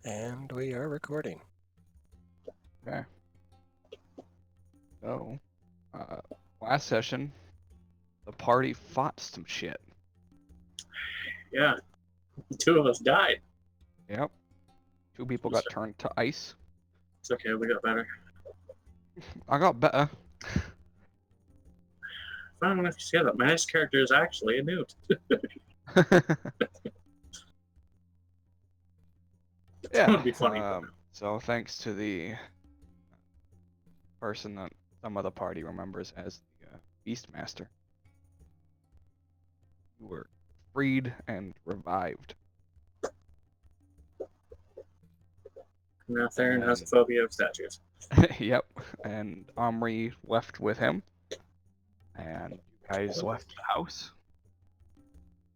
And we are recording. Okay. So, last session, the party fought some shit. Yeah. 2 of us died. Yep. 2 people got turned to ice. It's okay, we got better. I got better. Fun enough to say that my next character is actually a newt. Yeah. That would be funny. So thanks to the person that some of the party remembers as the Beastmaster, you were freed and revived. Now Theron has a phobia of statues. Yep. And Omri left with him. And you guys left the house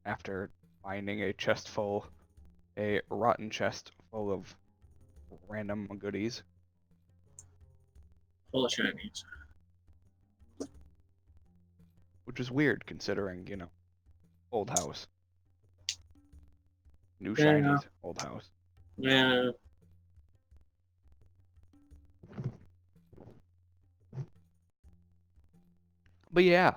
after finding a rotten chest full of random goodies. Full of shinies. Which is weird considering, old house. New Yeah. shinies, old house. Yeah. But yeah.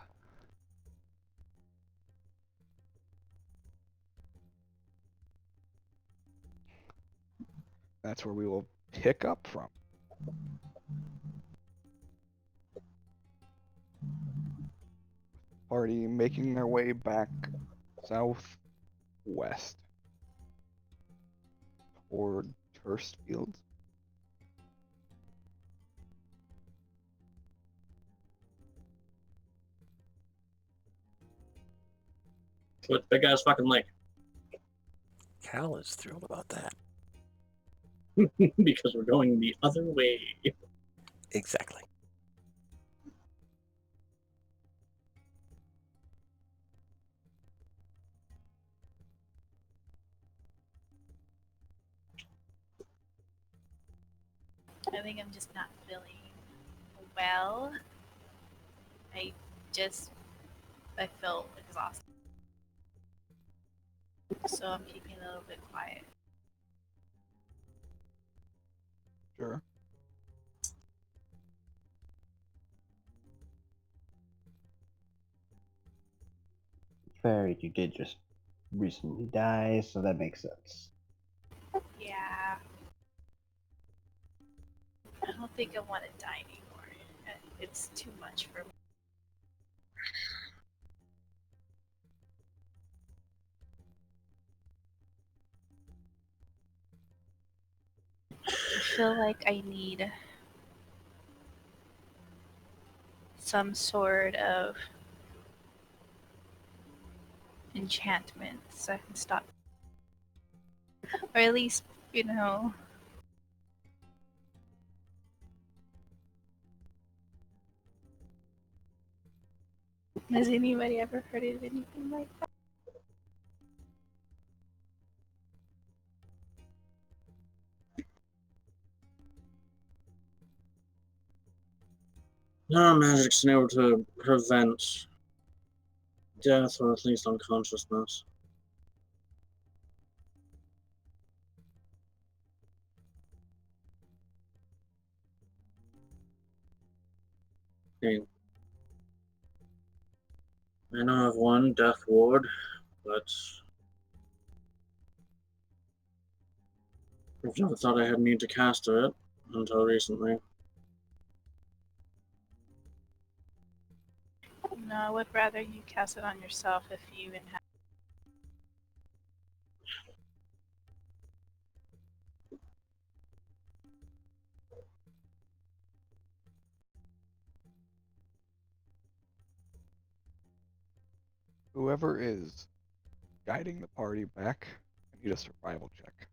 That's where we will pick up from. Party making their way back southwest toward Turst Fields. With big ass fucking lake. Cal is thrilled about that. Because we're going the other way. Exactly. I think I'm just not feeling well. I feel exhausted. So I'm keeping a little bit quiet. Sure. Fair, you did just recently die, so that makes sense. Yeah. I don't think I want to die anymore. It's too much for me. I feel like I need some sort of enchantment so I can stop. Or at least, Has anybody ever heard of anything like that? No, magic's able to prevent death or at least unconsciousness. Okay. I know of one, Death Ward, but I've never thought I had need to cast it until recently. No, I would rather you cast it on yourself if you even have. Whoever is guiding the party back, I need a survival check.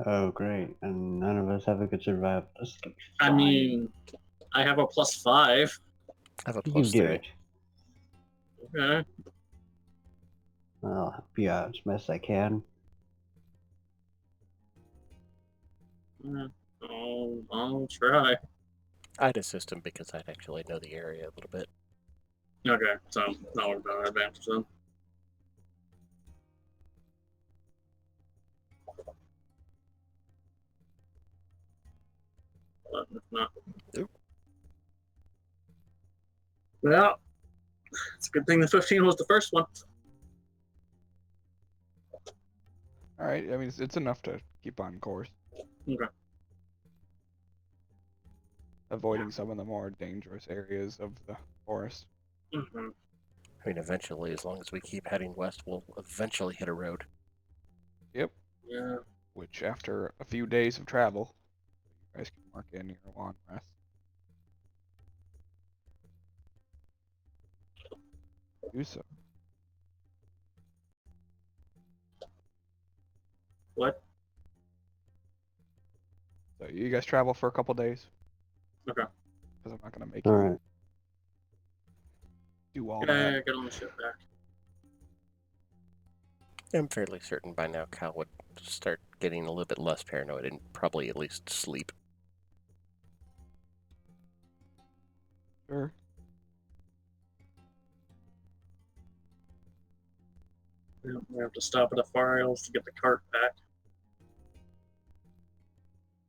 Oh, great. And none of us have a good survival. I mean, I have a +5. I have a You can do +3. it. Okay. I'll help you out as best I can. I'll try. I'd assist him because I'd actually know the area a little bit. Okay, so not worried about our advantage then. But if not. Oop. Well, it's a good thing the 15 was the first one. All right. I mean, it's enough to keep on course, Okay. avoiding some of the more dangerous areas of the forest. Mm-hmm. I mean, eventually, as long as we keep heading west, we'll eventually hit a road. Yep. Yeah. Which, after a few days of travel, you guys can mark in your long rest. Do so. What? So you guys travel for a couple days. Okay. Because I'm not gonna make All you right. do all Yeah, that. get on the ship back. I'm fairly certain by now Cal would start getting a little bit less paranoid and probably at least sleep. Sure. We have to stop at the far rails to get the cart back.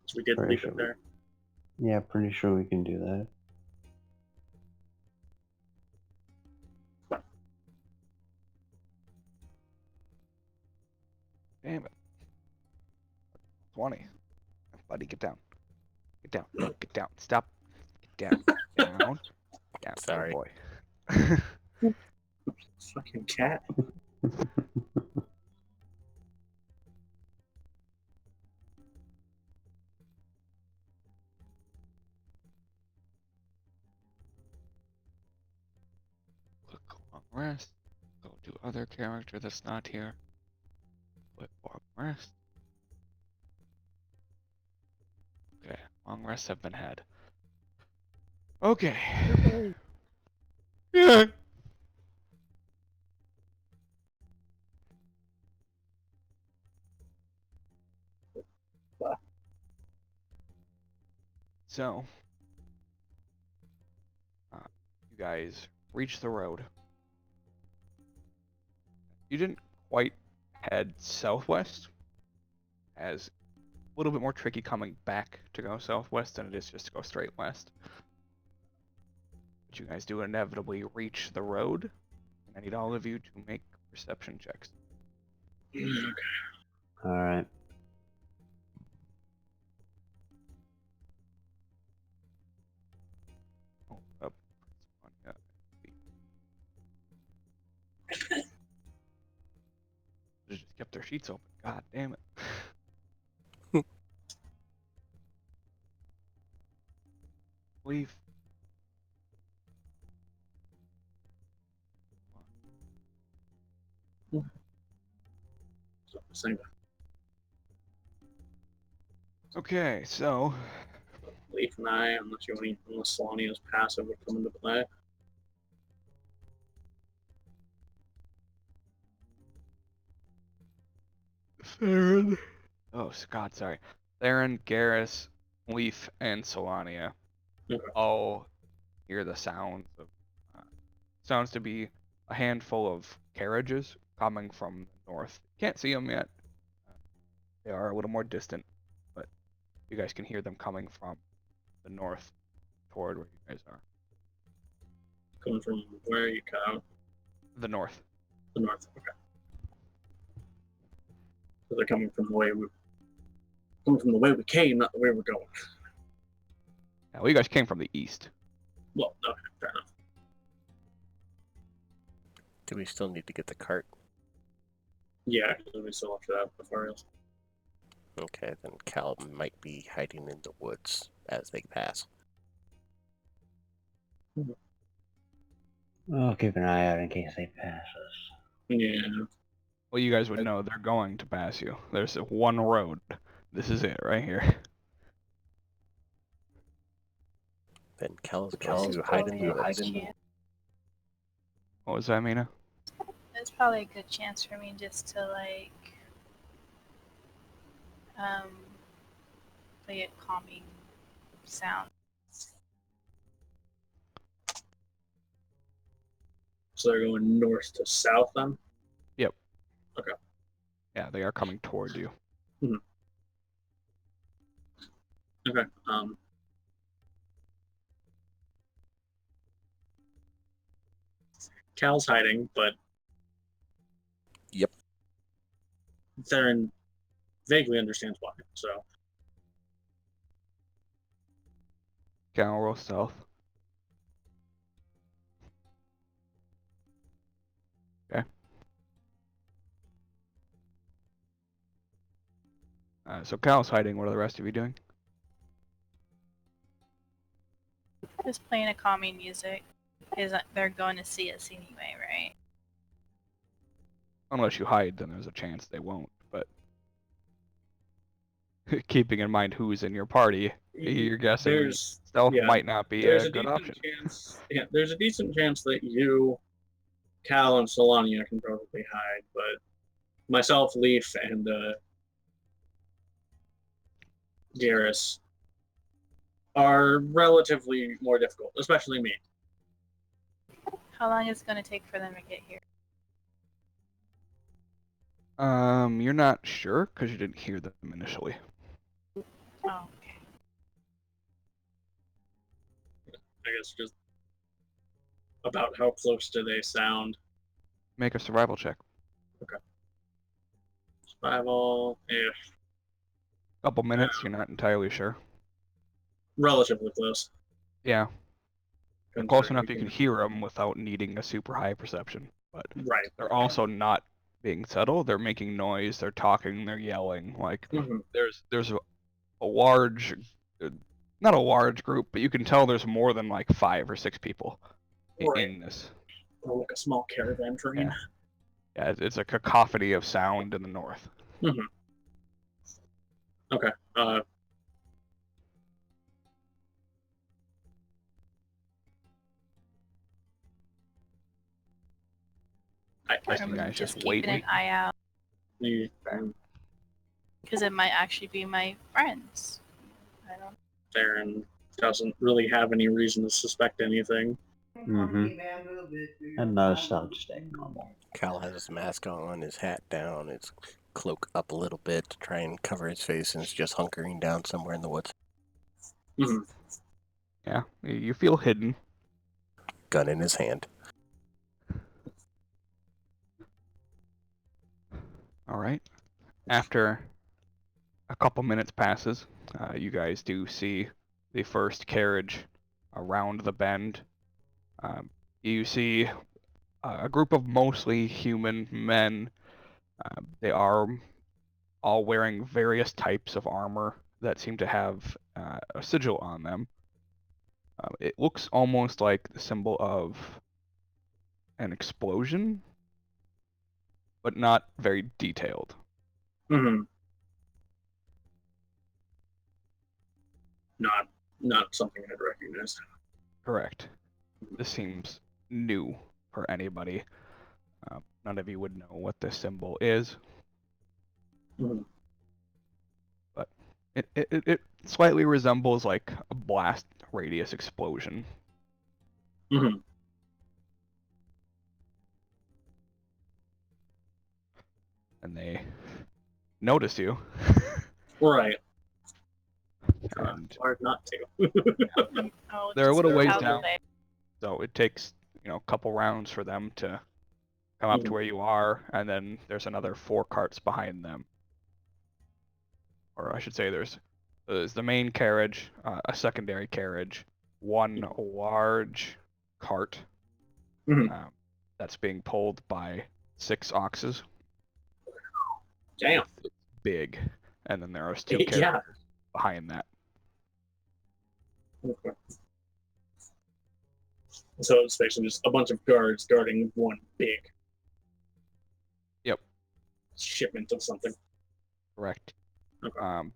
So we did Very leave sure. it there. Yeah, pretty sure we can do that. Damn it. 20. Buddy, get down. Get down. No, get down. Stop. Get down. Down. Down. Sorry. Good boy. Fucking cat. Click long rest. Go to other character that's not here. Click long rest. Okay, long rests have been had. Okay. Yeah. So, you guys reach the road. You didn't quite head southwest, as a little bit more tricky coming back to go southwest than it is just to go straight west. But you guys do inevitably reach the road, and I need all of you to make perception checks. All right. Oh, up. Yeah. They just kept their sheets open. God damn it. Leave. Same. Okay, so Leaf and I, unless Solania's passive would come into play. Theron. Oh, God, sorry. Theron, Garrus, Leaf, and Solania Okay. all hear the sounds of. Sounds to be a handful of carriages coming from the north. Can't see them yet. They are a little more distant, but you guys can hear them coming from the north toward where you guys are. Coming from where you cut out? The north. The north. Okay. So they're coming from the way we came, not the way we're going. Now, you guys came from the east. Well, okay, fair enough. Do we still need to get the cart? Yeah, because we still have to have the far rails. Okay, then Cal might be hiding in the woods as they pass. I'll keep an eye out in case they pass us. Yeah. Well, you guys would know they're going to pass you. There's one road. This is it right here. Then Cal's going to hide in the woods. What was that, Mina? There's probably a good chance for me just to play a calming sound. So they're going north to south then? Yep. Okay. Yeah, they are coming toward you. Okay. Cal's hiding, but Yep. Theron vaguely understands why. So Cal, roll stealth. Okay. So Cal's hiding. What are the rest of you doing? Just playing a calming music. Because they're going to see us anyway, right? Unless you hide, then there's a chance they won't. But keeping in mind who's in your party, you're guessing stealth might not be a good option. There's a decent chance that you, Cal, and Solania can probably hide, but myself, Leaf, and Garrus are relatively more difficult, especially me. How long is it going to take for them to get here? You're not sure because you didn't hear them initially. Oh, okay. I guess just about how close do they sound? Make a survival check. Survival, Couple minutes, you're not entirely sure. relatively close. Yeah, they're close enough you can hear them without needing a super high perception. But Right. they're also not being subtle. They're making noise. They're talking. They're yelling. Like there's a large, not a large group, but you can tell there's more than like 5 or 6 people in this. Or like a small caravan train. Yeah, it's a cacophony of sound in the north. Okay. I You guys just keeping an eye out. Because it might actually be my friends. I don't. Theron doesn't really have any reason to suspect anything. And most don't stay normal. Cal has his mask on, his hat down, his cloak up a little bit to try and cover his face, and is just hunkering down somewhere in the woods. Yeah, you feel hidden. Gun in his hand. All right. After a couple minutes passes, you guys do see the first carriage around the bend. You see a group of mostly human men. They are all wearing various types of armor that seem to have a sigil on them. It looks almost like the symbol of an explosion, but not very detailed. Not something I'd recognize. Correct. This seems new for anybody. None of you would know what this symbol is. But it slightly resembles like a blast radius explosion. And they notice you. Right. And hard not to. they're a little ways down, so it takes a couple rounds for them to come up to where you are, and then there's another 4 carts behind them. Or I should say there's the main carriage, a secondary carriage, one large cart that's being pulled by 6 oxes. Damn. It's big. And then there are 2 carriages behind that. Okay. So it's basically just a bunch of guards guarding one big shipment of something. Correct. Okay.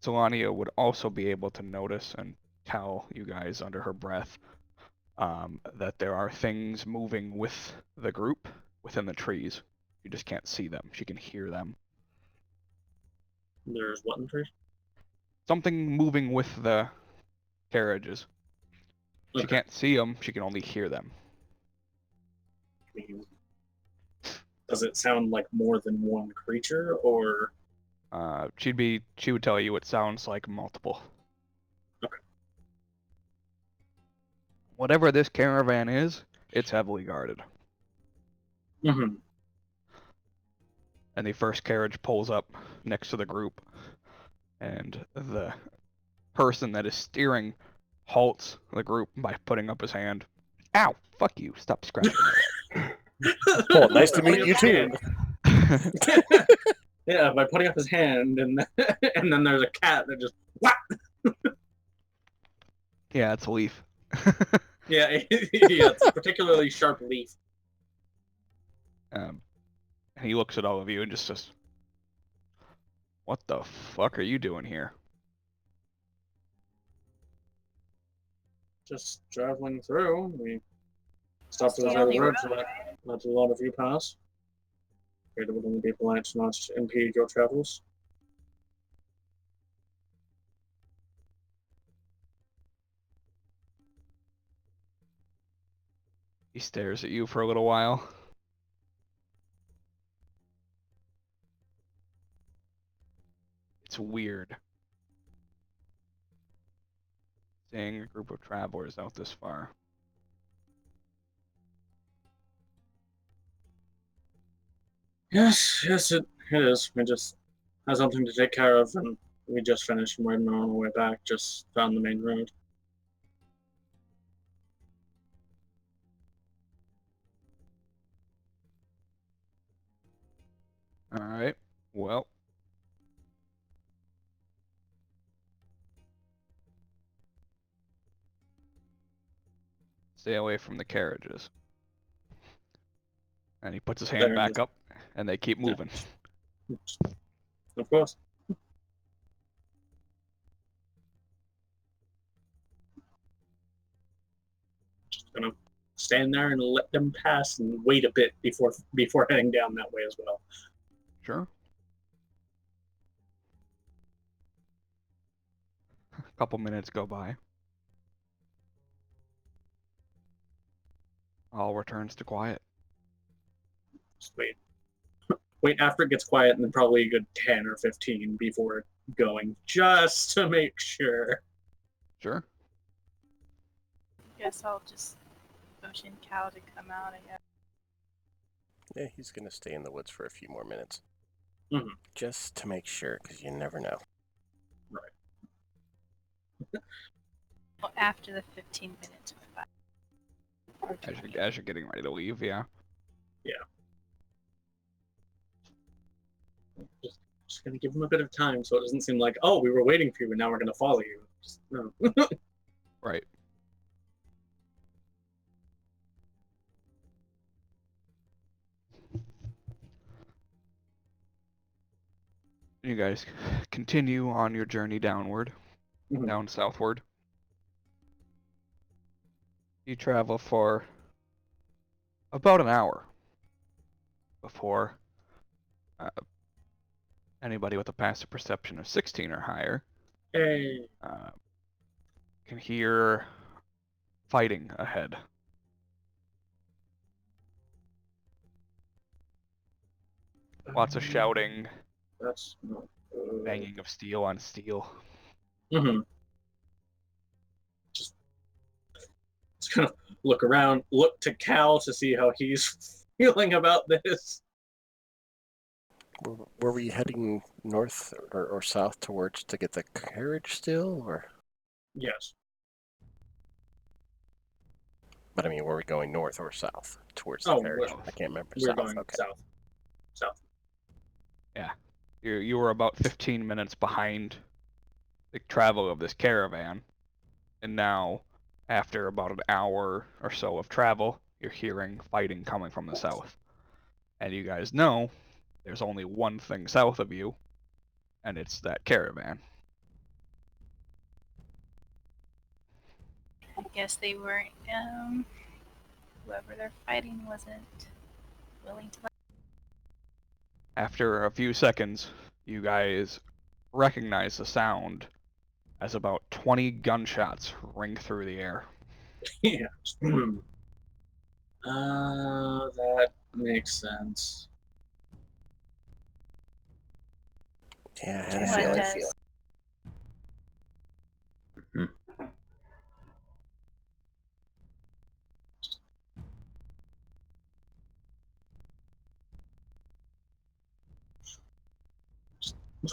Solania would also be able to notice and tell you guys under her breath that there are things moving with the group within the trees. You just can't see them. She can hear them. There's what in the trees? Something moving with the carriages. She Okay. can't see them. She can only hear them. mean, does it sound like more than one creature, or? She would tell you it sounds like multiple. Okay. Whatever this caravan is, it's heavily guarded. Mm-hmm. And the first carriage pulls up next to the group, and the person that is steering halts the group by putting up his hand. Ow! Fuck you! Stop scratching my Oh, nice to meet you too. leg. Yeah, by putting up his hand, and and then there's a cat that just whack. Yeah, it's a leaf. Yeah, yeah, it's a particularly sharp leaf. And he looks at all of you and just says, "What the fuck are you doing here?" Just traveling through. We stopped at the the only road road, to let a lot of you pass. It would only be polite to not impede your travels. He stares at you for a little while. It's weird seeing a group of travelers out this far. Yes, it is. We just had something to take care of, and we just finished and we're on our way back. Just found the main road. Alright, well. Stay away from the carriages. And he puts his hand There it back is. up, and they keep moving. Of course. Just gonna stand there and let them pass and wait a bit before heading down that way as well. Sure. A couple minutes go by. All returns to quiet. Just wait. Wait after it gets quiet, and then probably a good 10 or 15 before going, just to make sure. Sure. guess I'll just motion Cal to come out, I guess. Yeah, he's gonna stay in the woods for a few more minutes. Mhm. Just to make sure, because you never know. Well, after the 15 minutes went by. Or As you're getting ready to leave, yeah. Just gonna give them a bit of time so it doesn't seem like, oh, we were waiting for you and now we're gonna follow you. Just, no. Right. You guys continue on your journey downward, Mhm. down southward. You travel for about an hour before anybody with a passive perception of 16 or higher Hey. can hear fighting ahead. Lots of shouting, That's not good. banging of steel on steel. Mm-hmm. Just kind of look around, look to Cal to see how he's feeling about this. Were we heading north or south towards to get the carriage still, or? Yes. But I mean, were we going north or south towards the Oh, carriage? well, I can't remember. We're South. going Okay. south. South. You were about 15 minutes behind the travel of this caravan, and now, after about an hour or so of travel, you're hearing fighting coming from the south. And you guys know there's only one thing south of you, and it's that caravan. I guess they weren't, whoever they're fighting wasn't willing to let. After a few seconds, you guys recognize the sound as about 20 gunshots ring through the air. Yeah. Makes sense. Yeah, I had a What feeling. does?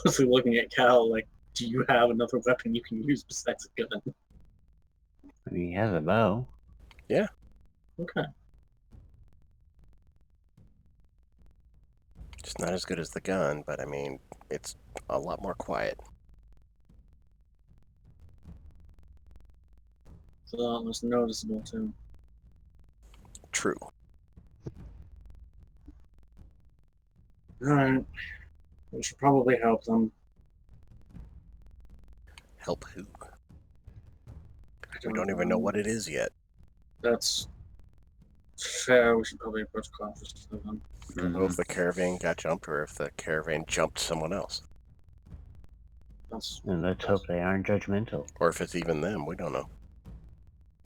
Mostly looking at Cal, like, do you have another weapon you can use besides a gun? I mean, he has a bow. Okay. It's not as good as the gun, but I mean, it's a lot more quiet. It's a lot less noticeable, too. True. Alright. We should probably help them. Help who? I We don't even know what it is yet. That's fair. We should probably approach cautiously then. We don't know if the caravan got jumped or if the caravan jumped someone else. And let's hope they aren't judgmental. Or if it's even them, we don't know.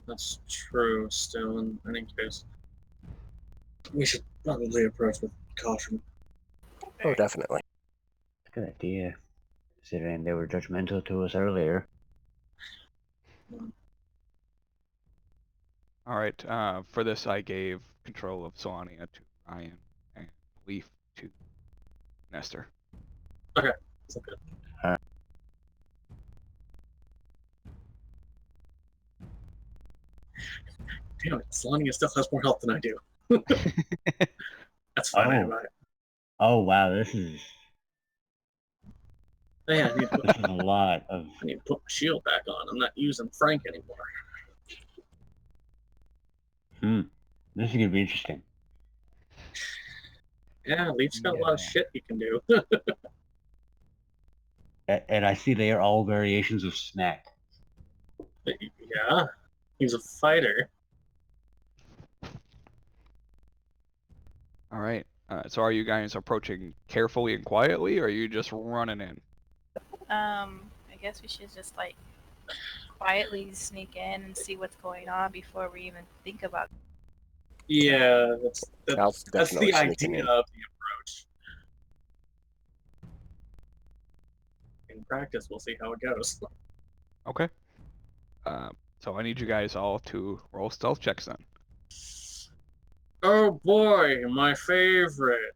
That's true still, in any case. We should probably approach with caution. Oh, definitely. It's a good idea, considering they were judgmental to us earlier. Alright, for this I gave control of Solania to Ryan and Leaf to Nestor. It's okay. Damn it, Selenia still has more health than I do. That's fine, I Oh. have it. Oh wow, this is Oh, yeah, I need, this is a lot of. I need to put my shield back on. I'm not using Frank anymore. This is gonna be interesting. Yeah, Leaf's got a lot of Yeah. shit he can do. And I see they are all variations of snack. Yeah, he's a fighter. Alright, so are you guys approaching carefully and quietly, or are you just running in? I guess we should just like quietly sneak in and see what's going on before we even think about. Yeah, Cal's that's definitely the sneaking idea in. of the approach. In practice, we'll see how it goes. Okay. So I need you guys all to roll stealth checks then. Oh boy, my favorite.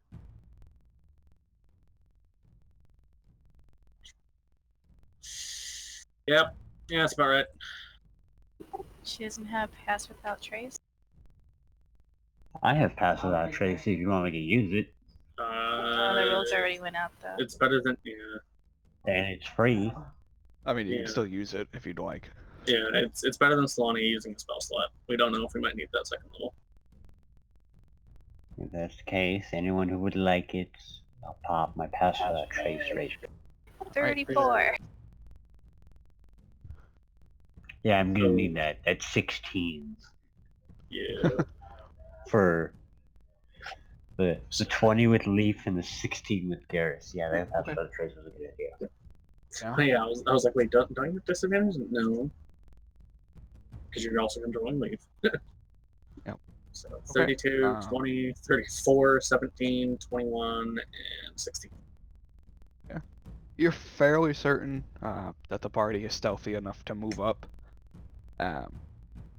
Yep, yeah, that's about right. She doesn't have pass without trace. I have passed without trace if you want me to use it, The rules already went out though. It's better than and it's free. I mean, you Yeah. can still use it if you'd like. yeah. It's better than Solani using a spell slot. We don't know if we might need that second level. If that's the case, anyone who would like it, I'll pop my pass without trace rate. 34. Yeah, I'm gonna need that. That's 16 Yeah. for the 20 with Leaf and the 16 with Garrus. Yeah, that pass Okay. without trace was a good idea. Yeah. Oh, yeah, I was like, wait, don't you have disadvantage? No. Because you're also controlling Leaf. Yep. So Okay, 32, 20, 34, 17, 21, and 16. You're fairly certain that the party is stealthy enough to move up. And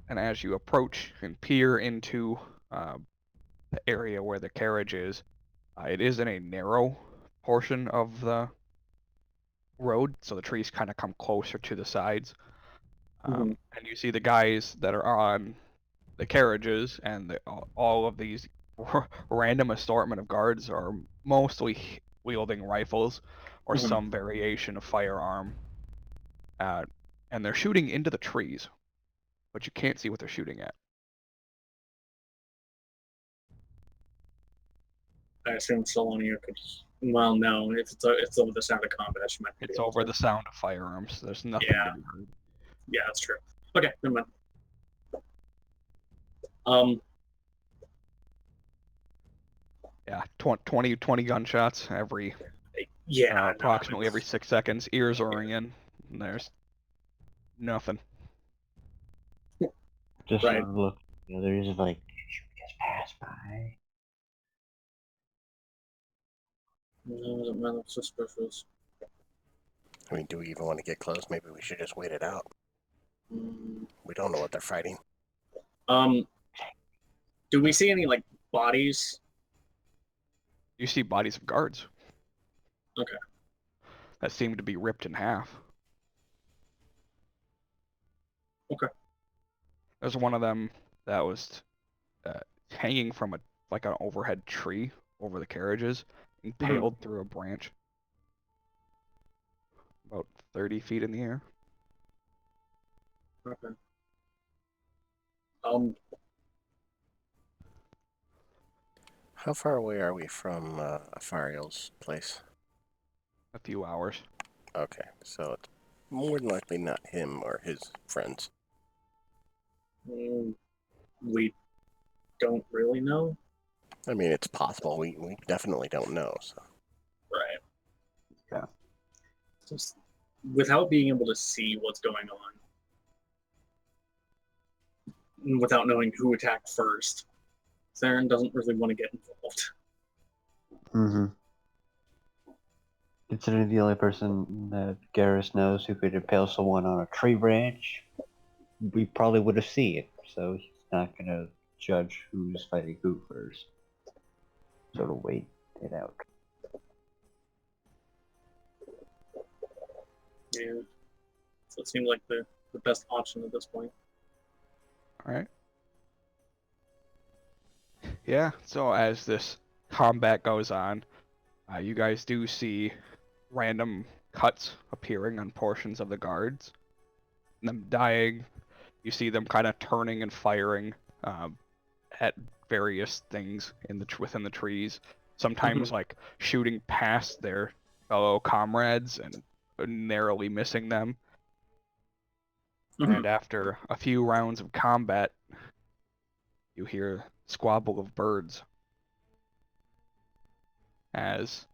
as you approach and peer into the area where the carriage is, it is in a narrow portion of the road, so the trees kind of come closer to the sides. And you see the guys that are on the carriages, and all of these random assortment of guards are mostly wielding rifles or some variation of firearm. And they're shooting into the trees, but you can't see what they're shooting at. I assume Solonia could. Well, no, if it's over the sound of combat, she might be It's able over to. the sound of firearms. There's nothing Yeah. to be heard. Yeah, that's true. Okay, never mind. Yeah, 20 gunshots every Yeah, approximately every 6 seconds. Ears are ringing. And there's nothing. Just Right. look, the others like, did you just pass by? No, doesn't matter. Suspicious. I mean, do we even want to get close? Maybe we should just wait it out. Mm. We don't know what they're fighting. Do we see any like bodies? You see bodies of guards. Okay. That seem to be ripped in half. Okay. There's one of them that was hanging from an overhead tree over the carriages, impaled through a branch, about 30 feet in the air. Okay. How far away are we from Afariel's place? A few hours. Okay, so it's more than likely not him or his friends. We don't really know. I mean, it's possible. We definitely don't know. So Right. Yeah. Just without being able to see what's going on, and without knowing who attacked first, Theron doesn't really want to get involved. Mm-hmm. Considering the only person that Garrus knows who could impale someone on a tree branch, we probably would have seen it. So he's not gonna judge who's fighting who first. Sort of wait it out. Yeah. So it seemed like the best option at this point. All right. Yeah. So as this combat goes on, you guys do see random cuts appearing on portions of the guards, them dying. You see them kind of turning and firing at various things within the trees. Sometimes like shooting past their fellow comrades and narrowly missing them. And after a few rounds of combat, you hear squabble of birds as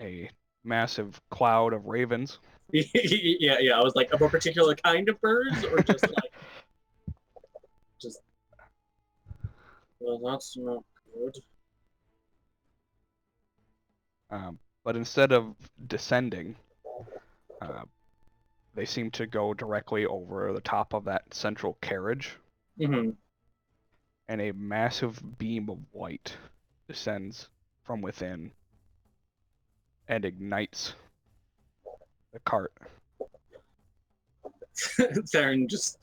a massive cloud of ravens. Yeah. I was like, of a particular kind of birds, or just like, just. Well, that's not good. But instead of descending, they seem to go directly over the top of that central carriage, Mm-hmm. and a massive beam of light descends from within and ignites the cart. Theron just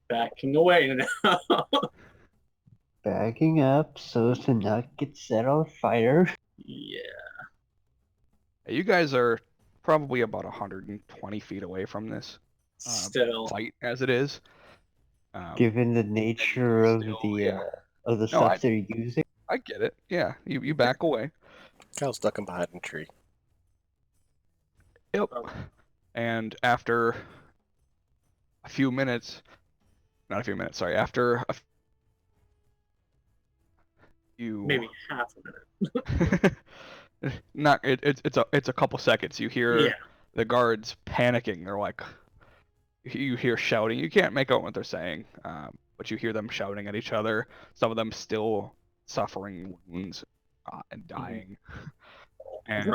backing away now. Backing up so as to not get set on fire. Yeah. You guys are probably about 120 feet away from this Still. fight, as it is. Given the nature of the stuff they're using. I get it. Yeah, you back away. Kyle's ducking behind a tree. Yep. And after a few minutes, not a few minutes, sorry, after you Maybe half a minute. not it's a couple seconds. You hear the guards panicking. They're like, you hear shouting. You can't make out what they're saying, but you hear them shouting at each other. Some of them still suffering wounds and dying. And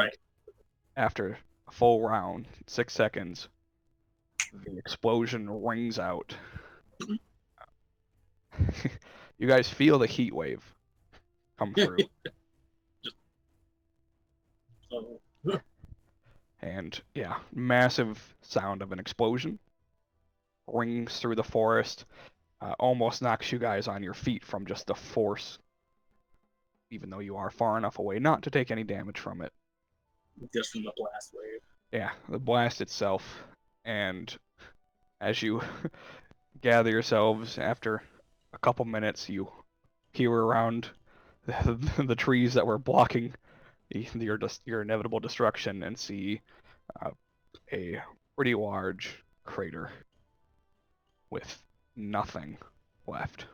after a full round, 6 seconds, the explosion rings out. You guys feel the heat wave come through. And yeah, massive sound of an explosion rings through the forest, almost knocks you guys on your feet from just the force, even though you are far enough away not to take any damage from it. Just from the blast wave. Yeah, the blast itself. And as you gather yourselves after a couple minutes, you peer around the trees that were blocking your inevitable destruction and see a pretty large crater with nothing left.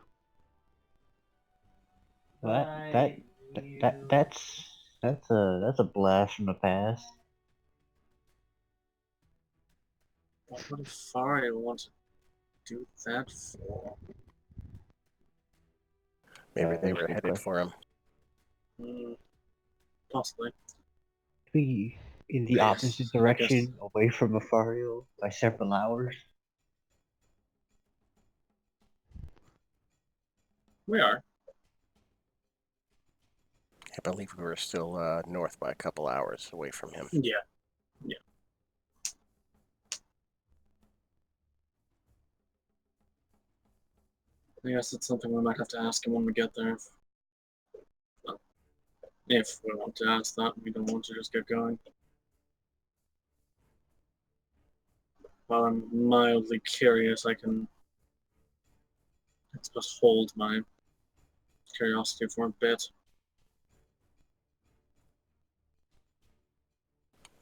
That's a blast from the past. What if Faria wants to do that for? Maybe they were headed for him. Possibly. be in the Yes, opposite I guess. direction, away from Afario by several hours? We are. I believe we were still north by a couple hours away from him. Yeah. Yeah. I guess it's something we might have to ask him when we get there. If we want to ask that, we don't want to just get going. While I'm mildly curious, I suppose, hold my curiosity for a bit.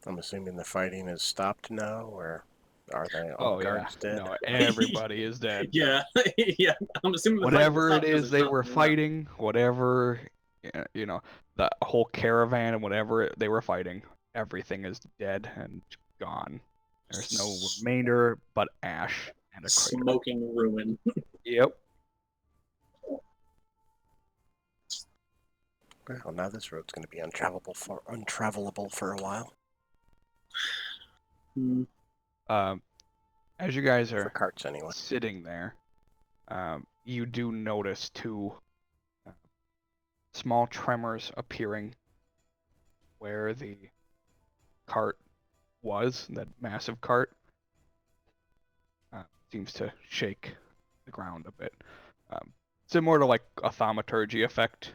I'm assuming the fighting has stopped now, or are they all Oh yeah, guards dead? no, everybody is dead. Yeah, yeah. I'm assuming the Whatever fighting it stopped 'cause is there's they were nothing left. fighting, whatever, you know, the whole caravan and whatever they were fighting, everything is dead and gone. There's no remainder but ash and a crater. Smoking ruin. Yep. Well, now this road's going to be untravelable for a while. Hmm. As you guys For are carts, anyway. sitting there, you do notice two small tremors appearing where the cart was, that massive cart. Seems to shake the ground a bit. Similar to like a thaumaturgy effect,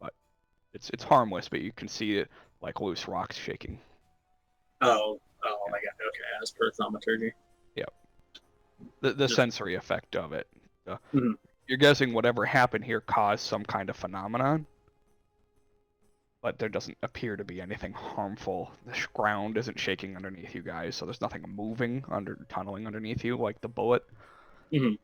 but it's harmless, but you can see it like loose rocks shaking. Oh my god. Okay, as per thaumaturgy. The Just- sensory effect of it. Mhm. You're guessing whatever happened here caused some kind of phenomenon, but there doesn't appear to be anything harmful. The ground isn't shaking underneath you guys, so there's nothing moving tunneling underneath you like the bullet. Mhm.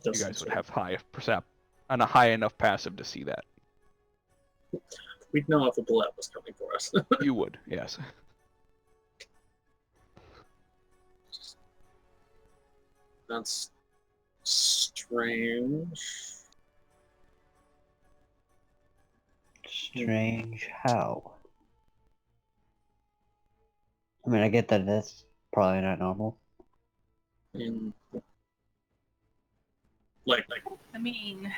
You guys would have a high enough passive to see that. We'd know if a bullet was coming for us. You would, yes. That's strange. Strange how? I mean, I get that that's probably not normal. In like I mean,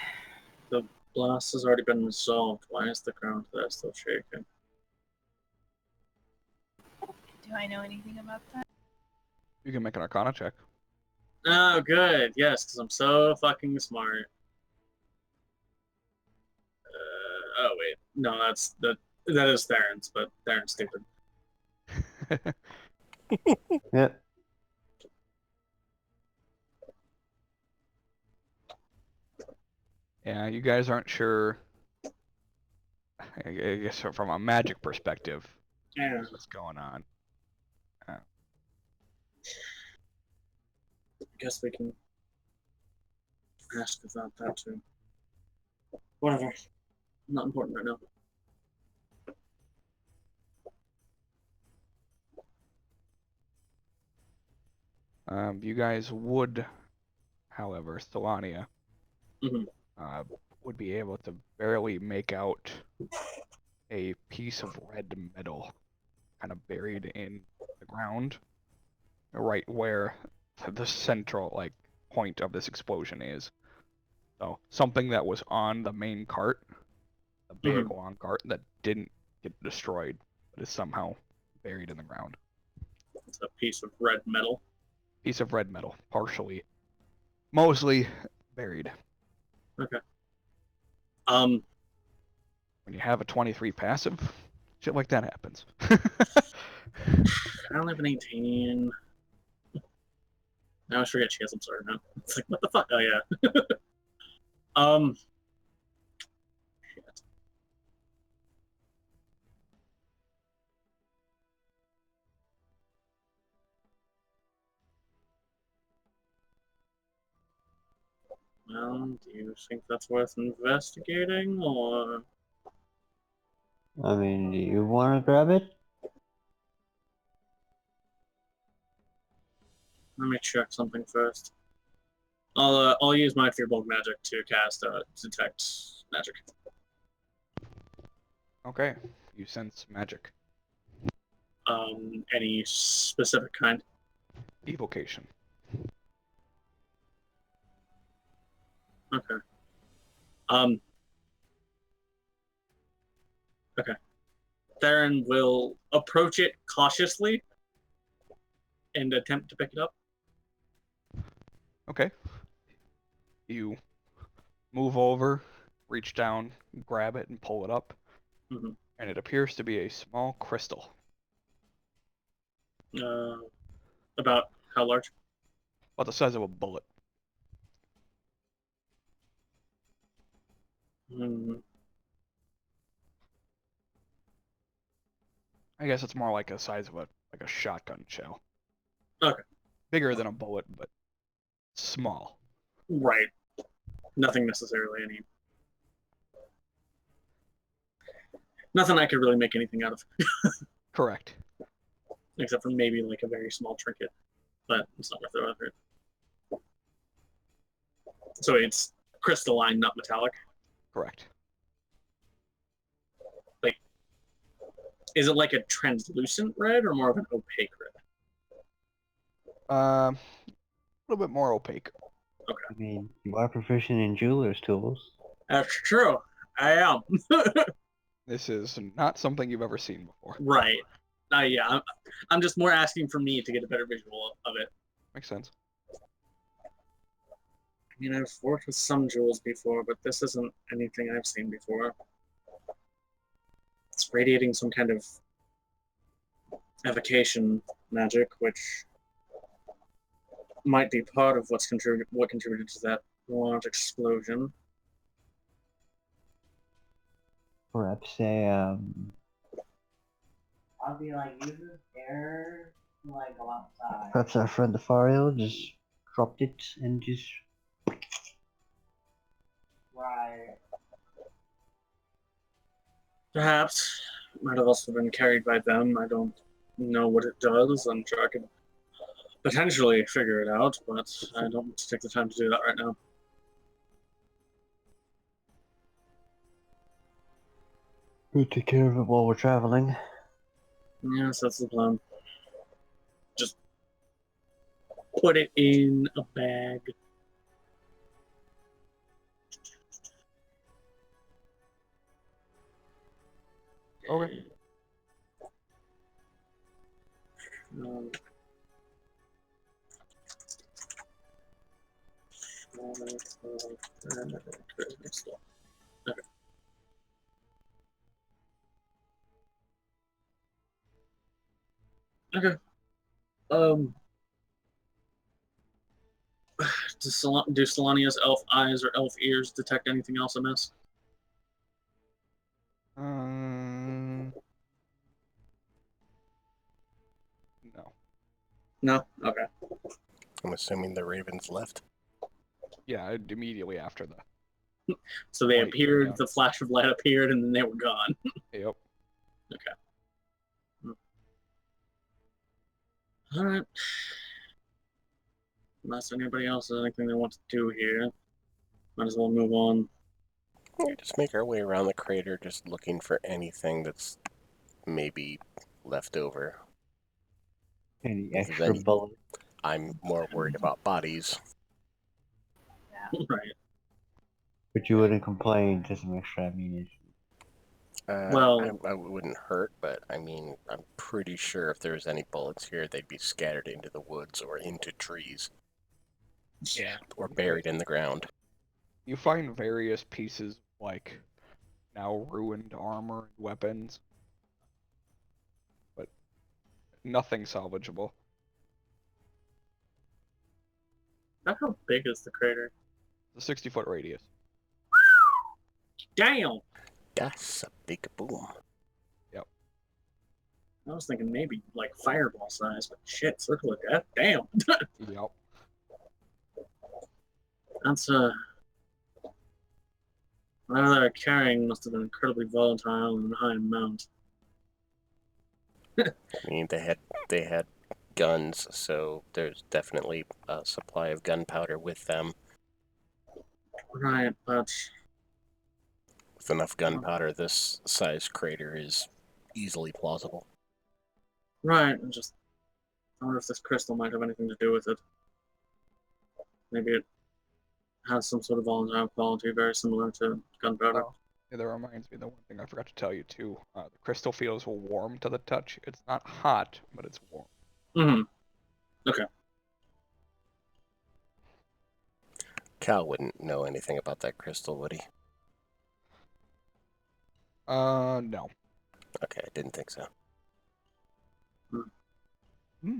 the blast has already been resolved. Why is the ground there still shaking? do I know anything about that? You can make an Arcana check. Oh, good. Yes, because I'm so fucking smart. Oh wait, no, that is Theron's, but Theron's stupid. Yep. Yeah, you guys aren't sure. I guess from a magic perspective, Yeah. what's going on. I guess we can ask about that too. Whatever. Not important right now. You guys would, however, Thelania, Mhm. would be able to barely make out a piece of red metal kind of buried in the ground, right where the central point of this explosion is. So something that was on the main cart, the big long cart that didn't get destroyed, but is somehow buried in the ground. It's a piece of red metal. Piece of red metal, mostly buried. Okay. When you have a 23 passive, shit like that happens. I only have an 18. I always forget she has some sort now. It's like, what the fuck? Oh yeah. Shit. Well, do you think that's worth investigating, or? I mean, do you want to grab it? Let me check something first. I'll use my Fearbulk magic to cast detect magic. Okay. You sense magic. Any specific kind? Evocation. Okay. Okay. Theron will approach it cautiously and attempt to pick it up. Okay. You move over, reach down, grab it, and pull it up. Mm-hmm. And it appears to be a small crystal. About how large? About the size of a bullet. Mm, I guess it's more like the size of a shotgun shell. Okay. Bigger than a bullet, but small. right. Nothing necessarily any. Nothing I could really make anything out of, Correct. except for maybe like a very small trinket, but it's not worth the effort. So it's crystalline, not metallic. Correct. Is it like a translucent red or more of an opaque red? A little bit more opaque. I mean, you are proficient in jeweler's tools. That's true. I am. This is not something you've ever seen before. Right. Yeah. I'm just more asking for me to get a better visual of it. Makes sense. I mean, I've worked with some jewels before, but this isn't anything I've seen before. It's radiating some kind of evocation magic, which might be part of what contributed to that large explosion. Perhaps I'll be like, use this air to like go outside. perhaps our friend Afario just dropped it and just Right. Perhaps. It might have also been carried by them. I don't know what it does. I'm sure I could potentially figure it out, but I don't want to take the time to do that right now. we'll take care of it while we're traveling. Yes, that's the plan. Just put it in a bag. Okay. Um, okay. Okay. Do Solania's elf eyes or elf ears detect anything else amiss? No. No? Okay. I'm assuming the ravens left. Yeah, immediately after the. So they Light appeared, down. the flash of light appeared, and then they were gone. Yep. Alright. Unless anybody else has anything they want to do here, might as well move on. We just make our way around the crater, just looking for anything that's maybe left over. Any If there's extra any- bullets? I'm more worried about bodies. Right. But you wouldn't complain to some extra ammunition. Well- I wouldn't hurt, but I mean, I'm pretty sure if there's any bullets here, they'd be scattered into the woods or into trees Yeah. or buried in the ground. You find various pieces like now ruined armor and weapons, but nothing salvageable. How big is the crater? It's a 60-foot radius. Damn! That's a big boom. I was thinking maybe like fireball size, but shit, circle of death? Damn! Yep. That's whatever they were carrying must have been incredibly volatile and high amount. I mean, they had guns, so there's definitely a supply of gunpowder with them. Right, but With enough gunpowder, this size crater is easily plausible. Right, I wonder if this crystal might have anything to do with it. Maybe it has some sort of volatile quality very similar to gunpowder. Oh, yeah, that reminds me of the one thing I forgot to tell you too. The crystal feels warm to the touch. It's not hot, but it's warm. Mm-hmm. Okay. Cal wouldn't know anything about that crystal, would he? No. Okay, I didn't think so.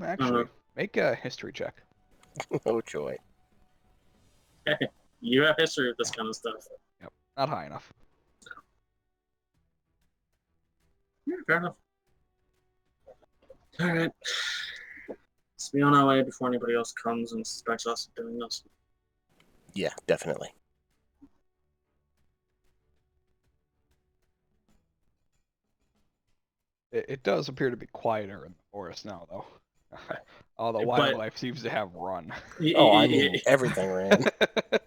Actually, make a history check. Oh joy. Hey, you have history with this kind of stuff. Yep, not high enough. Yeah, fair enough. All right. Let's be on our way before anybody else comes and suspects us of doing this. Yeah, definitely. It does appear to be quieter in the forest now, though. All the But- wildlife seems to have run. Oh, I mean, everything ran.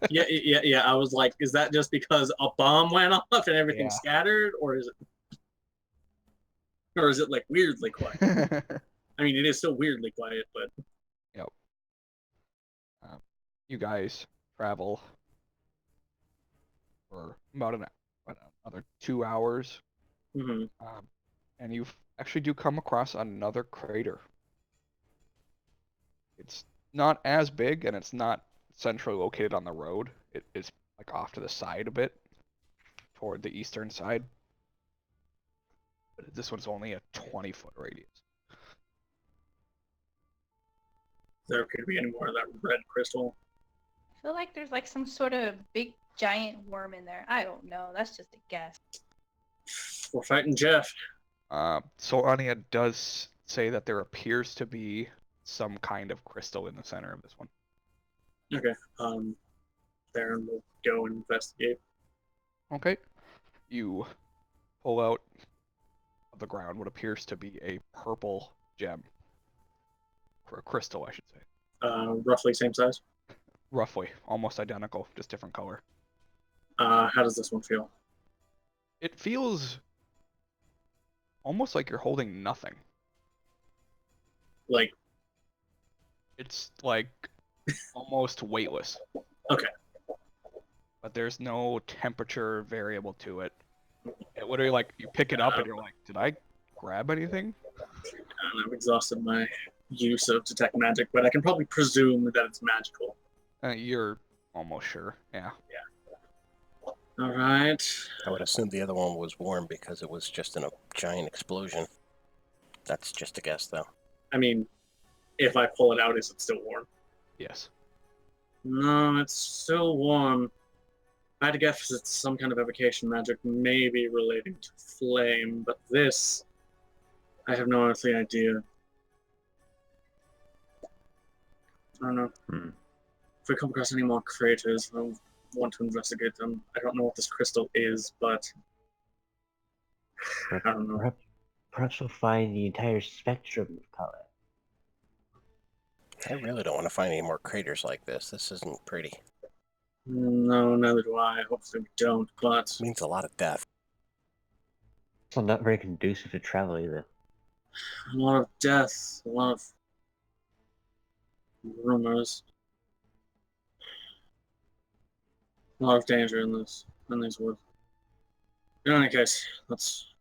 Yeah. I was like, is that just because a bomb went off and everything Yeah. scattered, or is it like weirdly quiet? I mean, it is still weirdly quiet, but Yep. You guys travel for about another 2 hours, mhm. and you actually do come across another crater. It's not as big, and it's not centrally located on the road. It is like off to the side a bit, toward the eastern side. But this one's only a 20-foot radius. There appear to be any more of that red crystal. I feel like there's like some sort of big giant worm in there. I don't know. That's just a guess. We're fighting Jeff. So Anya does say that there appears to be some kind of crystal in the center of this one. Okay. Theron will go and investigate. Okay. You pull out of the ground what appears to be a purple gem. Or a crystal, I should say. Roughly same size. Roughly. Almost identical, just different color. How does this one feel? It feels almost like you're holding nothing. Like, It's like almost weightless. Okay. But there's no temperature variable to it. It literally, like, you pick it up and you're like, did I grab anything? and I've exhausted my use of detect magic, but I can probably presume that it's magical. You're almost sure, yeah. All right. I would assume the other one was warm because it was just in a giant explosion. That's just a guess, though. I mean, if I pull it out, is it still warm? Yes. No, it's still warm. If I had to guess it's some kind of evocation magic, maybe relating to flame, but this, I have no earthly idea. I don't know. If we come across any more craters, I'll want to investigate them. I don't know what this crystal is, but I don't know. Perhaps we'll find the entire spectrum of color. I really don't want to find any more craters like this. This isn't pretty. No, neither do I. Hopefully we don't, but It means a lot of death. It's not very conducive to travel either. a lot of death, a lot of rumors, a lot of danger in these woods. In any case, let's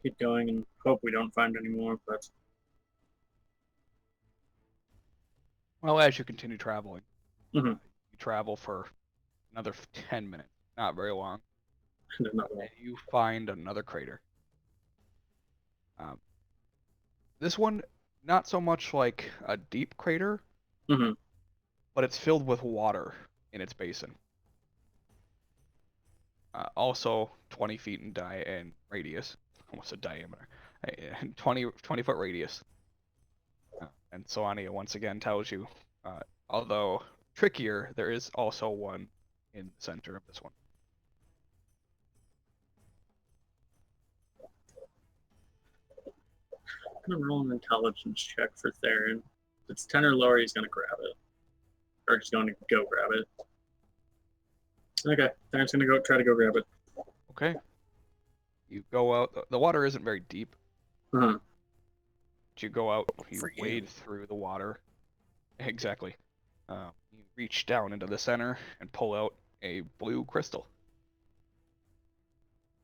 keep going and hope we don't find any more, but Well, as you continue traveling, Mhm. you travel for another 10 minutes. Not very long. And you find another crater. This one, not so much like a deep crater, Mhm. but it's filled with water in its basin. Also 20 feet in radius, almost a diameter, 20-foot radius. And Soania once again tells you, although trickier, there is also one in the center of this one. I'm gonna roll an intelligence check for Theron. If it's 10 or lower, he's gonna grab it. Or he's going to go grab it. Okay, Theron's gonna go try to go grab it. Okay. You go out. The water isn't very deep. Uh-huh. You go out, you For you. wade through the water. Exactly. You reach down into the center and pull out a blue crystal.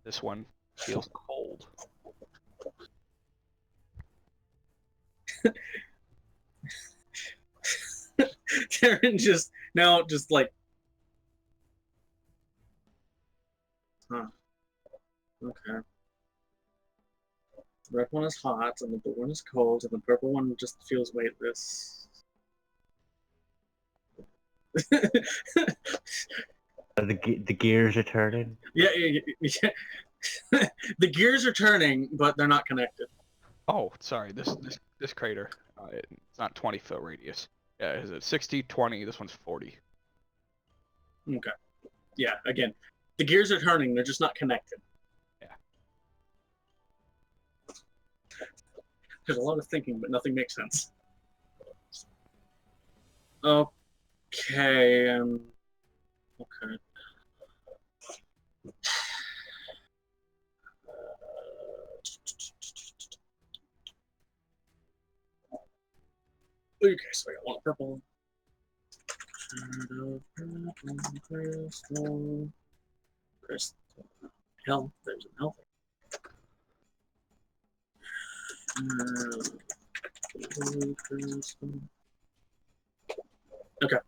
This one feels cold. Karen just now just like, huh? Okay. The red one is hot, and the blue one is cold, and the purple one just feels weightless. The gears are turning. Yeah. The gears are turning, but they're not connected. Oh, sorry. This crater. It's not 20-foot radius. Yeah, is it 60, 20? This one's 40. Okay. Yeah. Again, the gears are turning; they're just not connected. Yeah. There's a lot of thinking, but nothing makes sense. Okay. Okay. Okay, so I got one purple. Crystal. Hell, there's an elf. Okay.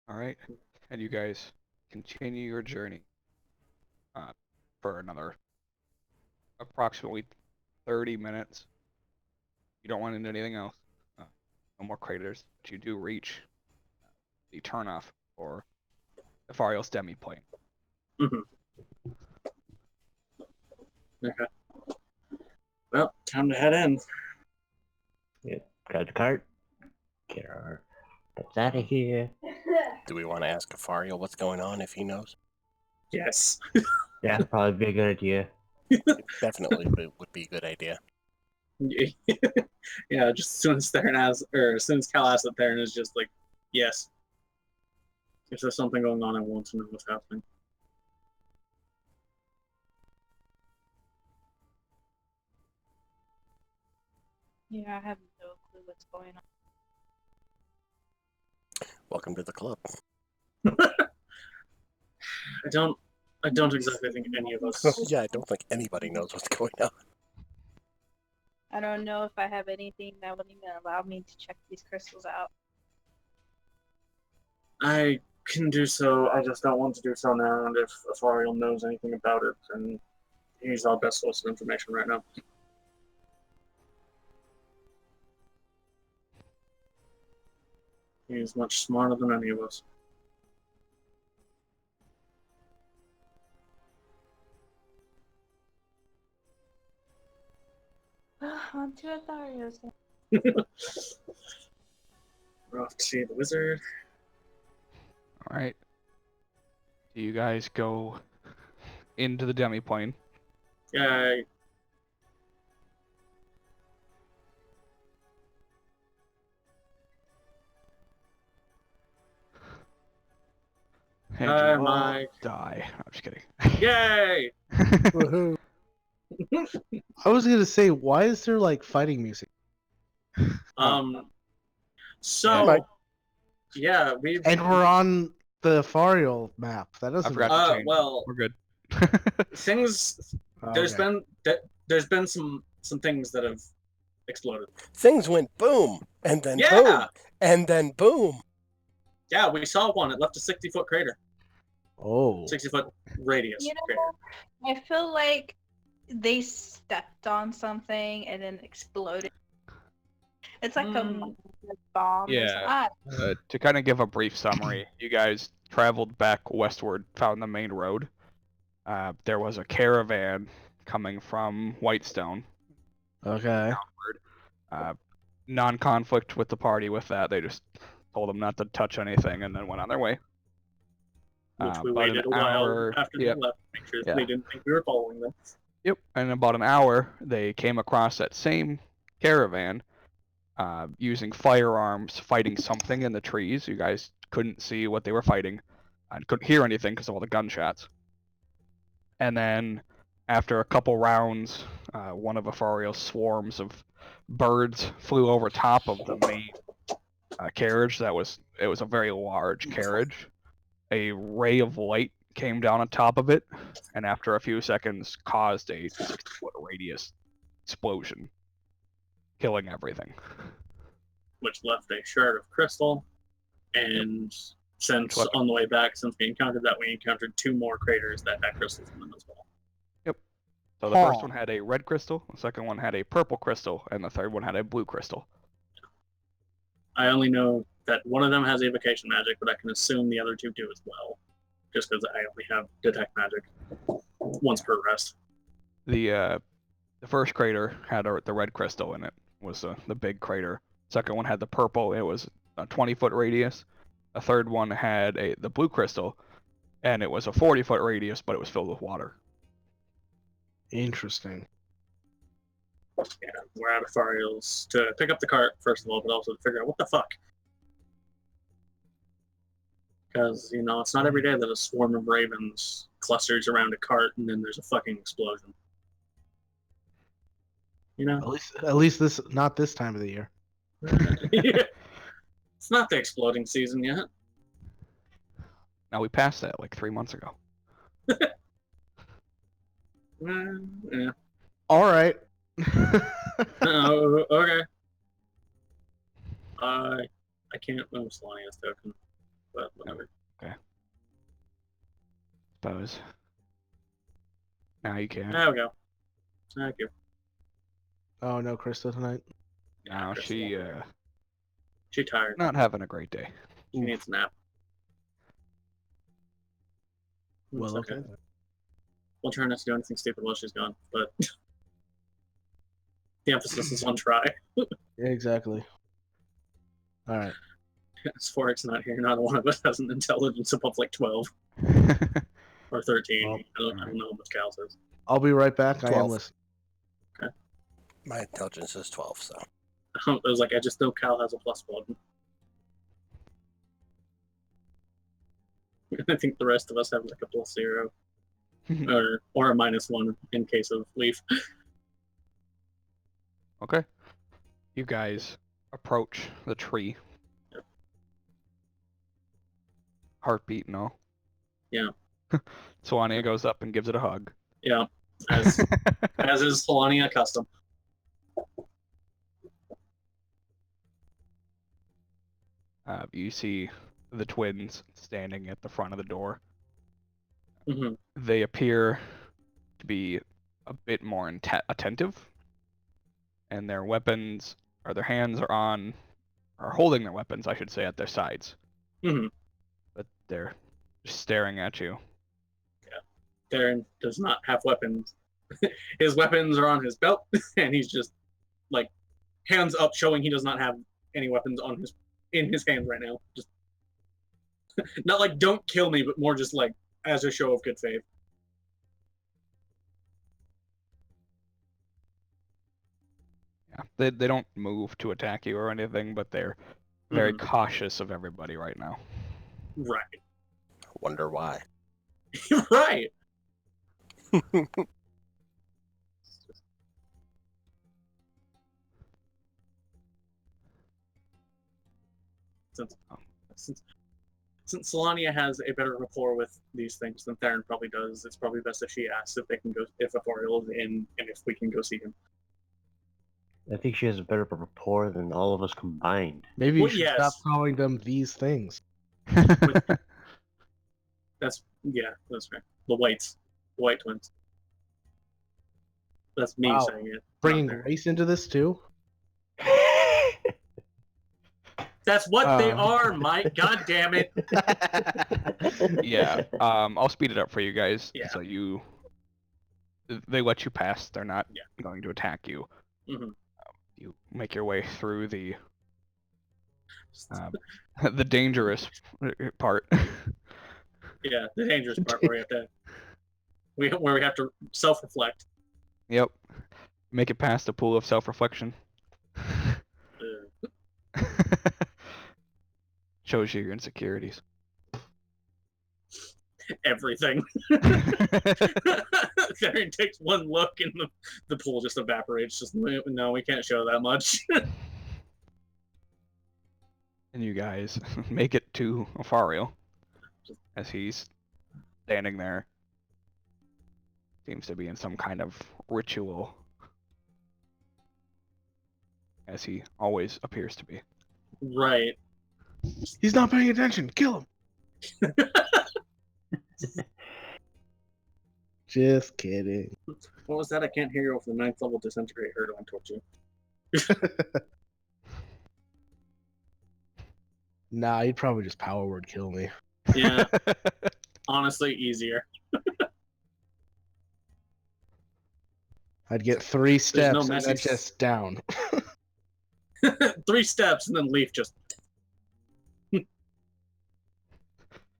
All right, and you guys continue your journey for another approximately 30 minutes. You don't want to do anything else. No more craters, but you do reach the turnoff for the Fariel's demi-plane. Mm-hmm. Okay. Well, time to head in. Yep. Grab the cart. Get our butts out of here. Do we want to ask Afariel what's going on if he knows? Yes. Yeah, probably be a good idea. Definitely would be a good idea. Yeah, just as soon as Theron has, or as soon as Cal asks that, Theron is just like, yes. If there's something going on, I want to know what's happening. Yeah, I have no clue what's going on. Welcome to the club. I don't exactly think any of us. Yeah, I don't think anybody knows what's going on. I don't know if I have anything that would even allow me to check these crystals out. I can do so. I just don't want to do so now. And if Afariel knows anything about it, then he's our best source of information right now. He's much smarter than any of us. On to Atharios. We're off to see the wizard. All right. So you guys go into the demi-plane. Yay. And Hi, you all Mike. die. I'm just kidding. Yay! Woohoo. I was gonna say, why is there like fighting music? So, Mike. yeah, we've. And we're on the Fariel map. That I doesn't. forgot to change. Well, We're good. things. There's Okay. been some things that have exploded. Things went boom, and then Yeah. boom, and then boom. Yeah, we saw one. It left a 60-foot crater. Oh. 60-foot radius You know, crater. I feel like they stepped on something and then exploded. It's like a bomb. Yeah. To kind of give a brief summary, you guys traveled back westward, found the main road. There was a caravan coming from Whitestone. Okay. Non-conflict with the party with that. They just told them not to touch anything and then went on their way. Which we about waited an a while hour- after yep. they left to make sure Yeah. they didn't think we were following them. Yep, and in about an hour, they came across that same caravan using firearms, fighting something in the trees. You guys couldn't see what they were fighting and couldn't hear anything because of all the gunshots. And then after a couple rounds, one of Afario's swarms of birds flew over top of the main carriage. It was a very large carriage. A ray of light came down on top of it, and after a few seconds caused a 60-foot radius explosion, killing everything. Which left a shard of crystal, and since Yep. on the way back, since we encountered that, we encountered 2 more craters that had crystals in them as well. So the first one had a red crystal, the second one had a purple crystal, and the third one had a blue crystal. I only know that one of them has evocation magic, but I can assume the other 2 do as well, just because I only have detect magic once per rest. The first crater had the red crystal in it, was the big crater. Second one had the purple, it was a 20-foot radius. The third one had the blue crystal, and it was a 40-foot radius, but it was filled with water. Interesting. Yeah, we're out of Farials to pick up the cart, first of all, but also to figure out what the fuck. Because, it's not every day that a swarm of ravens clusters around a cart and then there's a fucking explosion. At least this not this time of the year. Yeah. It's not the exploding season yet. Now we passed that like 3 months ago. Yeah. All right. Oh, okay. I can't move Solania's token, but whatever. Suppose. Now you can. There we go. Thank you. Oh no, Krista tonight. Now she's tired. not having a great day. She needs a nap. Well, It's okay. We'll try not to do anything stupid while she's gone, but the emphasis is on try. Yeah, exactly. All right. As Forex not here, not one of us has an intelligence above like 12 or 13. Well, I don't know how much Cal says. I'll be right back. I am 12. listening. My intelligence is 12, so. I was like, I just know Cal has a +1. I think the rest of us have like a +0 or a -1 in case of Leaf. Okay. You guys approach the tree. Yep. Heartbeat and all. Yeah. Solania goes up and gives it a hug. Yeah, as is Solania custom. You see the twins standing at the front of the door. Mm-hmm. They appear to be a bit more attentive, and their weapons, or their hands are holding their weapons, I should say, at their sides. Mm-hmm. But they're just staring at you. Darren does not have weapons. His weapons are on his belt, and he's just like hands up, showing he does not have any weapons in his hands right now. Just not like don't kill me, but more just like as a show of good faith. Yeah, they don't move to attack you or anything, but they're very cautious of everybody right now. Right. Wonder why. Right. Since Solania has a better rapport with these things than Theron probably does, it's probably best if she asks if they can go, if Athoriel is in, and if we can go see him. I think she has a better rapport than all of us combined. Maybe you Well, should yes. stop calling them these things. That's right. The white twins. That's me Wow. saying it. Bringing not her. race into this too. That's what they are, Mike. God damn it. Yeah. I'll speed it up for you guys. Yeah. So they let you pass. They're not Yeah. going to attack you. Mm-hmm. You make your way through the the dangerous part. Yeah, the dangerous part where we have to self-reflect. Yep. Make it past the pool of self-reflection. Shows you your insecurities. Everything. Therian takes one look and the pool just evaporates. Just, no, we can't show that much. And you guys make it to Afario as he's standing there. Seems to be in some kind of ritual, as he always appears to be. Right. He's not paying attention. Kill him. Just kidding. What was that? I can't hear you over the 9th level disintegrate hurtling towards you. Nah, he'd probably just power word kill me. Yeah. Honestly, easier. I'd get 3 steps no and then message. just down. 3 steps and then Leaf just.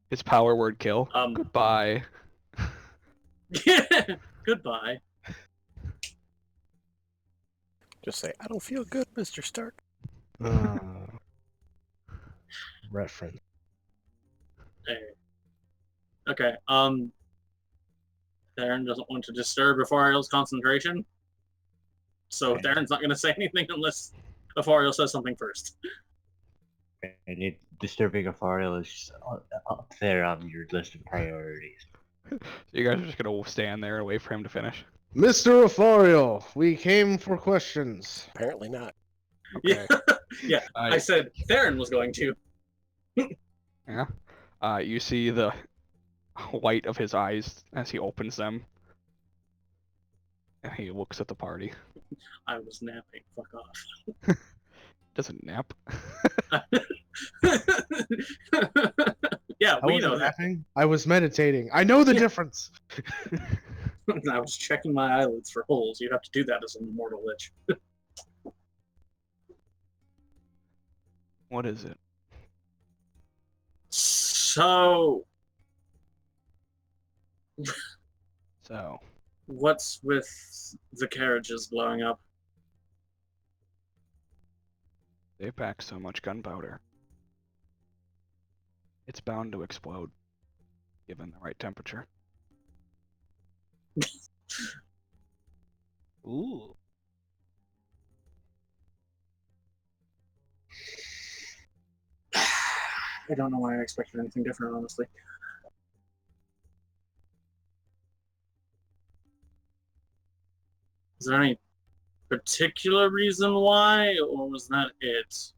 His power word kill. Goodbye. Goodbye. Just say, I don't feel good, Mr. Stark. Reference. Hey. Okay. Theron doesn't want to disturb Afario's concentration, so Okay. Theron's not going to say anything unless Afario says something first. And disturbing a Fariel is just up there on your list of priorities. So you guys are just gonna stand there and wait for him to finish. Mr. Afario, we came for questions. Apparently not. Okay. Yeah. I said Theron was going to. Yeah. You see the white of his eyes as he opens them, and he looks at the party. I was napping. Fuck off. Doesn't nap. Yeah, I we wasn't know that. napping. I was meditating. I know the difference. I was checking my eyelids for holes. You'd have to do that as an immortal lich. What is it? So, So, what's with the carriages blowing up? they pack so much gunpowder. It's bound to explode, given the right temperature. Ooh. I don't know why I expected anything different, honestly. Is there any particular reason why, or was that it?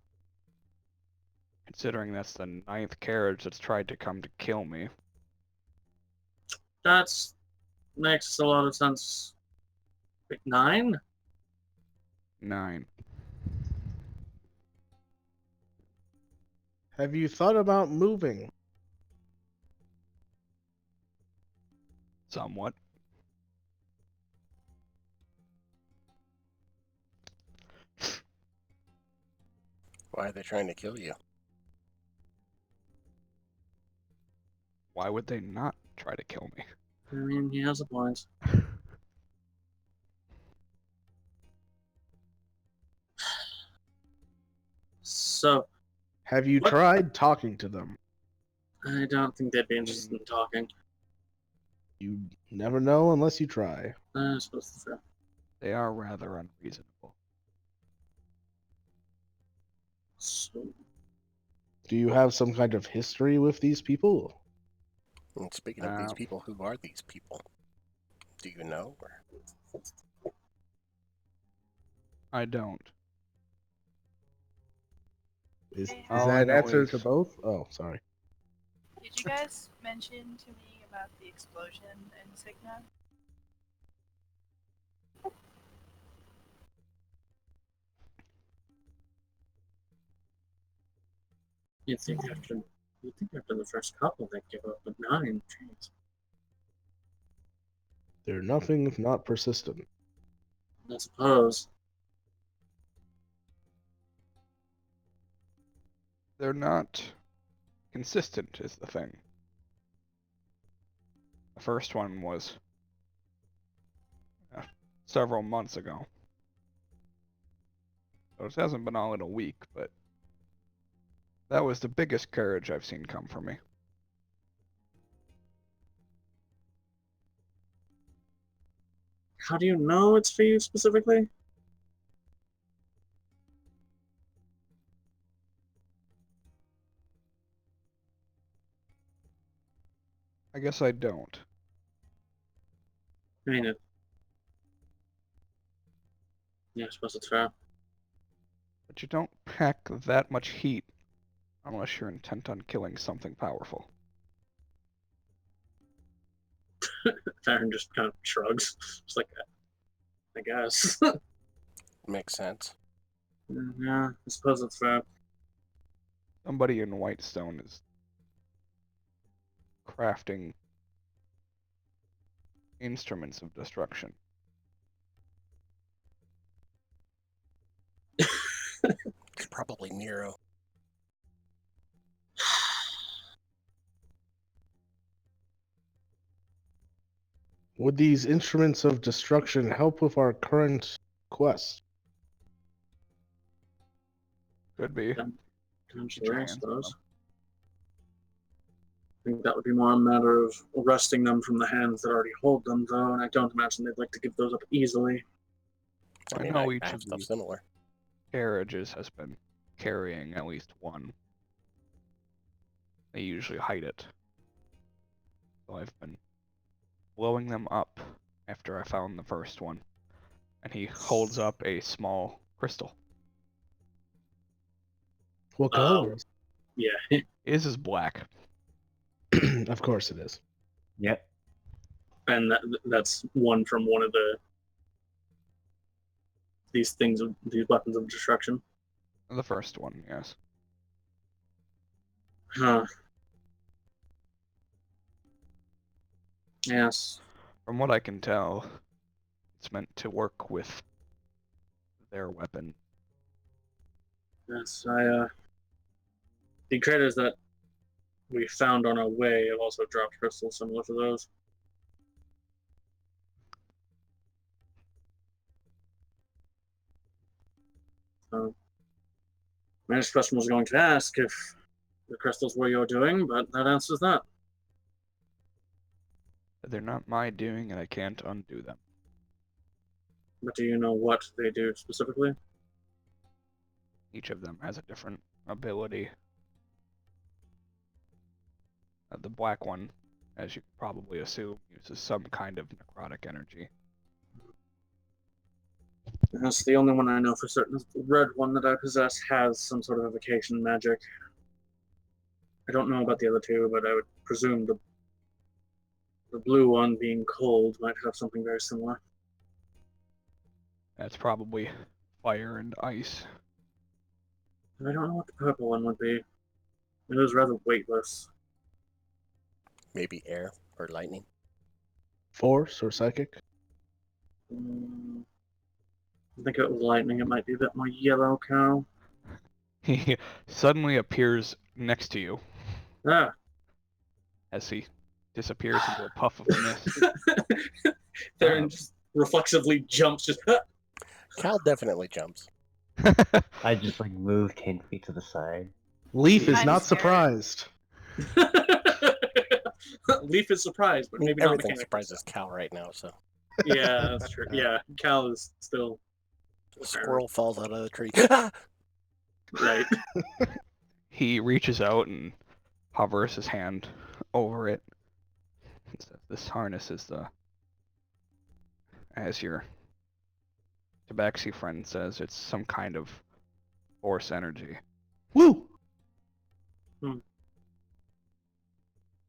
Considering that's the 9th carriage that's tried to come to kill me. That makes a lot of sense. Wait, 9? 9. Have you thought about moving? Somewhat. Why are they trying to kill you? Why would they not try to kill me? I mean, he has a point. So, Have you What? tried talking to them? I don't think they'd be interested in talking. You never know unless you try. I suppose that's fair. They are rather unreasonable. So, Do you have some kind of history with these people? And speaking of these people, who are these people? Do you know? Or... I don't. Is All I that know answer is- to both? Oh, sorry. Did you guys mention to me about the explosion in Signa? you'd think after the first couple they'd give up, but 9, jeez. They're nothing if not persistent. I suppose. They're not consistent, is the thing. The first one was several months ago. So it hasn't been all in a week, but That was the biggest courage I've seen come from me. How do you know it's for you specifically? I guess I don't. I mean, yeah, I suppose it's fair. But you don't pack that much heat unless you're intent on killing something powerful. Farron just kind of shrugs. Just like, I guess. Makes sense. Yeah, I suppose it's fair. Somebody in Whitestone is crafting instruments of destruction. It's probably Nero. Would these instruments of destruction help with our current quest? Could be. Potentially, your I hands on suppose. them. I think that would be more a matter of wresting them from the hands that already hold them, though, and I don't imagine they'd like to give those up easily. I mean, know I each have of stuff these similar. carriages has been carrying at least one. They usually hide it. So I've been blowing them up after I found the first one. And he holds up a small crystal. What color? Yeah, His is black. Of course it is. Yep. and that's one from one of these weapons of destruction. The first one, yes. Huh. Yes. From what I can tell, it's meant to work with their weapon. Yes, the craters that we found on our way have also dropped crystals similar to those. My next question was going to ask if the crystals were your doing, but that answers that. They're not my doing, and I can't undo them. But do you know what they do specifically? Each of them has a different ability. The black one, as you could probably assume, uses some kind of necrotic energy. That's the only one I know for certain. The red one that I possess has some sort of evocation magic. I don't know about the other two, but I would presume the blue one, being cold, might have something very similar. That's probably fire and ice. I don't know what the purple one would be. It is rather weightless. Maybe air or lightning. Force or psychic? I think it was lightning. It might be a bit more yellow, Cal. He suddenly appears next to you Ah. as he disappears into a puff of mist. Theron just reflexively jumps, just. Cal definitely jumps. I just like moved 10 feet to the side. Leaf is I'm not scared. surprised. Leaf is surprised, but I mean, maybe not everything mechanically. surprises Cal right now, so. Yeah, that's true. Yeah, Cal is still The squirrel falls out of the tree. right. He reaches out and hovers his hand over it. He says, "This harness is as your Tabaxi friend says, it's some kind of force energy. Woo!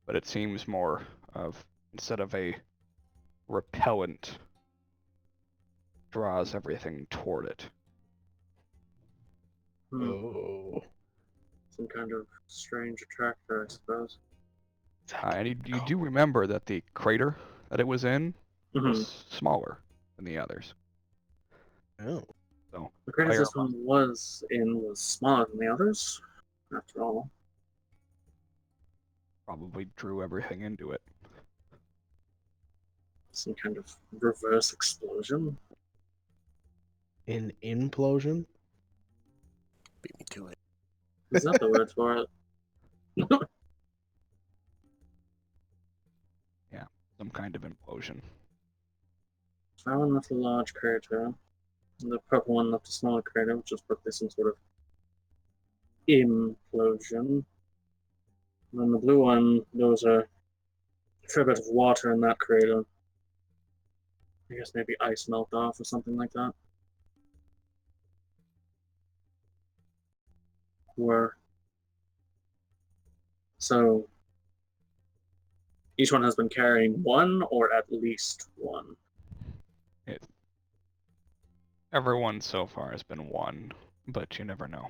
But it seems more of, instead of a repellent, draws everything toward it." Oh. Some kind of strange attractor, I suppose. And you do remember that the crater that it was in was smaller than the others. Oh. So The crater fire this one was smaller than the others, after all. probably drew everything into it. Some kind of reverse explosion. An implosion? Beat me to it. Is that the word for it? Some kind of implosion. That one left a large crater. And the purple one left a smaller crater, which is probably some sort of implosion. And then the blue one, there was a fair bit of water in that crater. I guess maybe ice melt off or something like that. So each one has been carrying one or at least one. Everyone so far has been one, but you never know.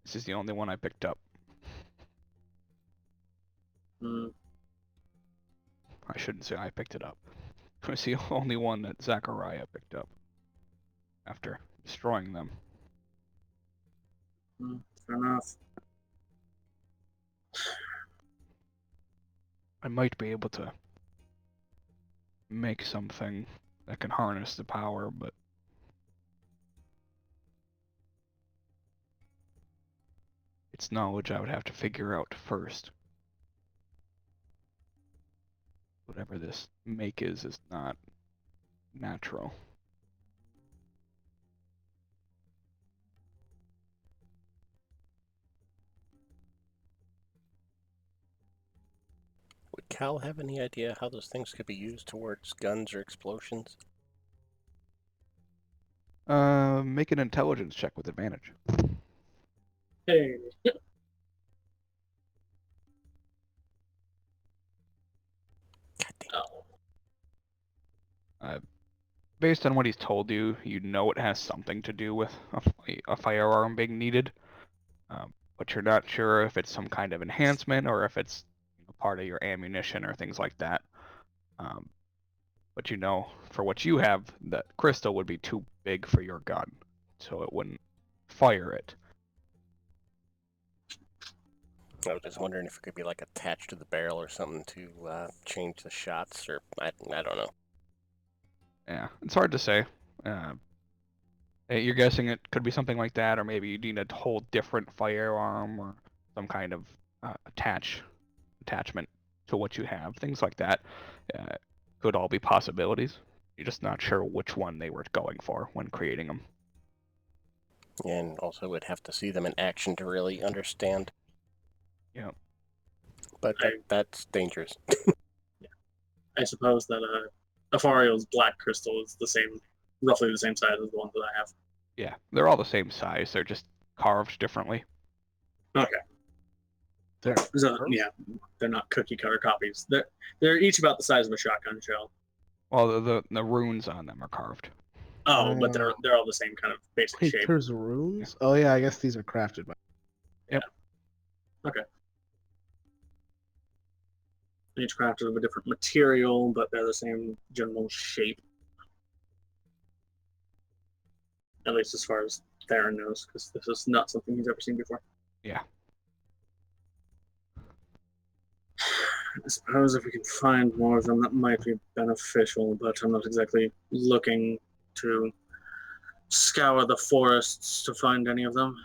This is the only one I picked up. I shouldn't say I picked it up. It was the only one that Zachariah picked up after destroying them. Fair enough. I might be able to make something that can harness the power, but it's knowledge I would have to figure out first. Whatever this make is not natural. Would Cal have any idea how those things could be used towards guns or explosions? Make an intelligence check with advantage. Hey. Oh. Based on what he's told you, you know it has something to do with a firearm being needed, but you're not sure if it's some kind of enhancement or if it's part of your ammunition or things like that. But you know, for what you have, that crystal would be too big for your gun, so it wouldn't fire it. I was just wondering if it could be like attached to the barrel or something to change the shots, or I don't know. Yeah, it's hard to say. You're guessing it could be something like that, or maybe you need a whole different firearm or some kind of attachment to what you have. Things like that could all be possibilities. You're just not sure which one they were going for when creating them. And also would have to see them in action to really understand. Yeah. But that's dangerous. I suppose that Afario's black crystal is roughly the same size as the one that I have. Yeah, they're all the same size. They're just carved differently. Okay. Yeah, they're not cookie cutter copies. They're each about the size of a shotgun shell. Well, the runes on them are carved. Oh, but they're all the same kind of basic shape. There's runes? Yeah. Oh yeah, I guess these are crafted by. Yep. Okay. Each crafted of a different material, but they're the same general shape. At least as far as Theron knows, because this is not something he's ever seen before. Yeah. I suppose if we can find more of them, that might be beneficial, but I'm not exactly looking to scour the forests to find any of them.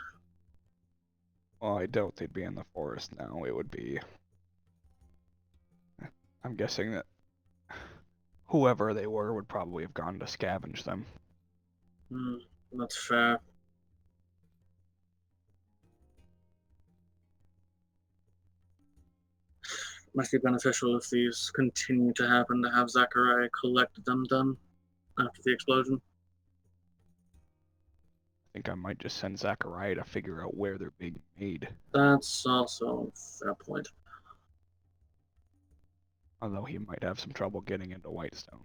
Well, I doubt they'd be in the forest now. It would be... I'm guessing that whoever they were would probably have gone to scavenge them. That's fair. Might be beneficial if these continue to happen to have Zachariah collect them done after the explosion. I think I might just send Zachariah to figure out where they're being made. That's also a fair point. Although he might have some trouble getting into Whitestone.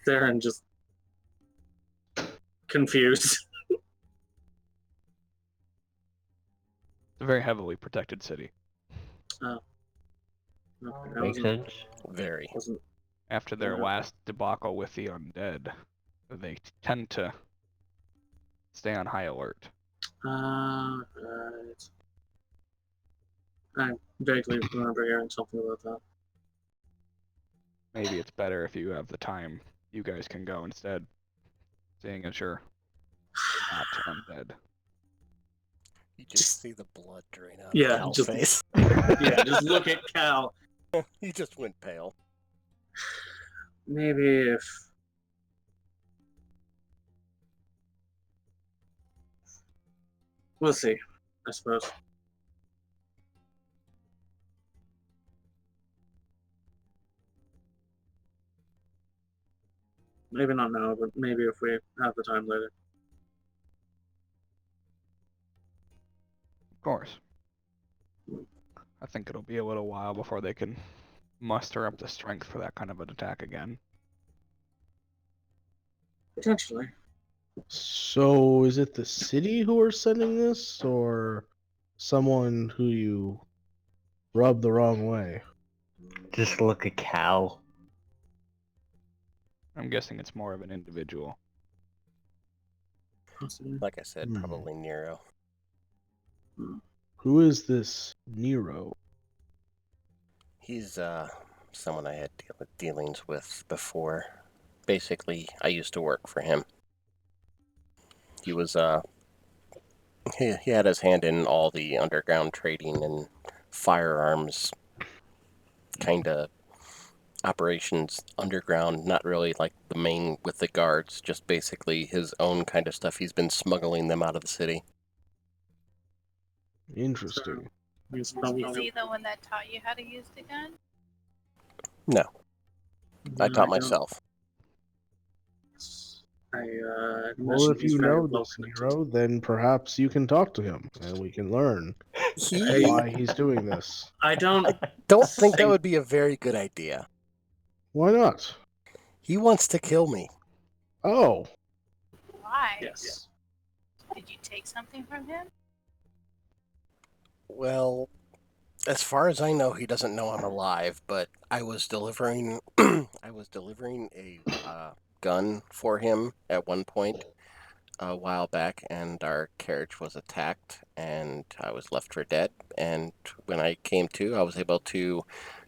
Theron just confused. It's a very heavily protected city. Oh. Okay, Makes sense. Very. After their last debacle with the undead, they tend to stay on high alert. Right. I vaguely remember hearing something about that. maybe it's better if you have the time. You guys can go instead, seeing as you're not undead. You just see the blood drain out Yeah, of Cal's just- face. Yeah, just look at Cal. He just went pale. Maybe if we'll see, I suppose. Maybe not now, but maybe if we have the time later. Of course. I think it'll be a little while before they can muster up the strength for that kind of an attack again. Potentially. So, is it the city who are sending this, or someone who you rubbed the wrong way? Just look at Cal. I'm guessing it's more of an individual. Possibly. Like I said, Hmm. probably Nero. Who is this Nero? He's someone I had dealings with before. Basically, I used to work for him. He was he had his hand in all the underground trading and firearms kind of operations underground, not really like the main with the guards, just basically his own kind of stuff. He's been smuggling them out of the city. Interesting. He's Is probably. he the one that taught you how to use the gun? No, I No, taught don't. myself. I Well, imagine if he's you very know well this connected. Nero, then perhaps you can talk to him, and we can learn why he's doing this. I don't. Don't think that would be a very good idea. Why not? He wants to kill me. Oh, Why? Yes. Did you take something from him? Well, as far as I know, he doesn't know I'm alive, but I was delivering a gun for him at one point a while back, and our carriage was attacked, and I was left for dead. And when I came to, I was able to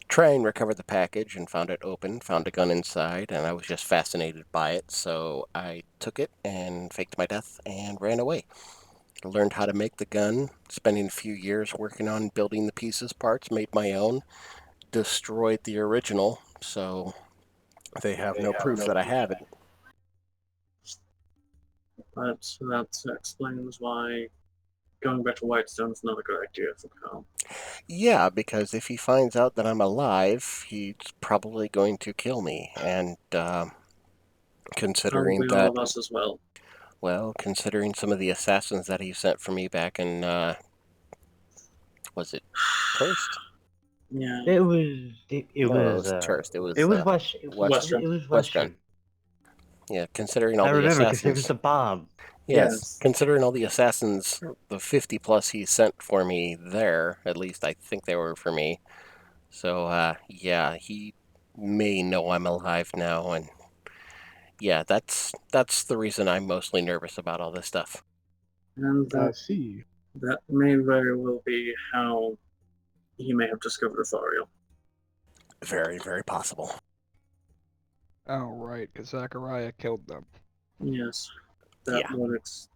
try and recover the package and found it open, found a gun inside, and I was just fascinated by it, so I took it and faked my death and ran away. Learned how to make the gun, spending a few years working on building the pieces, parts, made my own, destroyed the original, so they have no proof that I have it. But that explains why going back to Whitestone is not a good idea for Cal. Yeah, because if he finds out that I'm alive, he's probably going to kill me, and considering Probably all that, of us as well. well, considering some of the assassins that he sent for me back in, was it Turst? Yeah. It was. It No, was. it was Turst. It was West. Western. It was Western. Western. Yeah, considering all I the remember because assassins. it was the bomb. Yes, considering all the assassins, the 50 plus he sent for me there, at least I think they were for me. So, yeah, he may know I'm alive now, and yeah, that's the reason I'm mostly nervous about all this stuff. And I see. that may very well be how he may have discovered Athariel. Very, very possible. Oh, right, because Zachariah killed them. Yes. Yeah.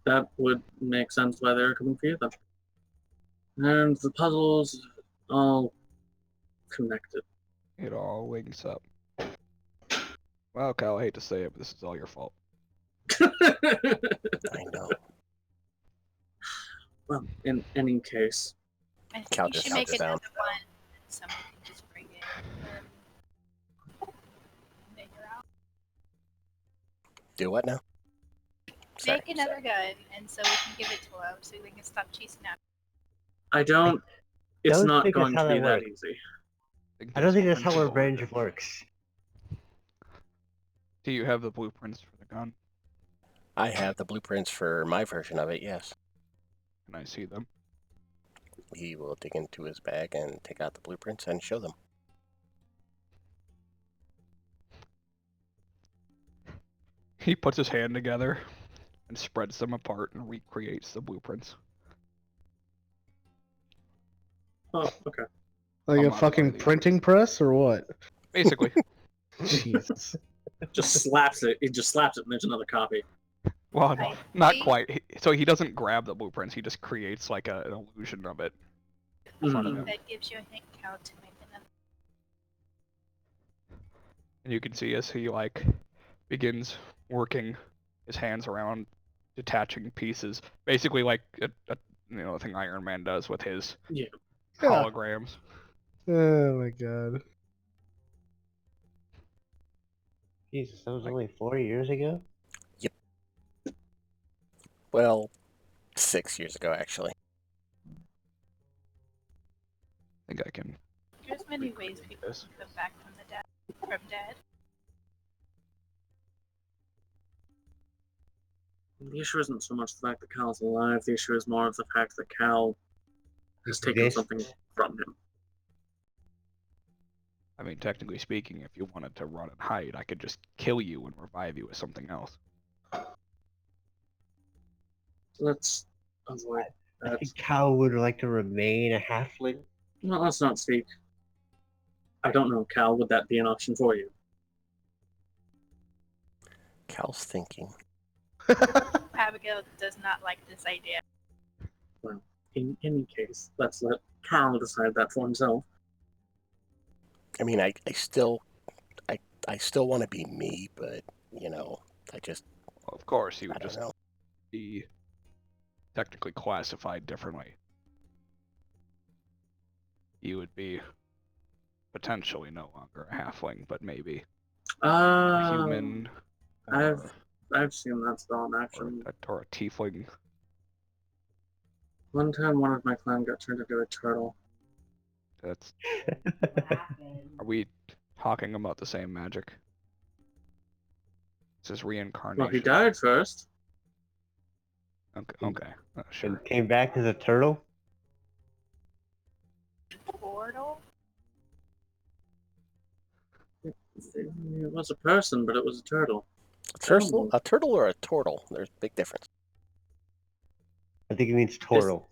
That would make sense why they're coming for you then. And the puzzles all connected. It all links up. Well, Kyle, I hate to say it, but this is all your fault. I know. Well, in any case, I think Cal you just should make sits down. another one. And someone can just bring it. Figure out. Do what now? Sorry. Make another gun, and so we can give it to him, so we can stop chasing after. I don't. It's don't not think that's going how to be that that works. easy. I don't think that's how our revenge works. Do you have the blueprints for the gun? I have the blueprints for my version of it, yes. Can I see them? He will dig into his bag and take out the blueprints and show them. He puts his hand together and spreads them apart and recreates the blueprints. Oh, okay. Like I'm a not fucking by these. printing press or what? Basically. Jesus. Just slaps it. He just slaps it, and there's another copy. Well, I not see. quite. So he doesn't grab the blueprints. He just creates like an illusion of it in front of him. That gives you a hint, Cal, to make another. And you can see as he like begins working his hands around detaching pieces, basically like a the thing Iron Man does with his Yeah. holograms. Oh my god. Jesus, that was only 4 years ago? Well, 6 years ago, actually. I think I can. There's many ways people Yes. can come back from dead. The issue isn't so much the fact that Cal's alive. The issue is more of the fact that Cal has taken Exists. something from him. I mean, technically speaking, if you wanted to run and hide, I could just kill you and revive you with something else. Let's avoid I that. think Cal would like to remain a halfling. No, let's not speak. I don't know, Cal. Would that be an option for you? Cal's thinking. Abigail does not like this idea. Well, in any case, let's let Cal decide that for himself. I mean, I still want to be me, but I just Well, of course, he I would don't just know. be technically classified differently. You would be potentially no longer a halfling, but maybe a human, or, I've seen that spell in or, action. or a tiefling. One time, one of my clan got turned into a turtle. That's. What happened? Are we talking about the same magic? This is reincarnation. Well, he died first. Okay. Sure. And came back as a turtle? Portal? It was a person, but it was a turtle. A turtle or a turtle? There's a big difference. I think it means turtle.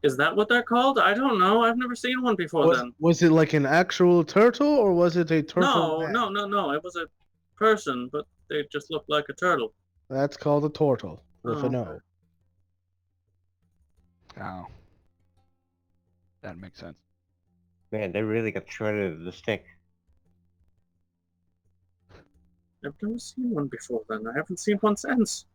Is that what they're called? I don't know. I've never seen one before then. Was it like an actual turtle or was it a turtle? No. It was a person, but they just looked like a turtle. That's called a turtle with Oh. an O. Oh. That makes sense. Man, they really got shredded of the stick. I've never seen one before then. I haven't seen one since.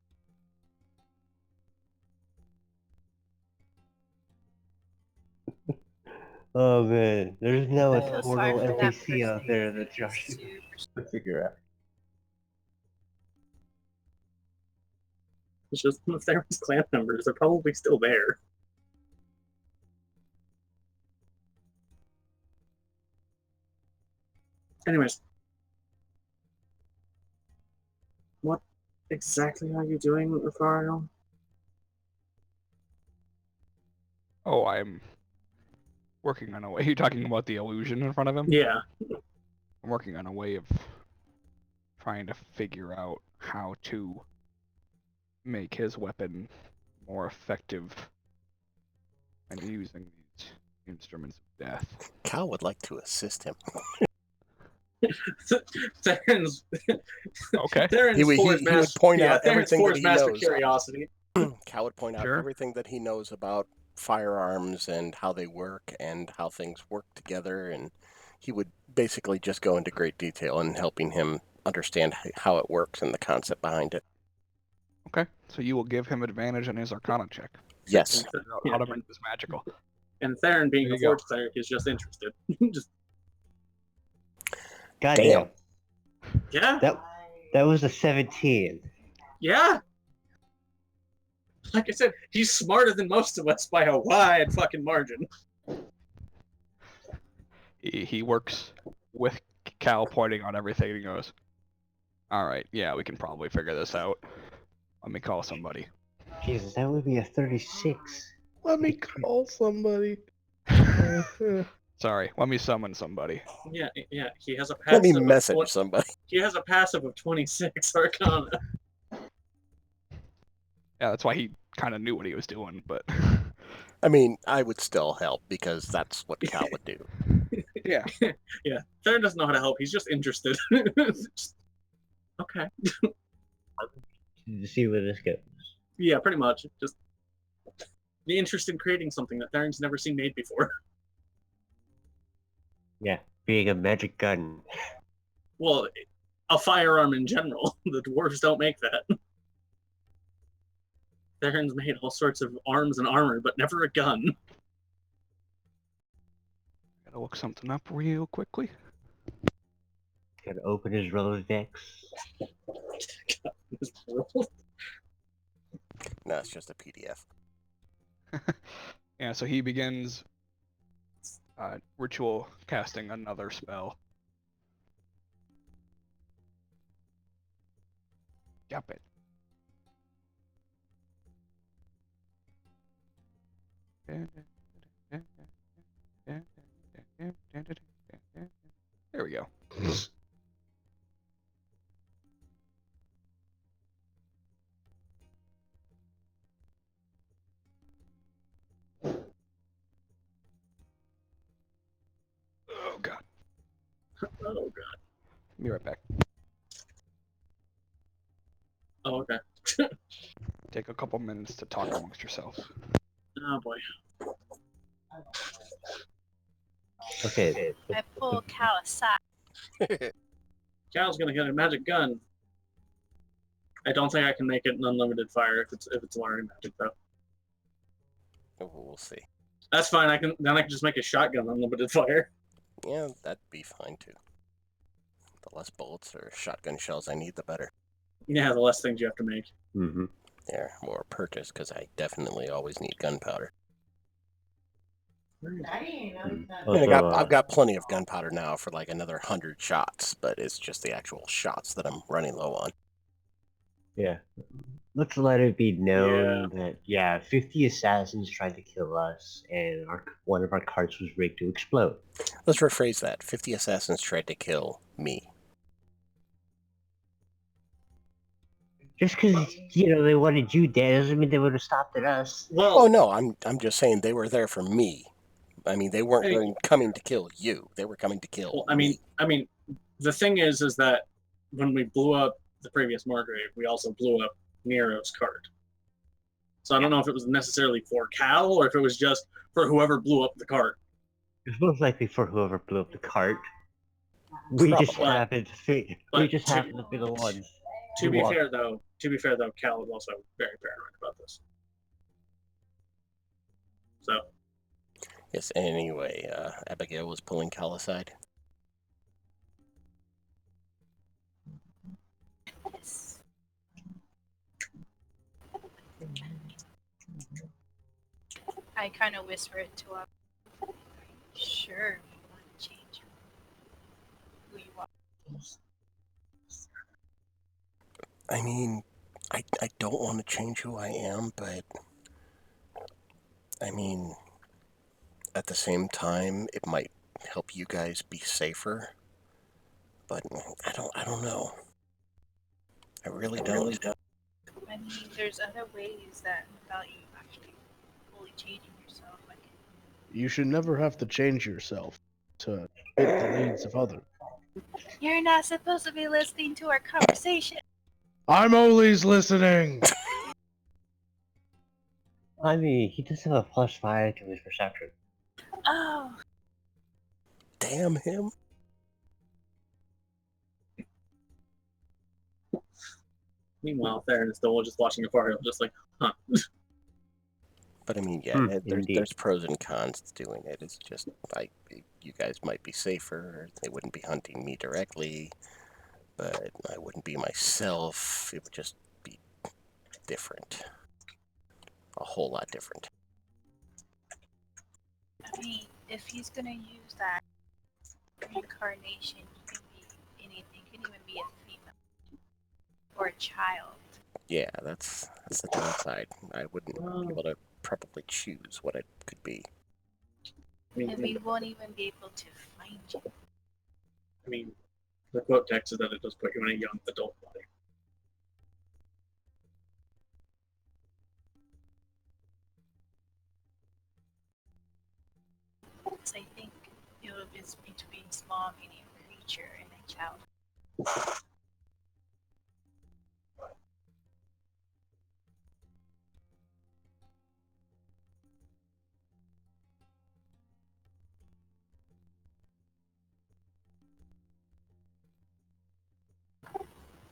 Oh man, there's now a I feel sorry total for that NPC out person there who that Josh needs to- should figure out. It's just if there was clan members, they're probably still there. Anyways. What exactly are you doing, Rafario? Oh, I'm working on a way. Are you talking about the illusion in front of him? Yeah. I'm working on a way of trying to figure out how to make his weapon more effective and using these instruments of death. Cal would like to assist him. Theron's Okay. He would point out everything that he master knows. curiosity. Cal would point out Sure. everything that he knows about firearms and how they work and how things work together, and he would basically just go into great detail in helping him understand how it works and the concept behind it. Okay. So you will give him advantage on his Arcana check. Yes. Figure out how to make this magical. And Theron, being There a you go. forge cleric, is just interested. just Goddamn. yeah, That was a 17. yeah. Like I said, he's smarter than most of us by a wide fucking margin. He works with Cal pointing on everything and he goes, alright, yeah, we can probably figure this out. Let me call somebody. Jesus, that would be a 36. Let me call somebody. Sorry, let me summon somebody. Yeah. He has a Let me passive. message somebody. He has a passive of 26 Arcana. Yeah, that's why he kind of knew what he was doing, but I mean, I would still help because that's what Cal would do. Yeah. Yeah, Theron doesn't know how to help. He's just interested. Just- okay. To see where this goes. Yeah, pretty much. Just the interest in creating something that Theron's never seen made before. Yeah, being a magic gun. Well, a firearm in general. The dwarves don't make that. Theron's made all sorts of arms and armor, but never a gun. Gotta look something up real quickly. Gotta open his Rolodex. This world. No, it's just a PDF. Yeah, so he begins ritual casting another spell. Yep it. There we go. Oh god. Oh god. Be right back. Oh, okay. Take a couple minutes to talk amongst yourselves. Oh boy. Okay. I pull Cal aside. Cal's gonna get a magic gun. I don't think I can make it an unlimited fire if it's learning magic though. We'll see. That's fine. I can just make a shotgun unlimited fire. Yeah, that'd be fine too. The less bullets or shotgun shells I need, the better. Yeah, the less things you have to make. Mm-hmm. Yeah, or purchase, because I definitely always need gunpowder. I didn't even know he's not I mean, Also, I've got plenty of gunpowder now for like another 100 shots, but it's just the actual shots that I'm running low on. yeah. Let's let it be known that 50 assassins tried to kill us, and one of our carts was rigged to explode. Let's rephrase that. 50 assassins tried to kill me. Just because they wanted you dead doesn't mean they would have stopped at us. Well, Oh no, I'm just saying they were there for me. I mean, they weren't coming to kill you. They were coming to kill me. I mean, the thing is that when we blew up the previous Margrave, we also blew up Nero's cart. So I don't know if it was necessarily for Cal or if it was just for whoever blew up the cart. It's most likely for whoever blew up the cart. We just Probably. happened to be the ones. To be fair though, Cal is also very paranoid about this. So Yes, anyway, Abigail was pulling Cal aside. Yes. I kind of whisper it to him. Sure, you want to change who you are. I mean, I don't want to change who I am, but I mean, at the same time, it might help you guys be safer. But I don't know. I really don't. I mean, there's other ways that without you actually fully changing yourself, like You should never have to change yourself to fit the needs of others. you're not supposed to be listening to our conversation. I'm always listening. I mean, he does have a +5 to his perception. Oh, Damn him. meanwhile, Theron is still just watching a fire, just like, huh. But I mean, yeah, Indeed. there's pros and cons to doing it. It's just like you guys might be safer. They wouldn't be hunting me directly, but I wouldn't be myself. It would just be different, a whole lot different. I mean, if he's gonna use that reincarnation, he can be anything. He can even be a female or a child. Yeah, that's the downside. I wouldn't be able to probably choose what it could be. And we won't even be able to find you. I mean, the quote text is that it does put you in a young adult body. So I think it was between small, medium creature in a child.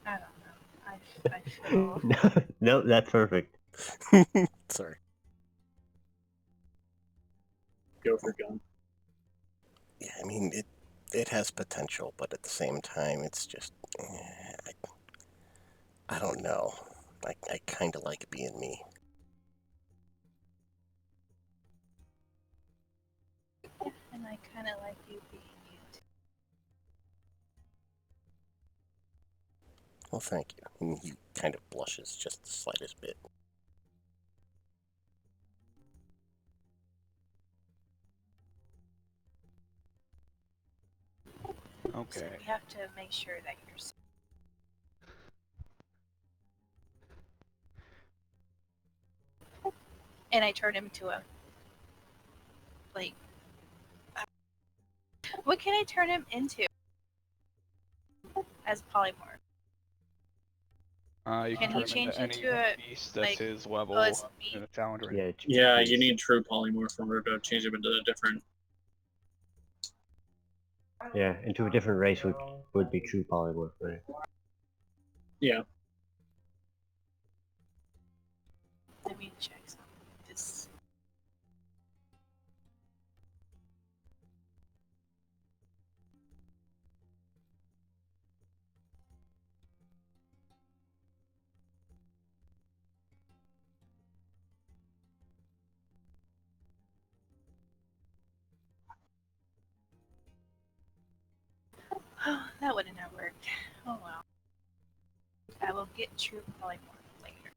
I don't know. I feel No, that's perfect. Sorry. Go for gun. Yeah, I mean it has potential, but at the same time, it's just I don't know. I kind of like being me. and I kind of like you being you. Too. Well, thank you. And he kind of blushes just the slightest bit. So Okay. we have to make sure that you're safe. And I turned him into a like. What can I turn him into as polymorph? You Can can he turn him change into into any a beast that's like? his level Oh, it's in me. a challenge range. Yeah. Yeah, please. you need true polymorph in order to change him into a different. Yeah, into a different race would be true polymorph, right? Yeah. Let me check something. This. Oh, that wouldn't have worked. Oh well. I will get true polymorph later.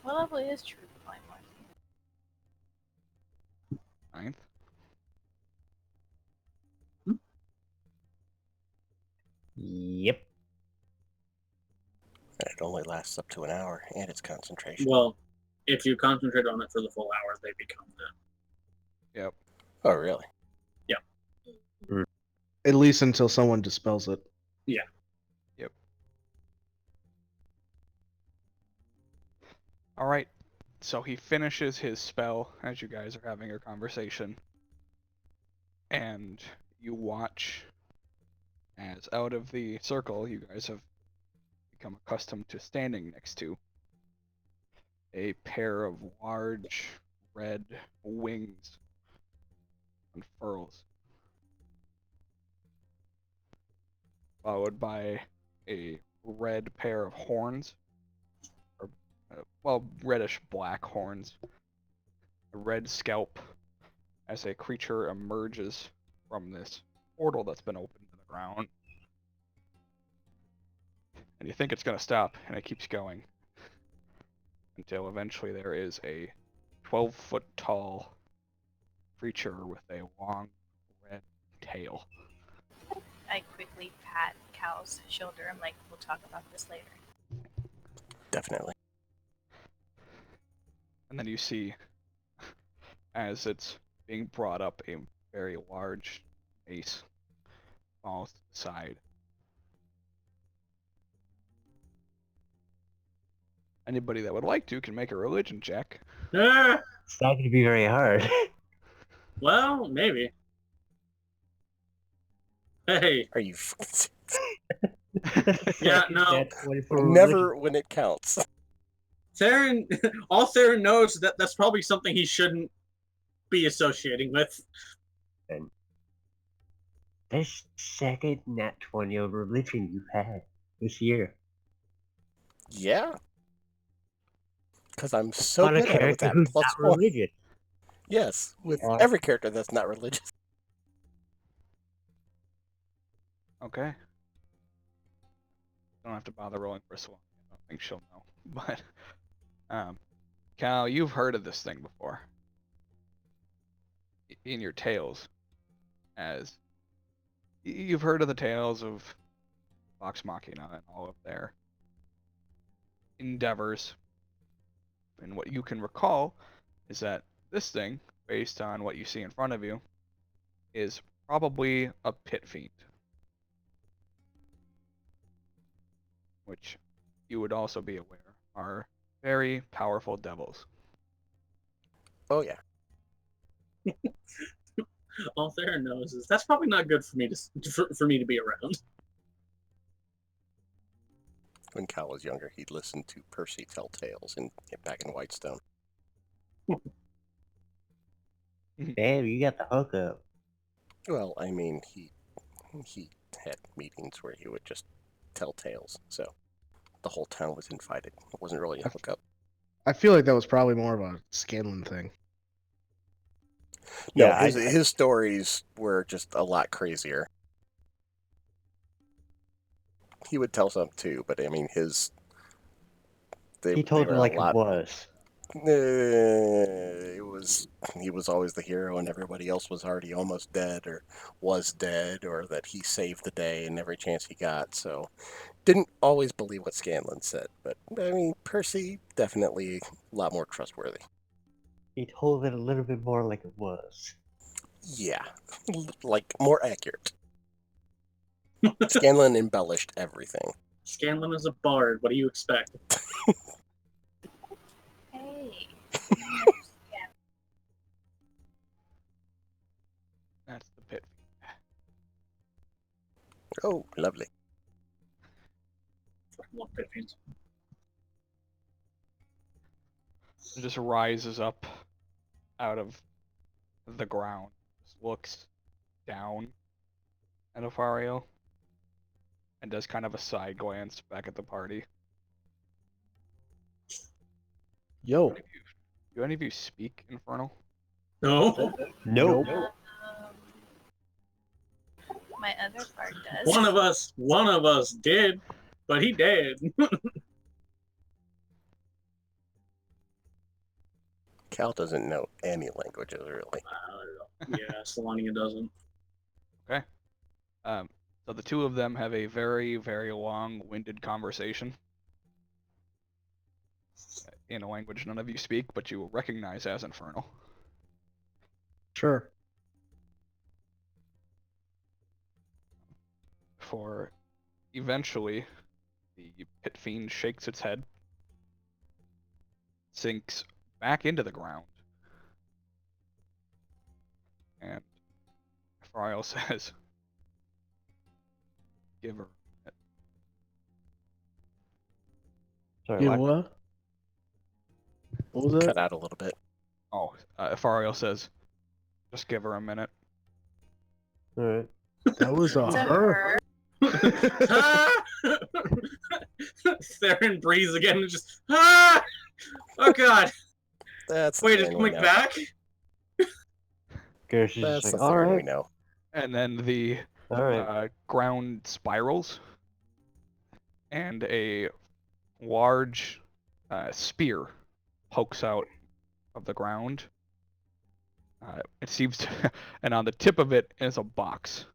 What level is true polymorph? 9th. Yep. And it only lasts up to an hour, and it's concentration. Well, if you concentrate on it for the full hour, they become that. Yep. Oh, really? At least until someone dispels it. Yeah. Yep. All right. So he finishes his spell as you guys are having your conversation, and you watch as out of the circle you guys have become accustomed to standing next to a pair of large red wings unfurls, followed by a red pair of horns, or reddish black horns, a red scalp as a creature emerges from this portal that's been opened to the ground. And you think it's going to stop, and it keeps going until eventually there is a 12-foot tall creature with a long red tail. I quickly pat Cal's shoulder. I'm like, we'll talk about this later. Definitely. And then you see, as it's being brought up, a very large mace falls to the side. Anybody that would like to can make a religion check. Ah, It's not going to be very hard. well, maybe. Hey, Are you? Yeah, no. That's 24 Never when it counts. Theron, all Theron knows is that that's probably something he shouldn't be associating with. religion. This second nat 20 of religion you've had this year. Yeah. Because I'm so On a good at it with character that who's plus not one. religious. Yes, with Yeah. every character that's not religious. Okay. Don't have to bother rolling for Swan. I don't think she'll know. But, Cal, you've heard of this thing before. In your tales, as you've heard of the tales of Vox Machina and all of their endeavors. And what you can recall is that this thing, based on what you see in front of you, is probably a pit fiend, which you would also be aware are very powerful devils. Oh yeah. All Theron knows is that's probably not good for me to be around. When Cal was younger, he'd listen to Percy tell tales back in Whitestone. Damn, you got the hookup. Well, I mean, he had meetings where he would just tell tales, so the whole town was invited. It wasn't really a hookup. I feel like that was probably more of a Scanlan thing. No, Yeah, his stories were just a lot crazier. He would tell some too, but I mean, he told were it a like lot. it was. He was always the hero, and everybody else was already almost dead, or was dead, or that he saved the day in every chance he got. So, didn't always believe what Scanlan said, but I mean, Percy definitely a lot more trustworthy. He told it a little bit more like it was. Yeah, like more accurate. Scanlan embellished everything. Scanlan is a bard. What do you expect? Hey. Yeah. That's the pit. Oh, lovely. Fucking love pit fiends. It just rises up out of the ground. Just looks down at Afario and does kind of a side glance back at the party. Yo. Do any of you speak Infernal? No, Nope. My other part does. one of us did, but he dead. Cal doesn't know any languages, really. Yeah, Solania doesn't. Okay. So the two of them have a very, very long-winded conversation in a language none of you speak, but you recognize as Infernal. Sure. For eventually, the pit fiend shakes its head, sinks back into the ground, and Fariel says, "Give her." Sorry, Yeah, what? what? What was that? Cut out a little bit. Oh, Fariel says, "Just give her a minute." Alright. That was a To her. Ah! Theron breathes again and just ah! Oh god! That's Wait, the it's thing we coming know. back? Gersh is That's just the like, thing we alright, know. And then the alright. ground spirals, and a large spear pokes out of the ground. It seems to, and on the tip of it is a box,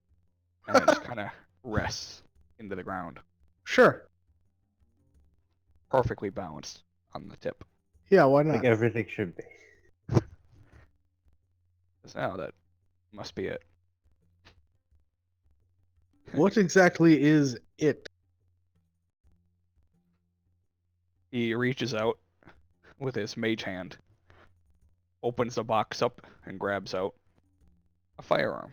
and it just kind of rests into the ground, Sure. perfectly balanced on the tip. Yeah, why not? Like everything should be. So now that must be it. What exactly is it? He reaches out with his mage hand, opens the box up, and grabs out a firearm.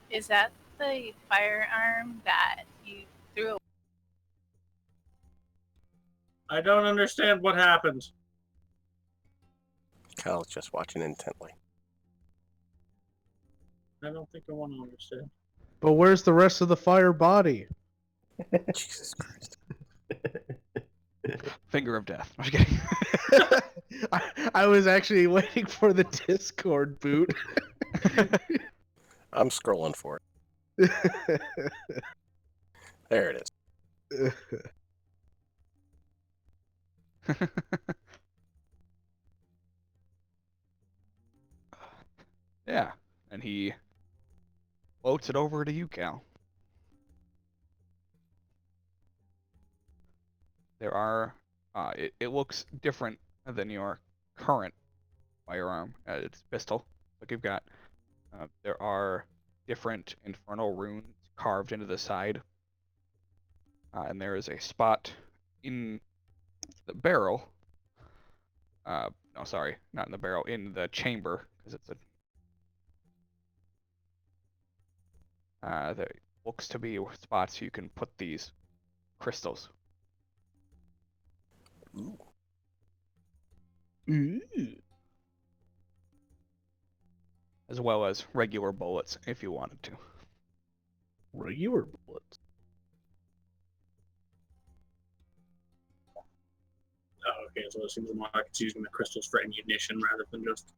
Is that the firearm that you threw away? I don't understand what happened. Cal's just watching intently. I don't think I want to understand. But where's the rest of the fire body? Jesus Christ. Finger of death. I'm just kidding. I was actually waiting for the Discord boot. I'm scrolling for it. There it is. Yeah, and he floats it over to you, Cal. There are. It looks different than your current firearm. It's pistol. Like you've got. There are different infernal runes carved into the side, and there is a spot in the barrel. No, sorry, not in the barrel, in the chamber, because it's a. There looks to be spots you can put these crystals. Ooh. As well as regular bullets, if you wanted to. Regular bullets. Oh, okay, so it seems more like it's using the crystals for ammunition rather than just.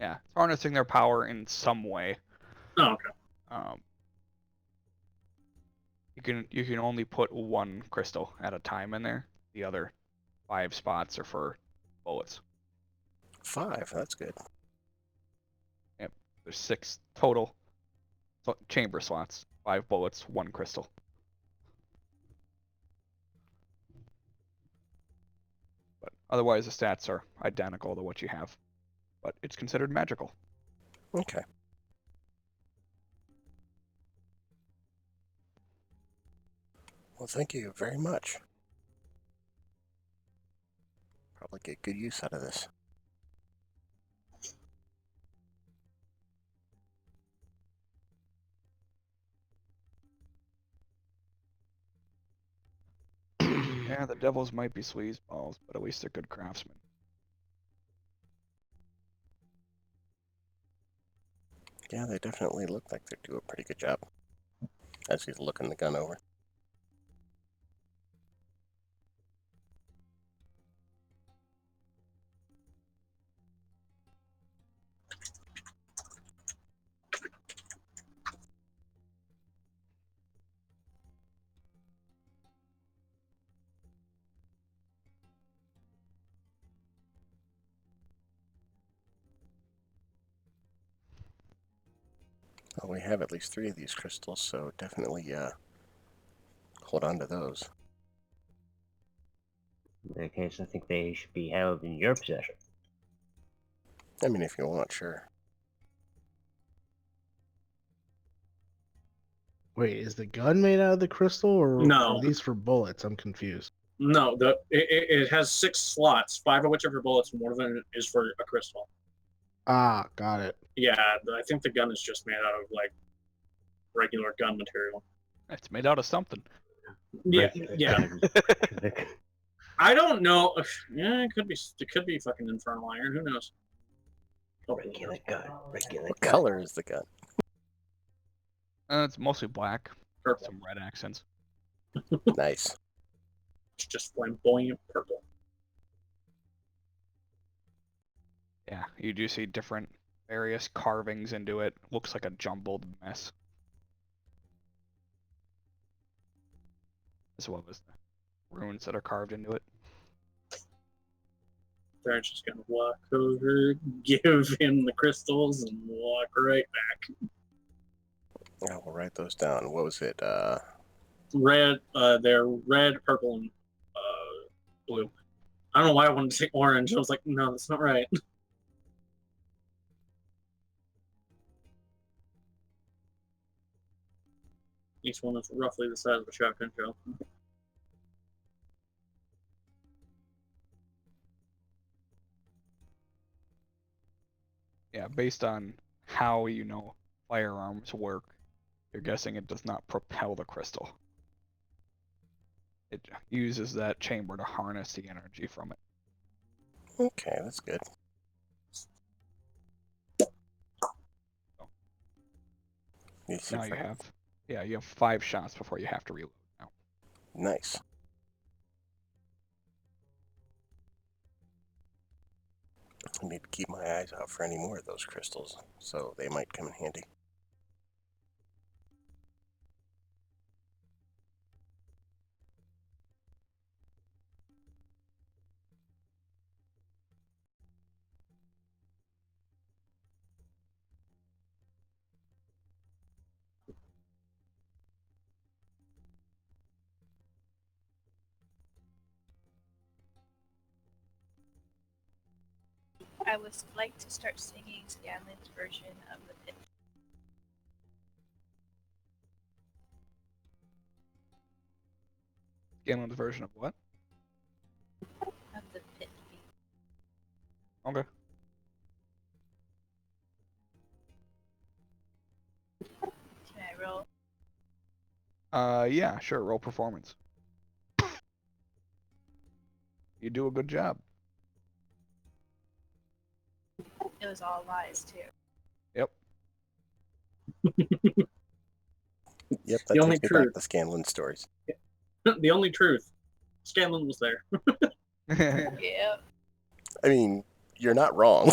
Yeah, it's harnessing their power in some way. Oh, okay. You can only put one crystal at a time in there. The other 5 spots are for bullets. 5, that's good. Yep, there's 6 total chamber slots. 5 bullets, 1 crystal. But otherwise, the stats are identical to what you have. But it's considered magical. Okay. Well, thank you very much. Probably get good use out of this. Yeah, the devils might be sleazeballs, but at least they're good craftsmen. Yeah, they definitely look like they do a pretty good job. As he's looking the gun over. Well, we have at least 3 of these crystals, so definitely hold on to those. In that case, I think they should be held in your possession. I mean, if you want, sure. Wait, is the gun made out of the crystal, or No. are these for bullets? I'm confused. No, it has 6 slots, 5 of which are for bullets, and one of them is for a crystal. Ah, got it. Yeah, I think the gun is just made out of like regular gun material. It's made out of something. Yeah, Regular yeah. gun. I don't know. Yeah, it could be. It could be fucking infernal iron. Who knows? Regular gun. Regular What gun. color is the gun? It's mostly black. Purple. Some red accents. Nice. It's just flamboyant purple. Yeah, you do see different various carvings into it. Looks like a jumbled mess. As well as the runes that are carved into it. They're just gonna walk over, give him the crystals, and walk right back. I will write those down. What was it? Red. They're red, purple, and blue. I don't know why I wanted to say orange. I was like, no, that's not right. Each one is roughly the size of a shotgun shell. Yeah, based on how you know firearms work, you're guessing it does not propel the crystal. It uses that chamber to harness the energy from it. Okay, that's good. Now you have, you have 5 shots before you have to reload now. Nice. I need to keep my eyes out for any more of those crystals, so they might come in handy. I would like to start singing Scanlan's version of the pit. Galen's version of what? Of the pit theme. Okay. Can I roll? Yeah, sure. Roll performance. You do a good job. It was all lies too. Yep. Yep, The that only takes me back truth. to Scanlan stories. The only truth. Scanlan was there. Yeah. I mean, you're not wrong.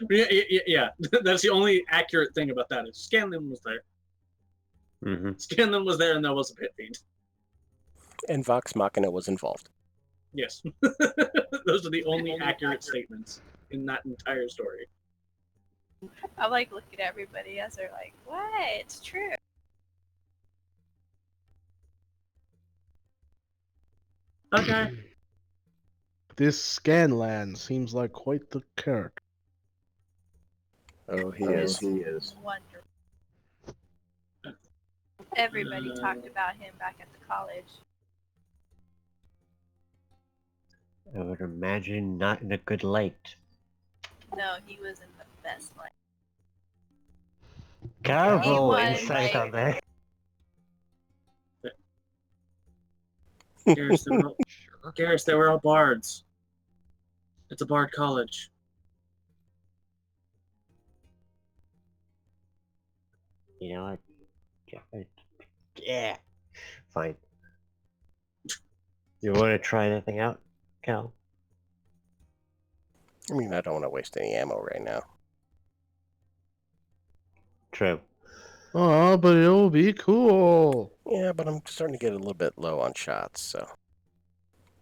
Yeah. That's the only accurate thing about that is Scanlan was there. Mm-hmm. Scanlan was there and there was a pit fiend. And Vox Machina was involved. Yes. Those are the only accurate statements in that entire story. I like looking at everybody as they're like, what? It's true. Okay. This Scanlan seems like quite the character. Oh, he It is. was wonderful. Everybody talked about him back at the college. I would imagine not in a good light. No, he was in the best light. Can I roll Anyone, insight on that? Garrus, they were all, Sure. Garrus, they were all bards. It's a bard college. You know what? Yeah. Fine. You want to try that thing out, Cal? I mean, I don't want to waste any ammo right now. True. Oh, but it'll be cool. Yeah, but I'm starting to get a little bit low on shots, so.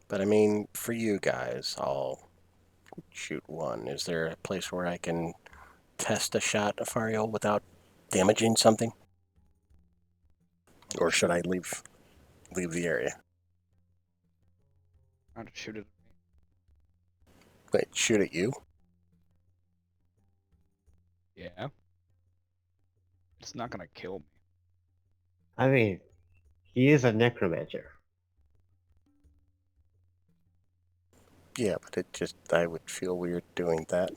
But I mean, for you guys, I'll shoot one. Is there a place where I can test a shot of Fariel without damaging something? Or should I leave the area? I'll just shoot it. Wait, shoot at you? Yeah. It's not gonna kill me. I mean, he is a necromancer. Yeah, but it just, I would feel weird doing that.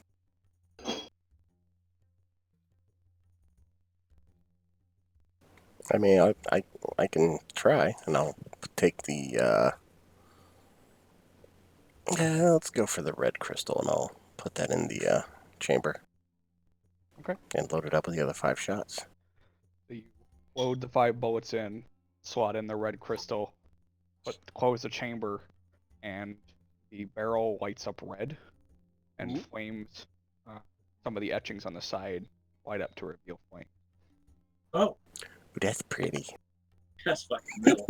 I mean, I can try, and I'll take the, yeah, let's go for the red crystal, and I'll put that in the, chamber. Okay. And load it up with the other 5 shots. So you load the 5 bullets in, slot in the red crystal, close the chamber, and the barrel lights up red, and flames, some of the etchings on the side light up to reveal flame. Oh, Ooh, that's pretty. that's fucking metal.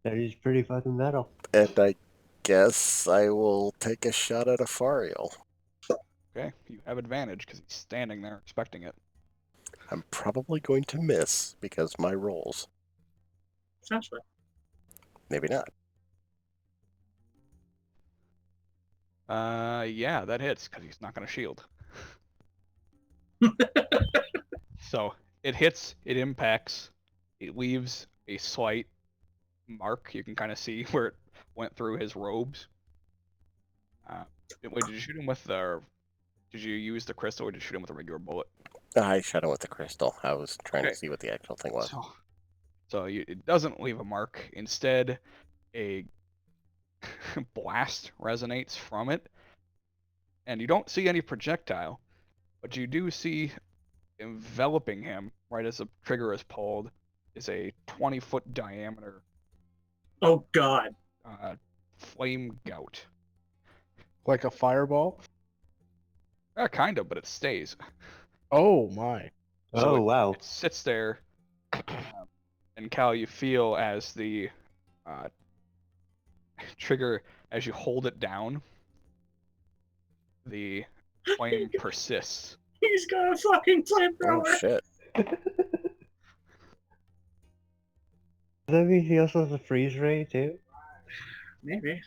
That is pretty fucking metal. And I guess I will take a shot at Afariel. Okay, you have advantage because he's standing there expecting it. I'm probably going to miss because my rolls. Sounds right. Maybe not. Yeah, that hits because he's not gonna shield. So it hits, it impacts, it leaves a slight mark. You can kind of see where it went through his robes. Wait, did you shoot him with the? Did you use the crystal or did you shoot him with a regular bullet? I shot him with the crystal. I was trying Okay. to see what the actual thing was. It doesn't leave a mark. Instead, a blast resonates from it, and you don't see any projectile, but you do see enveloping him right as the trigger is pulled is a 20-foot diameter Oh God. flame gout. Like a fireball? Kind of, but it stays. Oh my. So Oh, wow. It sits there, and Cal, you feel as the trigger, as you hold it down, the flame persists. He's got a fucking Oh flamethrower. shit. Does that mean he also has a freeze ray too? Maybe.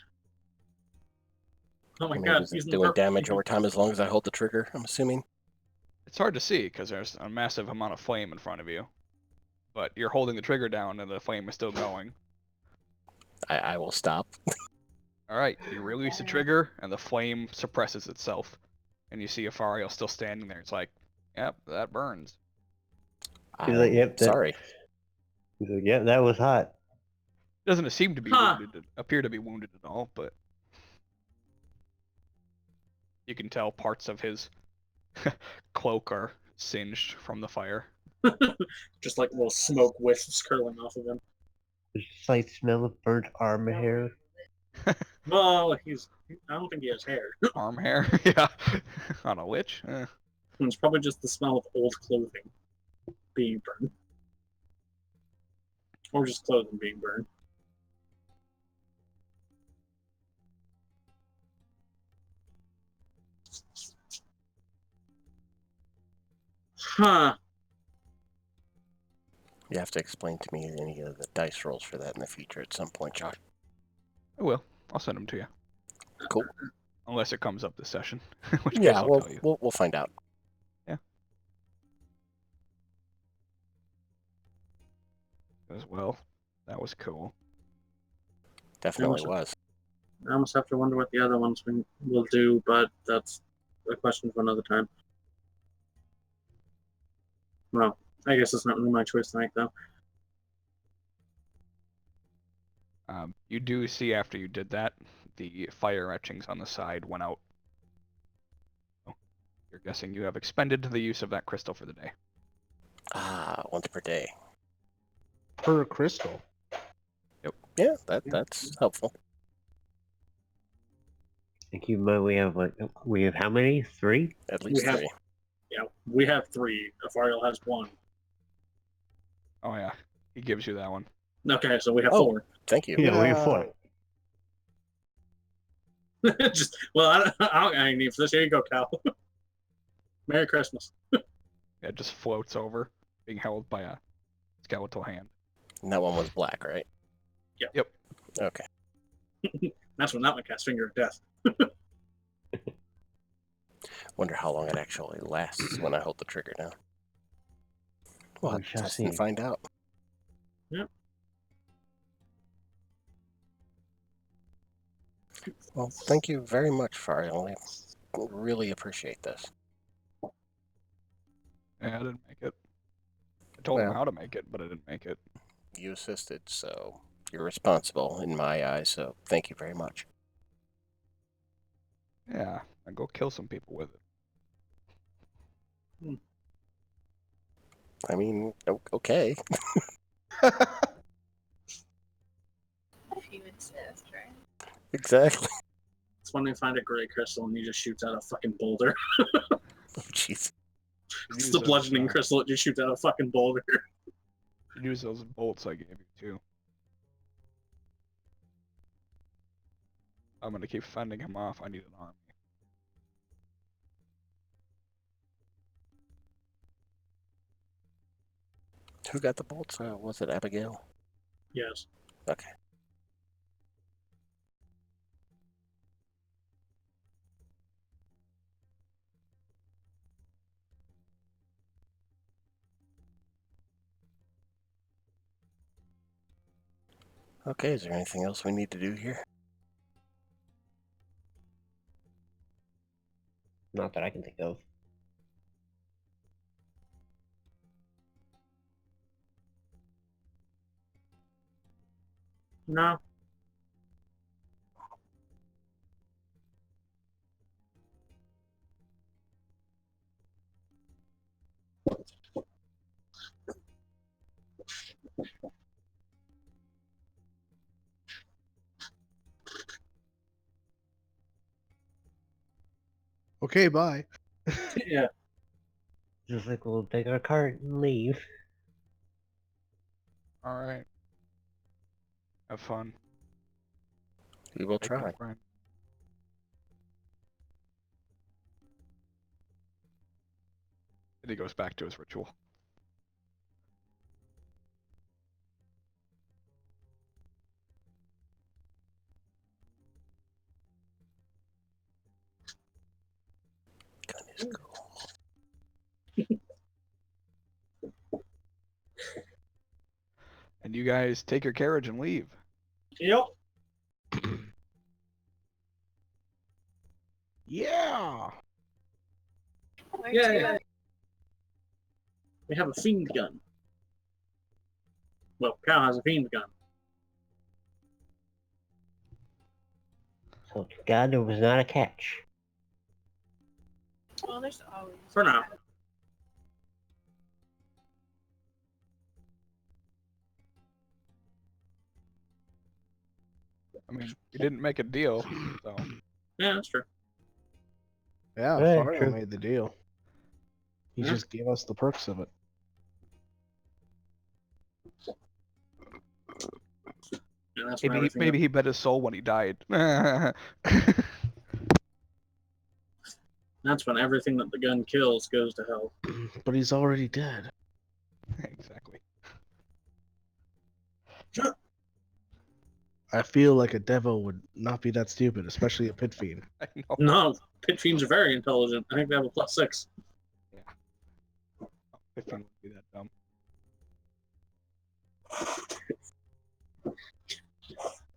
Oh my I mean, god, is he's it in the doing purple. damage over time as long as I hold the trigger, I'm assuming? It's hard to see because there's a massive amount of flame in front of you. But you're holding the trigger down and the flame is still going. I will stop. Alright, you release the trigger and the flame suppresses itself. And you see Afariel still standing there. It's like, yep, that burns. He's like, I'm yep, sorry. He's like, yeah, that was hot. Doesn't seem to be Huh. wounded, appear to be wounded at all, but you can tell parts of his cloak are singed from the fire. Just like little smoke wisps curling off of him. There's a slight smell of burnt arm hair. Well, I don't think he has hair. Arm hair, yeah, on a witch. It's probably just the smell of old clothing being burned. Or just clothing being burned. Huh. You have to explain to me any of the dice rolls for that in the future at some point, Josh. I will. I'll send them to you. Cool. Unless it comes up this session, in which case Yeah, I'll we'll, tell you. we'll find out. As well, that was cool. Definitely was. I almost have to wonder what the other ones will do, but that's a question for another time. Well, I guess it's not really my choice tonight, though. You do see after you did that, the fire etchings on the side went out. So you're guessing you have expended the use of that crystal for the day. Ah, once per day. Per crystal. Yeah, that's helpful. And keep in mind, we have how many? 3? At least have- 3. Yeah, we have 3. Afariel has 1. Oh yeah, he gives you that one. Okay, so we have Oh. 4. Thank you. Yeah, we have 4. Just I don't got any need for this. Here you go, Cal. Merry Christmas. It just floats over, being held by a skeletal hand. And that one was black, right? Yep. Yep. Okay. That's when that one casts Finger of Death. Wonder how long it actually lasts when I hold the trigger down. Well, We shall test see. and find out. Yep. Well, thank you very much, Fariel. I really appreciate this. Yeah, I didn't make it. I told him Well. how to make it, but I didn't make it. You assisted, so you're responsible in my eyes, so thank you very much. Yeah, and go kill some people with it. I mean, okay. If you insist, right? Exactly. It's when they find a gray crystal and he just shoots out a fucking boulder. Oh, jeez. It's Use the those, bludgeoning crystal. It just shoots out a fucking boulder. Use those bolts I gave you too. I'm gonna keep fending him off. I need an army. Who got the bolts? Was it Abigail? Yes. Okay. Okay, is there anything else we need to do here? Not that I can think of. No. Okay, bye. Yeah. Just like we'll take our cart and leave. Alright. Have fun. We will Make my try. friend. And he goes back to his ritual. And you guys take your carriage and leave. Yep. Yeah. Where Yeah. to? We have a fiend gun. Well, Cal has a fiend gun. So God, there was not a catch. Well, there's always. For now. I mean, you didn't make a deal, so Yeah, that's true. Yeah, Yeah, Fargo true. made the deal. He Yeah. just gave us the perks of it. And that's when maybe everything he bet his soul when he died. that's when everything that the gun kills goes to hell. But he's already dead. Exactly. I feel like a devil would not be that stupid, especially a pit fiend. I know. No, pit fiends are very intelligent. I think they have a +6. Pit fiend would be that dumb.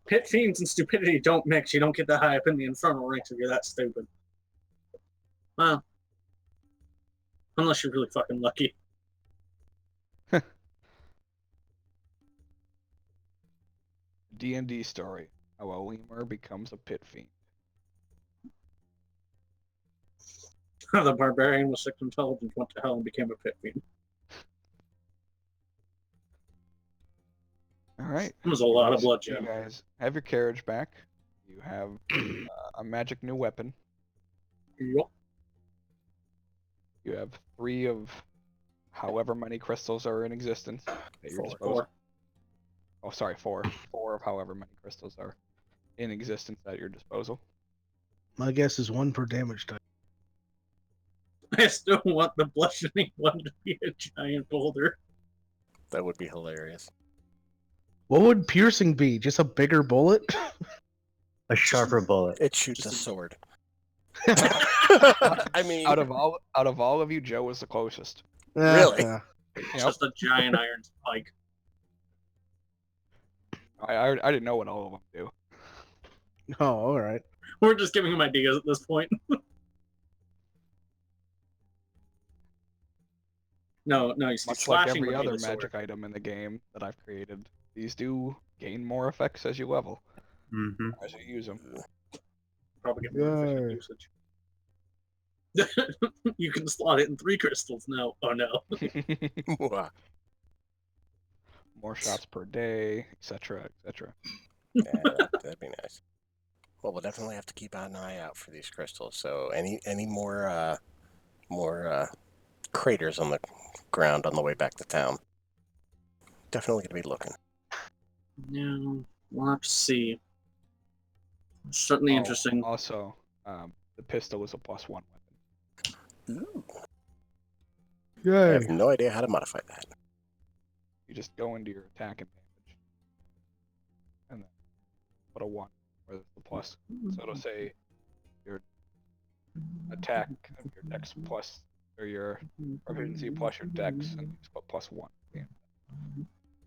Pit fiends and stupidity don't mix. You don't get that high up in the infernal ranks if you're that stupid. Well, unless you're really fucking lucky. D&D story. How a lemur becomes a pit fiend. The barbarian with 6 intelligence went to hell and became a pit fiend. All right. It was a lot of You bloodshed. guys have your carriage back. You have a magic new weapon. Yup. You have 3 of however many crystals are in existence at your disposal. 4. Oh, sorry, 4. 4 of however many crystals are in existence at your disposal. My guess is 1 per damage type. I still want the bludgeoning one to be a giant boulder. That would be hilarious. What would piercing be? Just a bigger bullet? A sharper bullet. It shoots a Just- sword. I mean, Out of all of you, Joe was the closest. Really? Yeah. Yep. Just a giant iron spike. I didn't know what all of them do. Oh, all right. We're just giving him ideas at this point. No, you see, Much like slashing every would be other the sword. magic item in the game that I've created, these do gain more effects as you level, Mm-hmm. as you use them. Probably get more efficient Yay. usage. You can slot it in 3 crystals now. Oh no. More shots per day, etc., etc. yeah, that'd be nice. Well, we'll definitely have to keep an eye out for these crystals. So any more craters on the ground on the way back to town? Definitely gonna be looking. Yeah, we'll have to see. It's certainly interesting. Also, the pistol is a +1 weapon. Ooh, I Yay. have no idea how to modify that. You just go into your attack and damage, and then put a 1 where it's the plus. So it'll say your attack, your dex plus, or your proficiency plus your dex, and you just put +1. Yeah.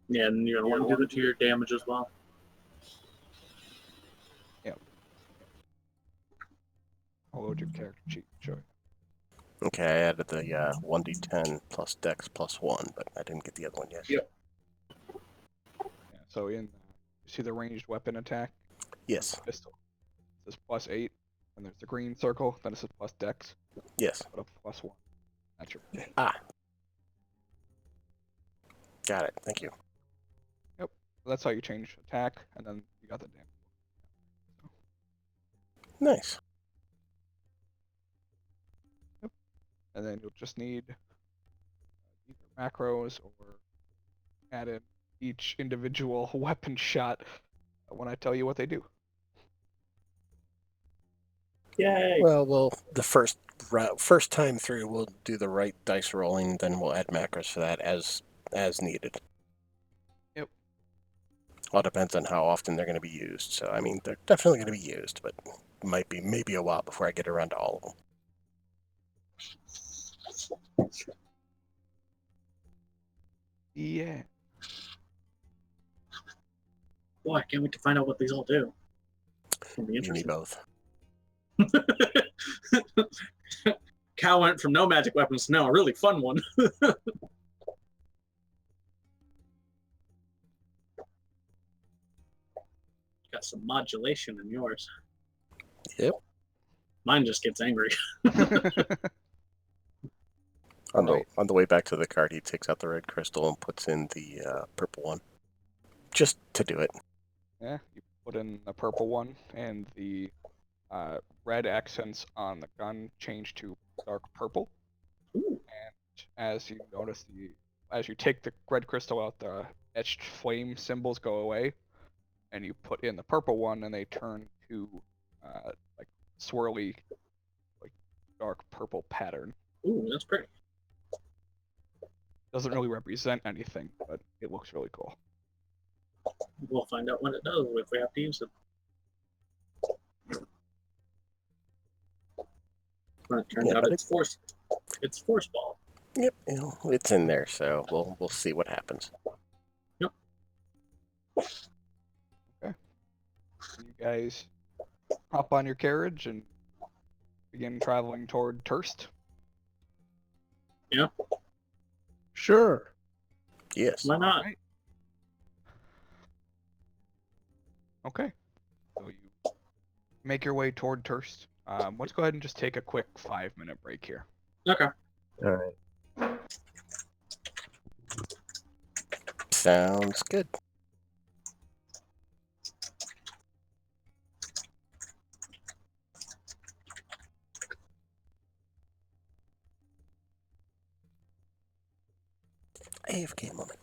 Yeah, and you're gonna want to do it to your damage as well. I'll load your character sheet and show you. Okay, I added the 1d10 plus dex plus 1, but I didn't get the other one yet. Yep. Yeah, so in you see the ranged weapon attack? Yes. Pistol. It says +8, and there's the green circle, then it says plus dex. Yes. Put a +1. That's your Got it. Thank you. That's how you change attack, and then you got the damage. Nice. And then you'll just need either macros or add in each individual weapon shot when I tell you what they do. Yay! Well, the first time through, we'll do the right dice rolling, then we'll add macros for that as needed. Yep. All depends on how often they're going to be used. So, I mean, they're definitely going to be used, but it might be maybe a while before I get around to all of them. Yeah. Boy, I can't wait to find out what these all do. It'll be You need interesting. both. Cal went from no magic weapons to now a really fun one. Got some modulation in yours. Yep. Mine just gets angry. On the Alright. on the way back to the cart, he takes out the red crystal and puts in the purple one, just to do it. Yeah, you put in the purple one, and the red accents on the gun change to dark purple. Ooh. And as you notice, as you take the red crystal out, the etched flame symbols go away, and you put in the purple one, and they turn to like swirly, like dark purple pattern. Ooh, that's pretty. Doesn't really represent anything, but it looks really cool. We'll find out what it does if we have to use it. But it turns Yeah, out but it's force. It's force ball. Yep, it's in there, so we'll see what happens. You guys hop on your carriage and begin traveling toward Turst. Sure. Yes. Why not? Alright. Okay. So you make your way toward Turst. Let's go ahead and just take a quick 5-minute break here. Okay. All right. Sounds good. AFK moment.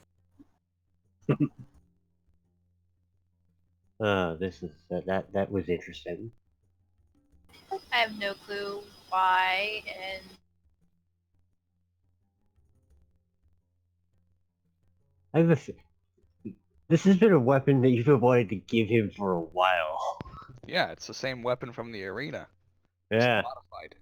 This is that was interesting. I have no clue why, and I have this has been a weapon that you've been wanting to give him for a while. Yeah, it's the same weapon from the arena, just Yeah. modified.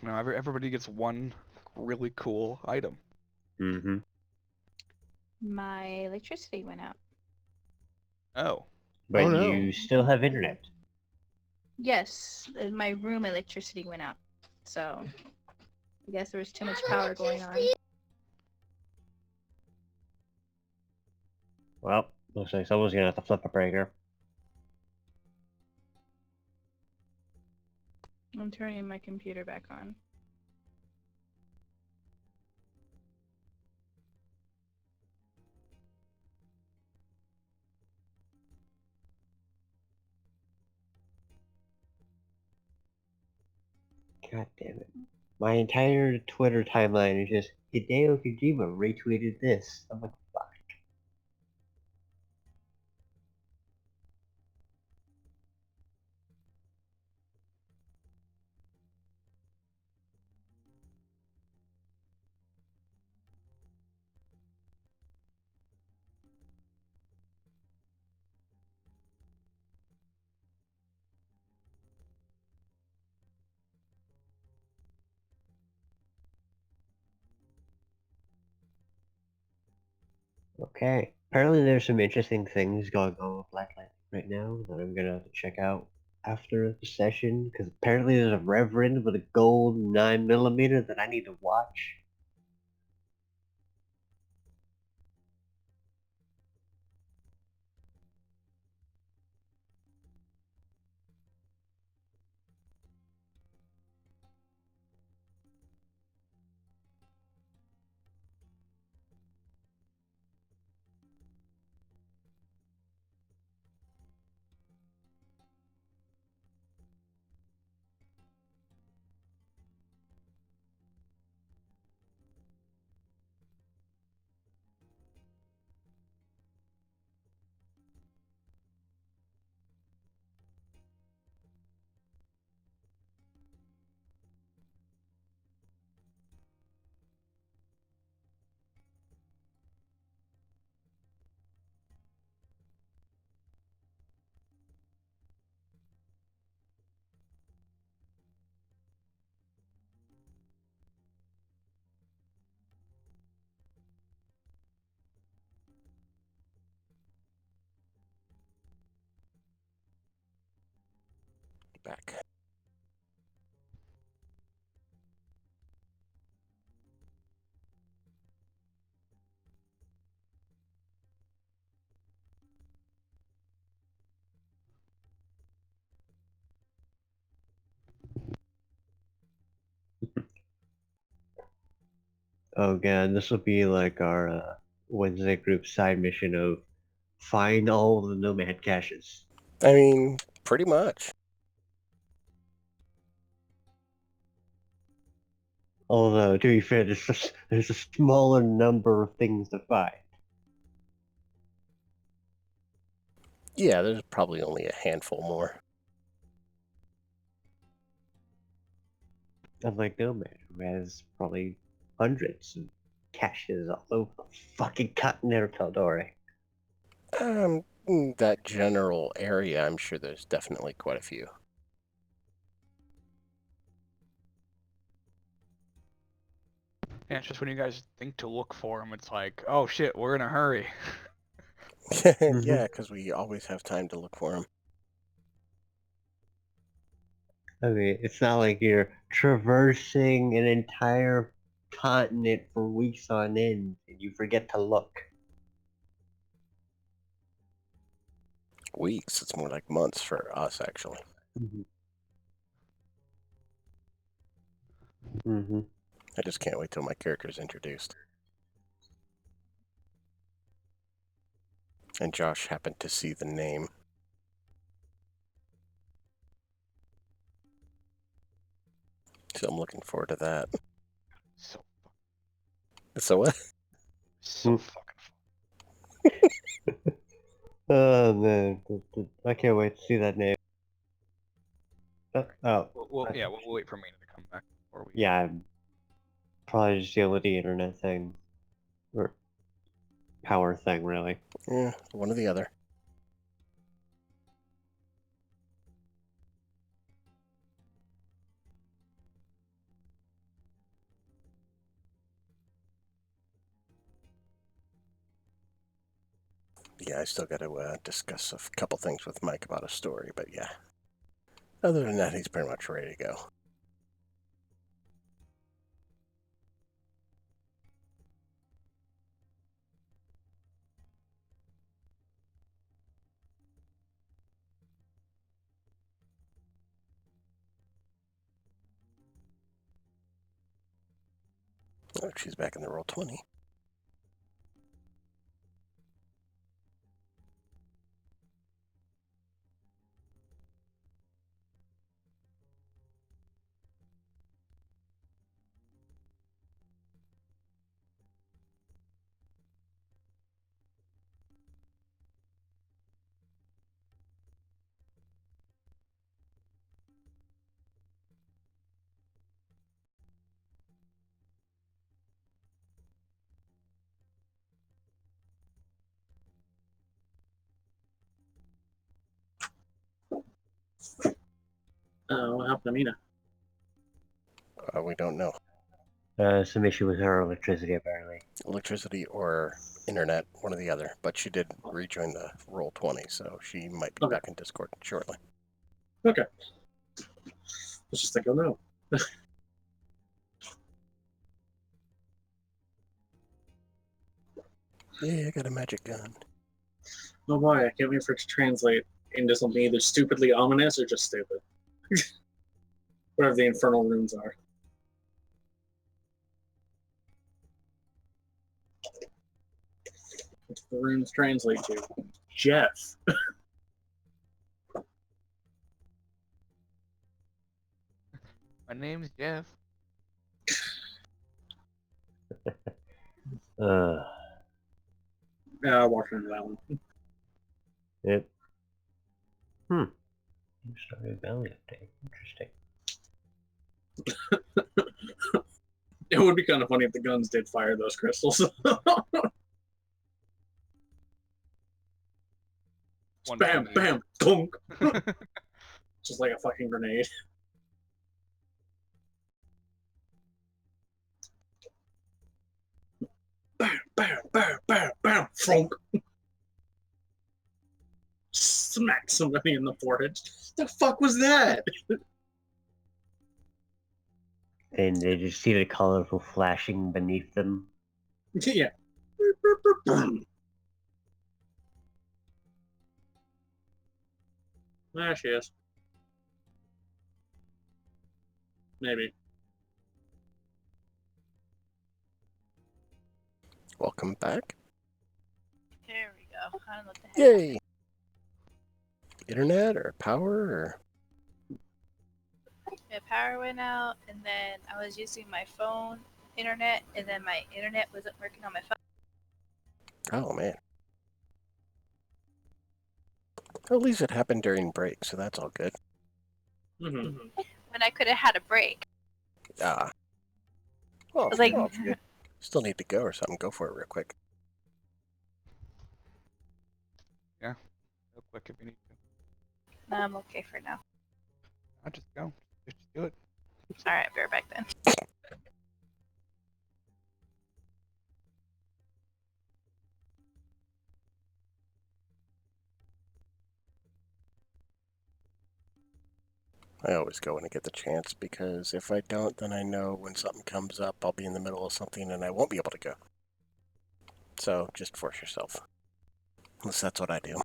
Now everybody gets one really cool item. Mm-hmm. My electricity went out. Oh, But Oh, no. you still have internet. Yes, my room electricity went out. So I guess there was too much power going on. Well, looks like someone's gonna have to flip a breaker. I'm turning my computer back on. God damn it. My entire Twitter timeline is just Hideo Kojima retweeted this. I'm like, fuck. Okay. Apparently there's some interesting things going on with Blacklight right now that I'm gonna have to check out after the session, because apparently there's a Reverend with a gold 9mm that I need to watch. back. Oh god, this will be like our Wednesday group side mission of find all the nomad caches. I mean, pretty much. Although, to be fair, there's a smaller number of things to find. Yeah, there's probably only a handful more. Unlike Nomad, who has probably hundreds of caches all over the fucking continent of Tal'Dorei. That general area, I'm sure there's definitely quite a few. Yeah, it's just when you guys think to look for them, it's like, oh shit, we're in a hurry. Yeah, because we always have time to look for them. I mean, it's not like you're traversing an entire continent for weeks on end and you forget to look. Weeks, it's more like months for us, actually. Mm-hmm. I just can't wait till my character's introduced. And Josh happened to see the name. So I'm looking forward to that. So, So what? so Hmm. fucking fun. Oh man, I can't wait to see that name. Oh, We'll wait for Mina to come back before we. yeah, I'm probably just deal with the internet thing. Or power thing, really. Yeah, one or the other. Yeah, I still got to discuss a couple things with Mike about a story, but yeah. Other than that, he's pretty much ready to go. Oh, she's back in the roll 20. What happened to Mina? We don't know. Some issue with her electricity, apparently. Electricity or internet, one or the other. But she did rejoin the roll 20, so she might be back in Discord shortly. Okay. Let's just think, oh no. Yeah, I got a magic gun. Oh boy, I can't wait for it to translate into something either stupidly ominous or just stupid. Whatever the infernal runes are. What do the runes translate to? Jeff. My name's Jeff. Yeah, I'll walk into that one. Yep. You started a belly update. Interesting. It would be kind of funny if the guns did fire those crystals. Bam, bam, dunk. Just like a fucking grenade. Bam, bam, bam, bam, bam, frunk. Smack somebody in the forehead. The fuck was that? And they just see the colorful flashing beneath them. Yeah. There she is. Maybe. Welcome back. There we go. I don't know what the heck. Yay! Internet or power or My power went out, and then I was using my phone internet, and then my internet wasn't working on my phone. oh man. At least it happened during break, so that's all good. Mm-hmm. When I could have had a break. Ah. Well, I was like, if you still need to go or something, go for it real quick. Real quick if you need to. no, I'm okay for now. I'll just go. Just do it. Alright, be right back then. I always go when I get the chance because if I don't, then I know when something comes up, I'll be in the middle of something and I won't be able to go. So just force yourself. At least that's what I do.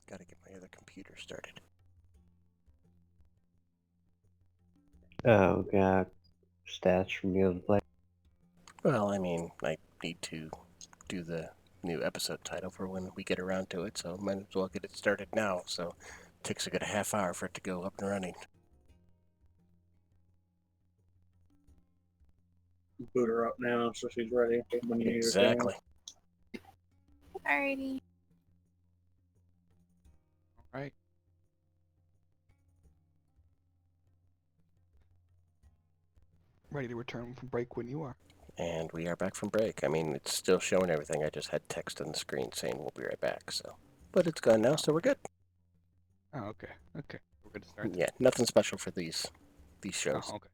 Gotta get my other computer started. Oh, got stats from the other player. Well, I mean, I need to do the new episode title for when we get around to it, so might as well get it started now. So it takes a good half hour for it to go up and running. Boot her up now so she's ready when you need her to. Exactly. Alrighty. All right. Ready to return from break when you are. And we are back from break. I mean, it's still showing everything. I just had text on the screen saying we'll be right back. So, but it's gone now, so we're good. Oh, okay. Okay. We're good to start. Yeah, nothing special for these shows. Oh, okay.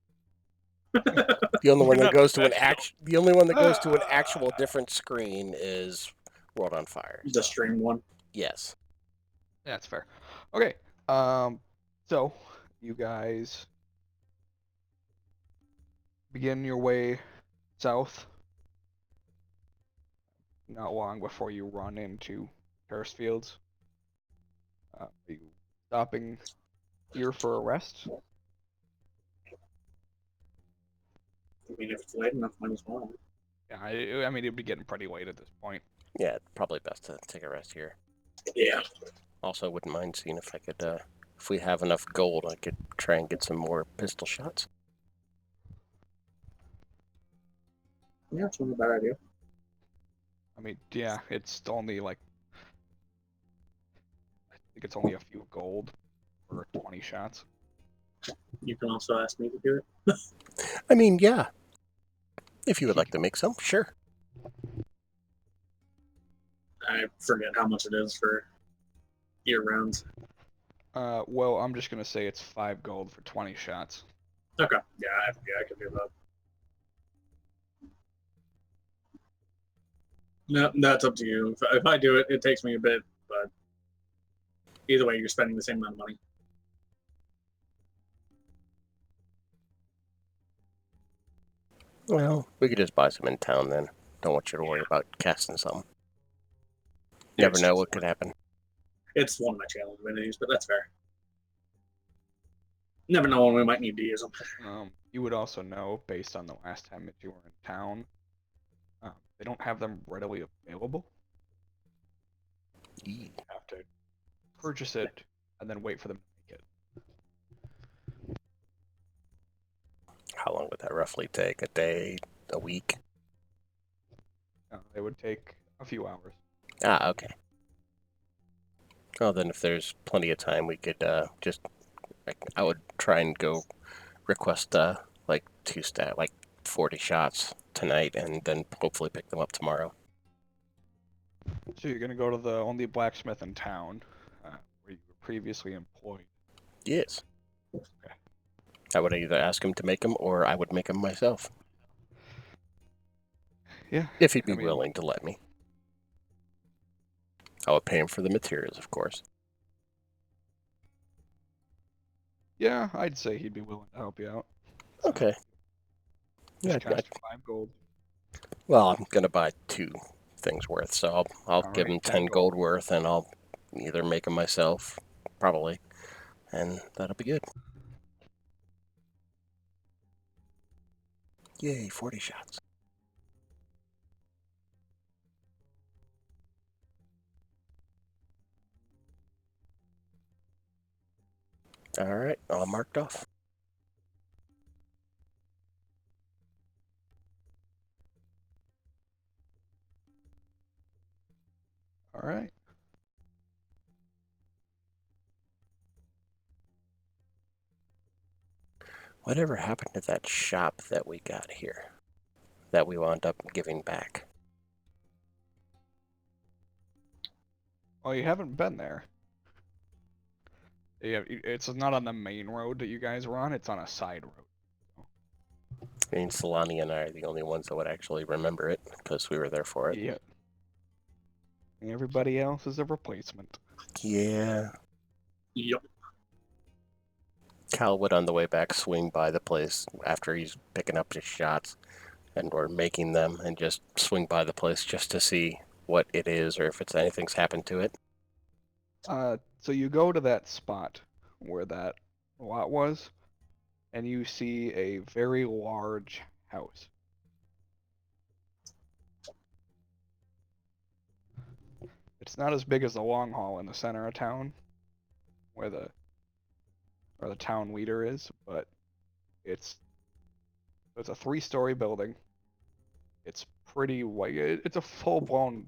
The only one that Not goes to an special. the only one that goes to an actual different screen is World on Fire. The stream one. Yes. That's fair. Okay. So you guys begin your way south. Not long before you run into Terrace Fields. Are you stopping here for a rest? I mean, if it's late enough, might as well. Yeah, I mean it'd be getting pretty late at this point. Yeah, probably best to take a rest here. Yeah. Also, wouldn't mind seeing if I could, if we have enough gold, I could try and get some more pistol shots. Yeah, it's not a bad idea. I mean, yeah, it's only like I think it's only a few gold for 20 shots. You can also ask me to do it. I mean, yeah. If you would like to make some, sure. I forget how much it is for year rounds. Well, I'm just gonna say it's 5 gold for 20 shots. Okay. Yeah, I can do that. No, that's up to you. If I do it, it takes me a bit, but either way, you're spending the same amount of money. Well, we could just buy some in town then. Don't want you to worry about casting some. Never It's know just what could happen. It's one of my challenge abilities, but that's fair. Never know when we might need to use them. You would also know, based on the last time that you were in town, they don't have them readily available. Yee. You have to purchase it and then wait for them to make it. How long would that roughly take? A day? A week? It would take a few hours. Ah, okay. Well, then if there's plenty of time, we could just... I would try and go request like 40 shots tonight, and then hopefully pick them up tomorrow. So you're gonna go to the only blacksmith in town, where you were previously employed. Yes. Okay. I would either ask him to make them, or I would make them myself. Yeah. If he'd be I mean, willing to let me. I would pay him for the materials, of course. Yeah, I'd say he'd be willing to help you out. So, Okay. just Yeah, cost you 5 gold. well, I'm gonna buy 2 things worth, so I'll give Alright, him 10 10 gold. gold worth, and I'll either make them myself, probably, and that'll be good. Yay, 40 shots. Alright, all marked off. Alright. Whatever happened to that shop that we got here? That we wound up giving back? Oh, you haven't been there. Yeah, it's not on the main road that you guys were on, it's on a side road. I mean, Solani and I are the only ones that would actually remember it, because we were there for it. Yep. Everybody else is a replacement. Yeah. Yep. Cal would, on the way back, swing by the place after he's picking up his shots and or making them, and just swing by the place just to see what it is or if anything's happened to it. So you go to that spot where that lot was, and you see a very large house. It's not as big as the Long Hall in the center of town, where the town leader is, but it's a 3-story building. It's pretty white. It's a full-blown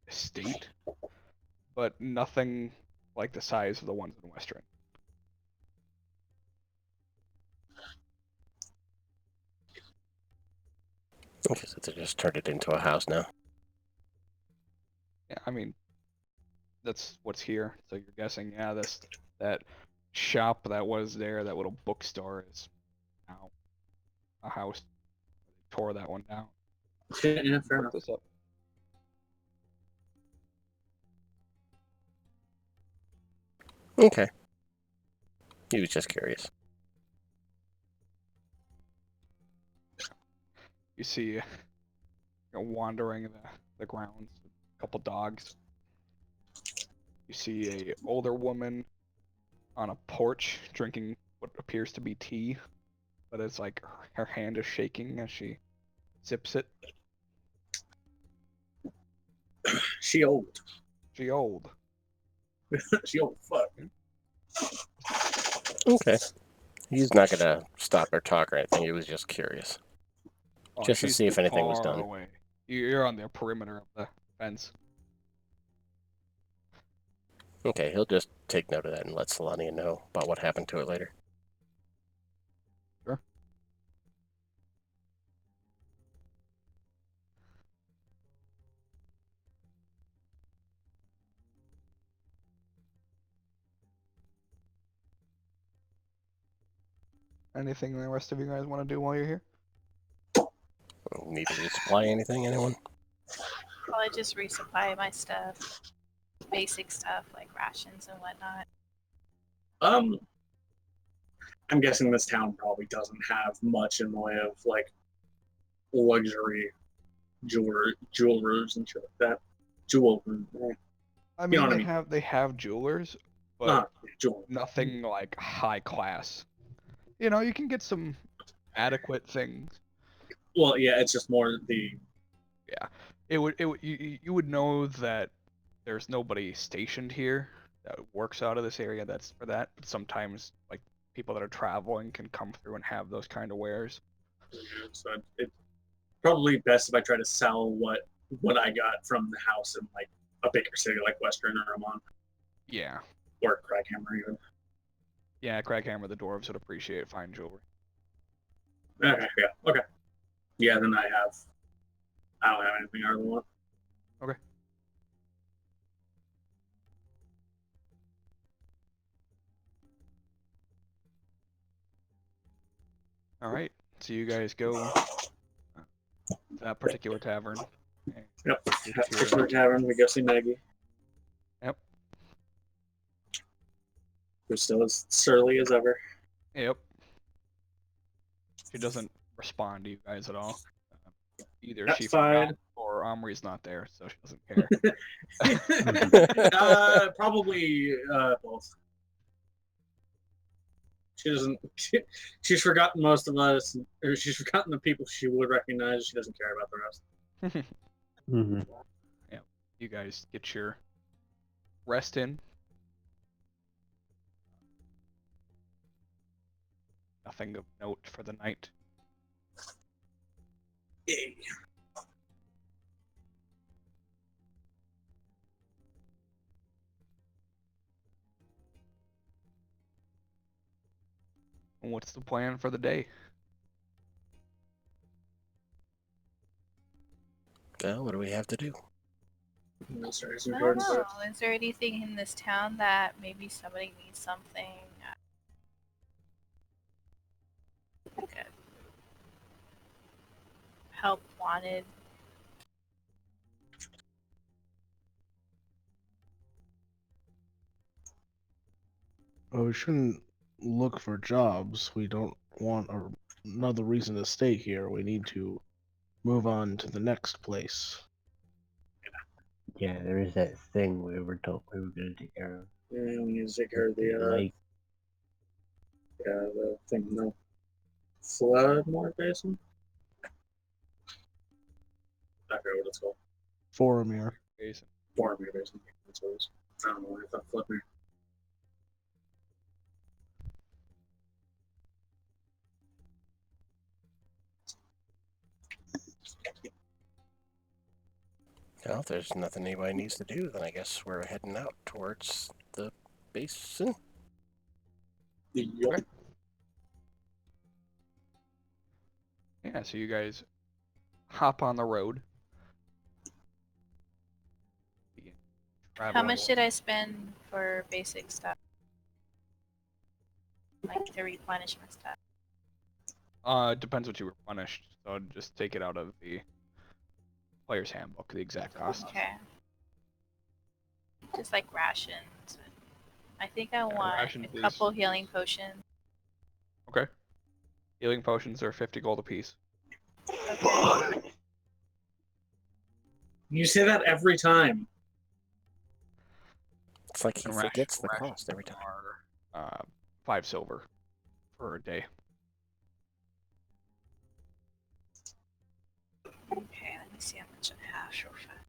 estate, but nothing like the size of the ones in Western. Okay, so they just turned it into a house now. Yeah, I mean, that's what's here. So you're guessing, yeah, that shop that was there, that little bookstore, is now a house. They tore that one down. Yeah, fair Look enough. this up. Okay. He was just curious. You see, wandering the grounds, a couple dogs. You see a older woman on a porch drinking what appears to be tea, but it's like her hand is shaking as she sips it. She old. She old. She old fuck. Okay. He's not gonna stop or talk or anything. He was just curious. Oh, Just to she's see if anything was far done. away. You're on the perimeter of the fence. Okay, he'll just take note of that and let Solania know about what happened to it later. Sure. Anything the rest of you guys want to do while you're here? Need to resupply anything, anyone? Probably just resupply my stuff. Basic stuff like rations and whatnot. I'm guessing this town probably doesn't have much in the way of like luxury jewelers and shit like that. Jewelry. I You know mean, what I mean? they have jewelers, but Jewelry. nothing like high class. You can get some adequate things. Well, yeah, it's just more the Yeah, you would know that there's nobody stationed here that works out of this area that's for that. But sometimes, like, people that are traveling can come through and have those kind of wares. so it's probably best if I try to sell what I got from the house in like a bigger city like Western or Amon Yeah, or Crackhammer even. yeah, Crackhammer, the dwarves would appreciate fine jewelry. Okay, yeah, okay. Yeah, then I don't have anything other than one. Okay. All right, so you guys go to that particular tavern. and Yep. get your- Particular tavern, we go see Maggie. Yep. Who's still as surly as ever. Yep. She doesn't respond to you guys at all. Either That's she fine. forgot or Omri's not there, so she doesn't care. Probably both. She doesn't. She's forgotten most of us, or she's forgotten the people she would recognize. She doesn't care about the rest. Mm-hmm. You guys get your rest in. Nothing of note for the night. Yay. And what's the plan for the day? Well, what do we have to do? Sorry, I don't know. Is there anything in this town that maybe somebody needs something? Like a help wanted. Well, we shouldn't look for jobs. We don't want another reason to stay here. We need to move on to the next place. Yeah, there is that thing we were told we were going to take care of. And we need to take care of the Lake. the thing, no flood more basin. I forget what it's called. Boromir. Basin. Boromir basin. That's what it is. I don't know why I thought Floodmere. Well, if there's nothing anybody needs to do, then I guess we're heading out towards the basin. Yup. Yeah, so you guys hop on the road. Begin How traveling. much did I spend for basic stuff? Like the replenishment stuff. It depends what you replenished, so just take it out of the player's handbook, the exact cost. Okay. Just like rations. I think I want rations a is- couple healing potions. Okay. Healing potions are 50 gold apiece. Okay. You say that every time. It's like he And forgets the rations cost every time. are 5 silver for a day. Okay, let me see how much I have real fast.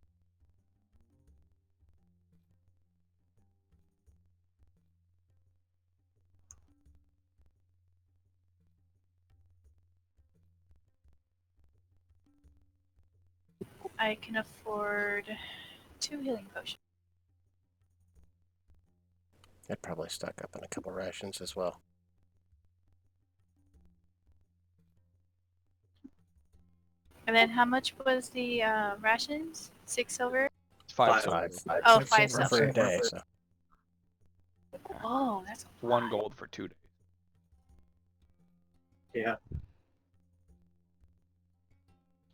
I can afford 2 healing potions. I'd probably stock up on a couple rations as well. And then how much was the rations? 6 silver? It's 5 Five. silver. Oh, Five 5 silver. For a silver. day, so Oh, that's a 1 lot. gold for 2 days. Yeah. To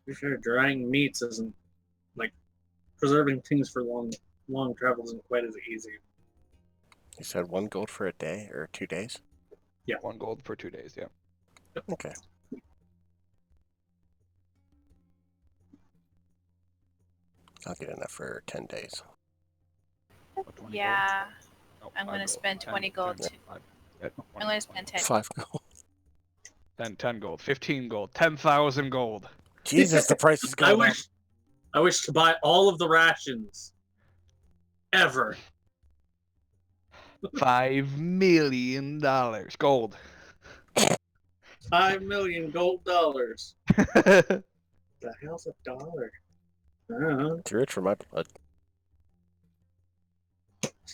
be fair, drying meats isn't like preserving things for long travel isn't quite as easy. you said 1 gold for a day or 2 days? Yeah. 1 gold for 2 days, yeah. Okay. I'll get enough for 10 days. Oh, 20 gold? Yeah. No, I'm 5 gonna gold. spend 10, 20 gold 10, too. 5. Yeah, I'm gonna spend 10. 5 gold. 10 gold, 15 gold, 10,000 gold. Jesus, the price is going up. I wish to buy all of the rations. Ever. $5 million gold. 5 million gold dollars. The hell's a dollar? I don't know. Too rich for my blood.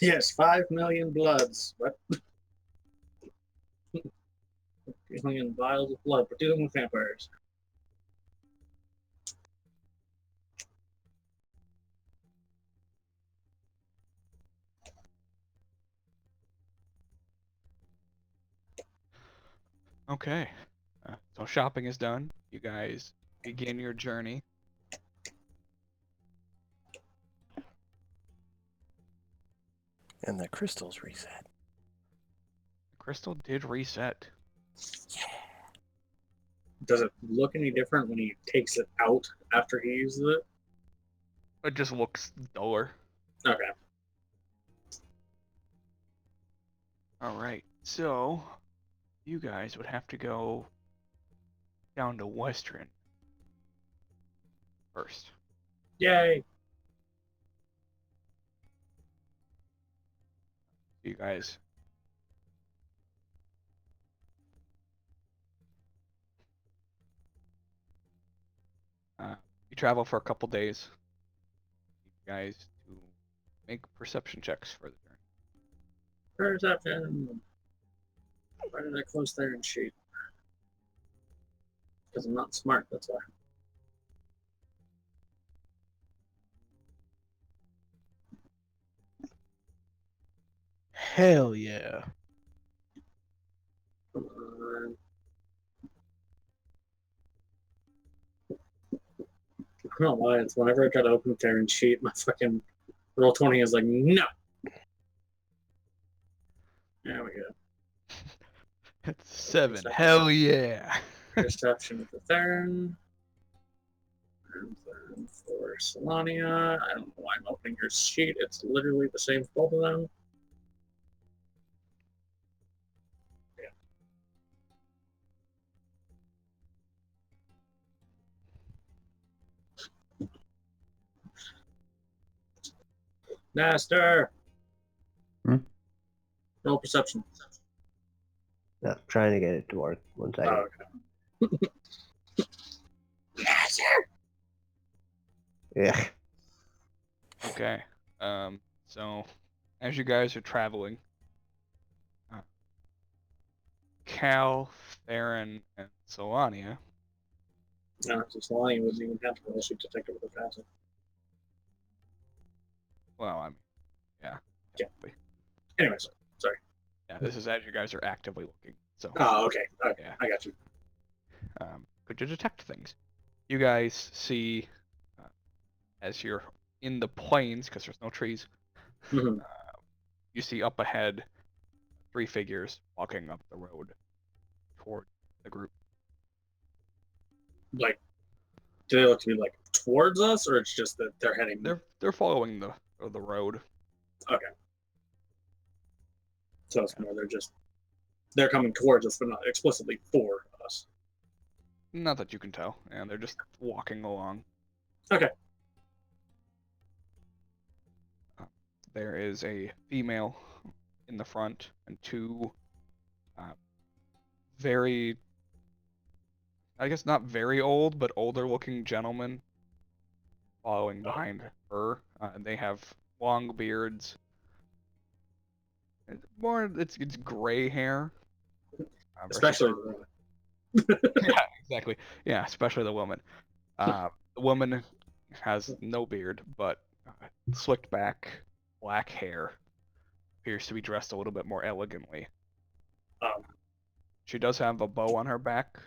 Yes, 5 million bloods. What? 5 million vials of blood for dealing with vampires. Okay. So shopping is done. You guys begin your journey. And the crystals reset. Crystal did reset. Does it look any different when he takes it out after he uses it? It just looks duller. Okay. All right. So you guys would have to go down to Western first. Yay. You guys. You travel for a couple days. You guys to make perception checks for the journey. Perception. Why did I close there and sheet? Because I'm not smart, that's why. Hell yeah. Come on. I don't know why, it's whenever I try to open there and sheet, my fucking roll 20 is like, no. There we go. That's 7. Hell yeah. Perception of the Theron. And then for Solania, I don't know why I'm opening your sheet. It's literally the same for both of them. Master! Hmm? Roll perception. No, trying to get it to work. One second. Oh, okay. Master! Yeah. Okay. So as you guys are traveling, Cal, Theron, and Solania. No, so Solani wouldn't even have to roll. She'd detect it with a passive. Well, I mean, yeah. Yeah. technically. Anyways, sorry. Yeah, this is as you guys are actively looking. So, Oh, okay. Okay, Yeah. I got you. could you detect things? You guys see, as you're in the plains, because there's no trees, Mhm. you see up ahead 3 figures walking up the road toward the group. Like, do they look to be like towards us, or it's just that they're heading? They're following the road. Okay. So it's more they're coming towards us, but not explicitly for us. Not that you can tell, and they're just walking along. Okay. There is a female in the front and 2 very, I guess not very old, but older looking gentlemen following behind her. They have long beards. It's gray hair. Especially her. the woman. Yeah, exactly. Yeah, especially the woman. The woman has no beard, but slicked back black hair. Appears to be dressed a little bit more elegantly. She does have a bow on her back.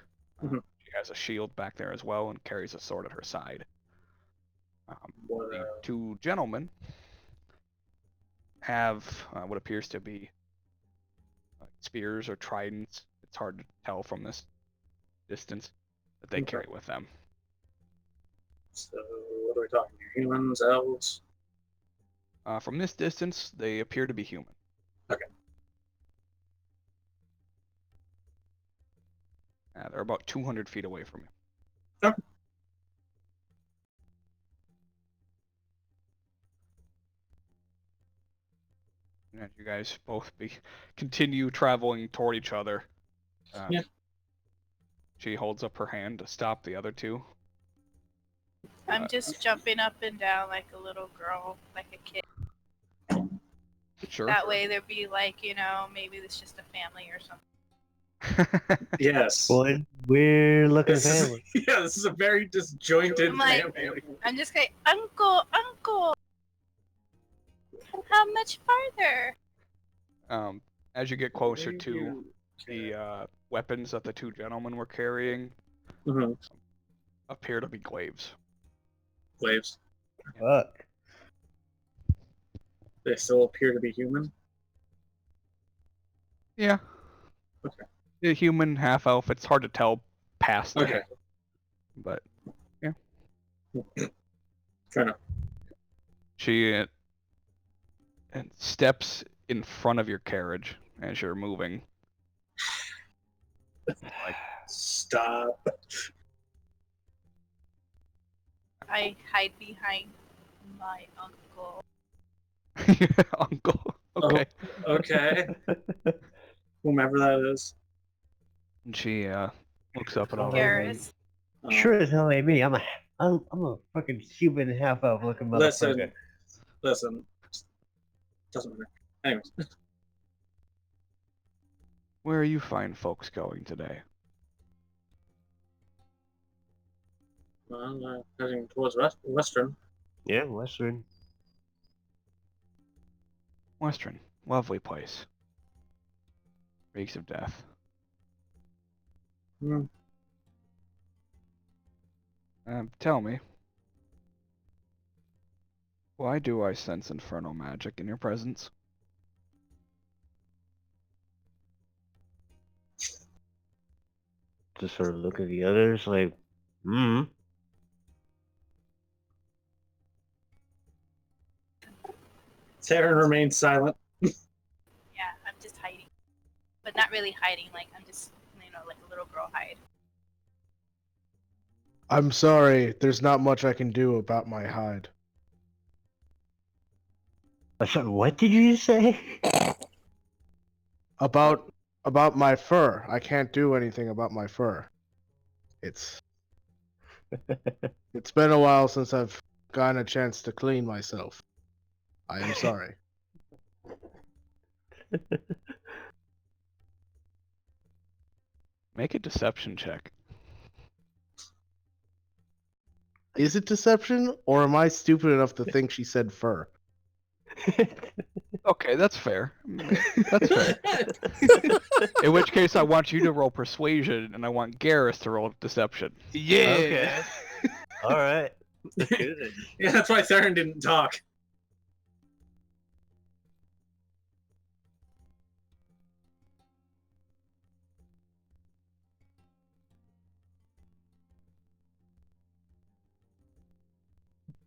Mhm. She has a shield back there as well and carries a sword at her side. The 2 gentlemen have what appears to be spears or tridents. It's hard to tell from this distance that they Okay. carry with them. So what are we talking here? Humans, elves? From this distance, they appear to be human. Okay. They're about 200 feet away from you. Okay. And as you guys both continue traveling toward each other, Yeah. she holds up her hand to stop the other 2. I'm just jumping up and down like a little girl, like a kid. Sure. That way there'd be like, maybe it's just a family or something. Yes. One weird looking This is, family. yeah, this is a very disjointed I'm like- family. I'm just going, Uncle, how much farther? As you get closer to the weapons that the 2 gentlemen were carrying, Mm-hmm. appear to be glaives. Slaves. Fuck. They still appear to be human. Yeah. Okay. A human, half elf. It's hard to tell past Okay. that. But Fair enough. she steps in front of your carriage as you're moving. Stop. I hide behind my uncle. Uncle. Okay. Okay. Whomever that is. And she looks up at all of you. Garrus. Sure as hell ain't me. I'm a fucking human half elf looking motherfucker. Listen. Doesn't matter. Anyways. Where are you fine folks going today? Well, heading towards Western. Yeah, Western. Western. Lovely place. Reeks of death. Hmm. Tell me. Why do I sense infernal magic in your presence? Just sort of look at the others like, Taryn remains silent. Yeah, I'm just hiding. But not really hiding, like I'm just, like a little girl hide. I'm sorry, there's not much I can do about my hide. So what did you say? About my fur. I can't do anything about my fur. It's been a while since I've gotten a chance to clean myself. I am sorry. Make a deception check. Is it deception, or am I stupid enough to think she said fur? Okay, that's fair. That's fair. In which case, I want you to roll persuasion, and I want Garrus to roll deception. Yeah. Okay. All right. Let's do this. Yeah, that's why Theron didn't talk.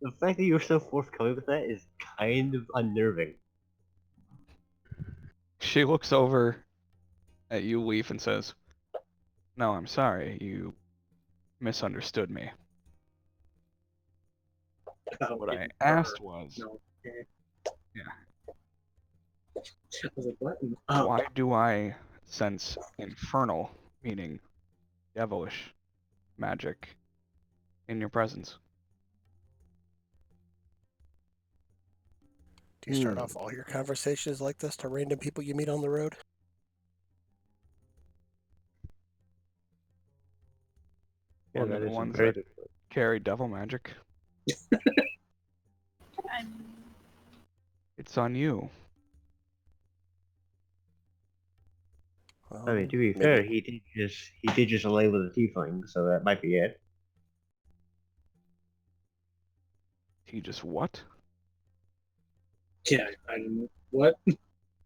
The fact that you're so forthcoming with that is kind of unnerving. She looks over at you, Leaf, and says, "No, I'm sorry. You misunderstood me. Oh, What I fur. asked was, No. Okay. Yeah. I was like, what? Oh, why do I sense infernal, meaning devilish, magic in your presence?" Do you start off all your conversations like this to random people you meet on the road? Yeah, Only that the is a ones very that carry devil magic. I'm It's on you. I mean, to be Maybe- fair, he did just lay with a tiefling, so that might be it. He just what? yeah. I didn't. What?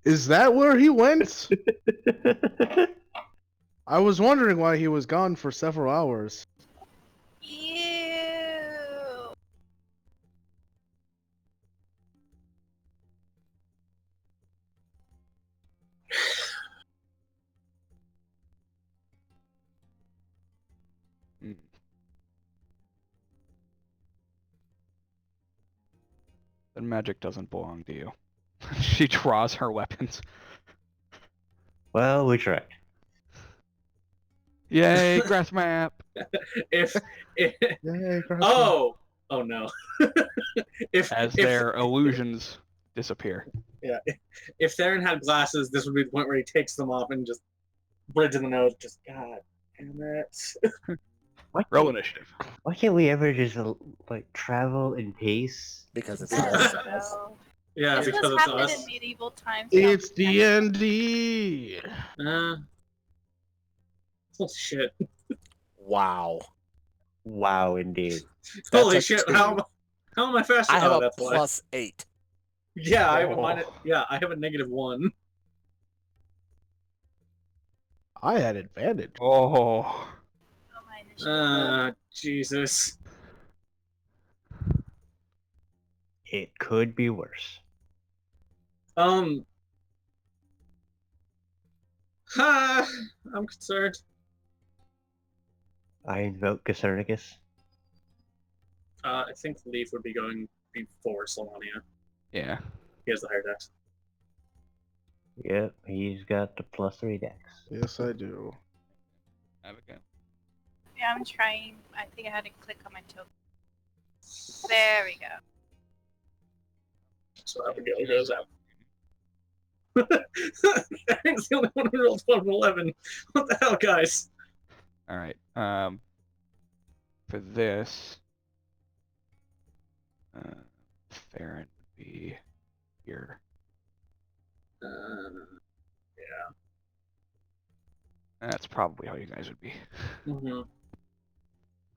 Is that where he went? I was wondering why he was gone for several hours. Ew. Mm. Then magic doesn't belong to you. She draws her weapons. Well, we tried. Yay, grass map! if Yay, Grasshopper. oh no. if As if their illusions disappear. yeah, if Theron had glasses, this would be the point where he takes them off and just bridge in the nose. Just God damn it. Roll initiative. Why can't we ever just like travel in peace? because it's I us. don't know. Yeah, This because was it's happened us. in medieval times. It's D&D. Holy shit. Wow. Wow, indeed. That's Holy a shit. 2. How am I faster? I have Oh, a that's why. +8. Yeah, I have a Oh. minus. Yeah, I have a -1. I had advantage. Oh. Oh, my initiative. Jesus. It could be worse. I'm concerned. I invoke Copernicus. I think Leaf would be going before Solonia. Yeah. He has the higher dex. Yep, he's got the +3 dex. Yes, I do. Abigail. Yeah, I'm trying. I think I had to click on my token. There we go. So Abigail goes out. Aaron's the only one who rolled 12 and 11. What the hell, guys? All right. For this, Theron would be here. Yeah. That's probably how you guys would be. Mm-hmm.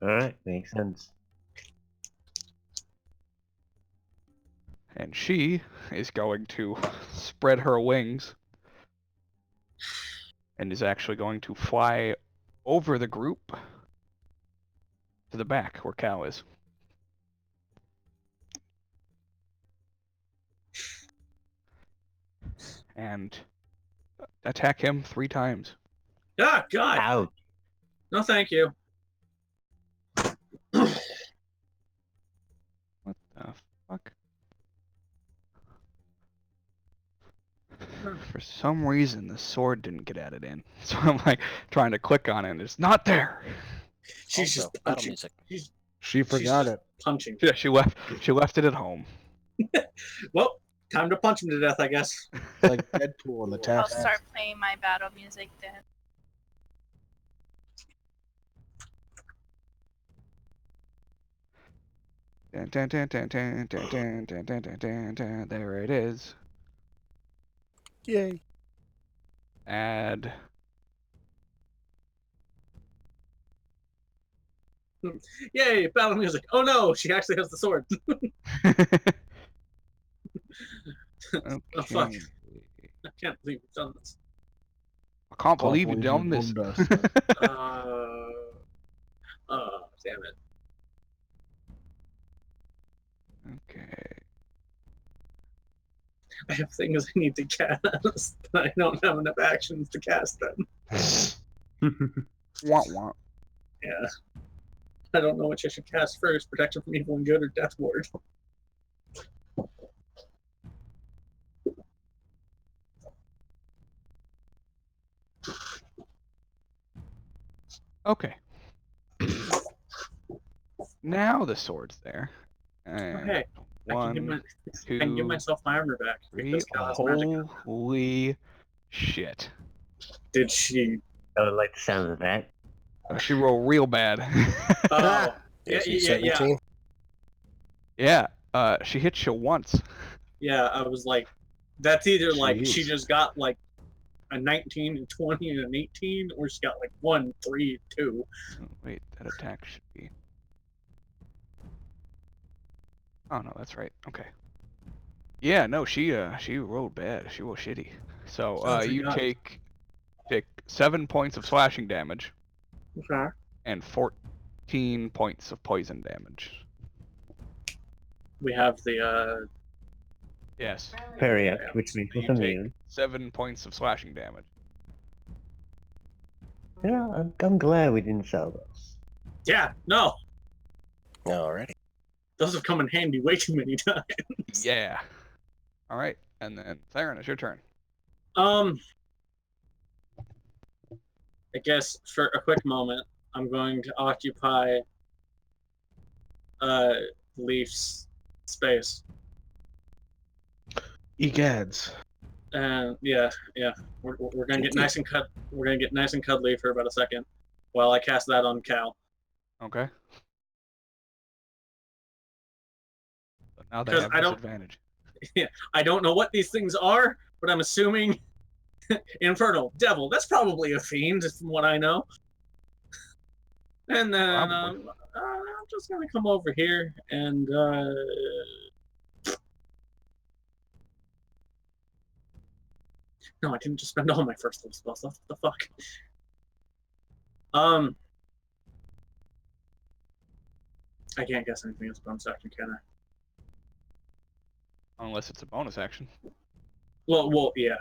Alright, makes sense. And she is going to spread her wings and is actually going to fly over the group to the back where Cal is. And attack him 3 times. Ah, God! Ouch. No, thank you. What the fuck? For some reason, the sword didn't get added in. So I'm like trying to click on it, and it's not there. She's Also, just battle punching. music. She forgot just it. punching. Yeah, she left it at home. Well, time to punch him to death, I guess. Like Deadpool in the I'll task. start playing my battle music then. Dun, dun, dun, dun, dun, dun, dun, dun, dun, dun, dun, dun. There it is. Yay. Add. Yay, battle music. Oh no, she actually has the sword. Oh fuck. Okay. I can't believe we've done this. I can't believe you've done this. Damn it. Okay. I have things I need to cast, but I don't have enough actions to cast them. Wah, wah. Yeah. I don't know which I should cast first, Protection from Evil and Good or Death Ward. Okay. Now the sword's there. And Okay. I can give two, myself my armor back. three. Because Cal has magic. Holy shit. Did she? I would like the sound of that. She rolled real bad. Oh. AC Yeah. 17. Yeah. She hit you once. Yeah, I was like, that's either like she Jeez. just got like a 19 and 20 and an 18, or she got like 1, 3, 2. Oh, wait, that attack should be. Oh no, that's right. Okay. Yeah, no, she rolled bad. She rolled shitty. So Oh, thank you God. take 7 points of slashing damage Okay. and 14 points of poison damage. We have the Yes. Parry act, which makes us You take immune. 7 points of slashing damage. Yeah, I'm glad we didn't sell those. yeah, no. Alrighty. Those have come in handy way too many times. Yeah. All right, and then Theron, it's your turn. I guess for a quick moment, I'm going to occupy Leaf's space. Egads. And yeah, we're gonna get nice and cut. We're gonna get nice and cuddly for about a second, while I cast that on Cal. Okay. So now they 'Cause have I don't- disadvantage. I don't know what these things are, but I'm assuming Infernal Devil. That's probably a fiend, from what I know. And then I'm just gonna come over here and no, I didn't just spend all my first level spells. What the fuck? I can't guess anything as a bonus action, can I? Unless it's a bonus action. Well, yeah.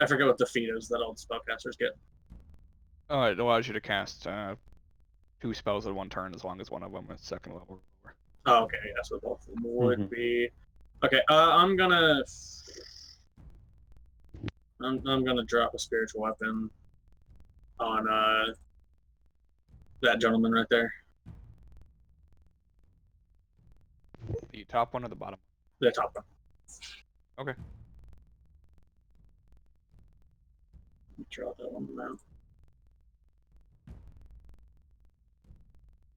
I forget what the feat is that all the spellcasters get. Oh, it allows you to cast 2 spells at one turn as long as one of them is second level. Oh, okay. Yeah, so both of them would be. Okay. I'm gonna drop a spiritual weapon on that gentleman right there. The top one or the bottom? The top one. Okay. Draw that one down.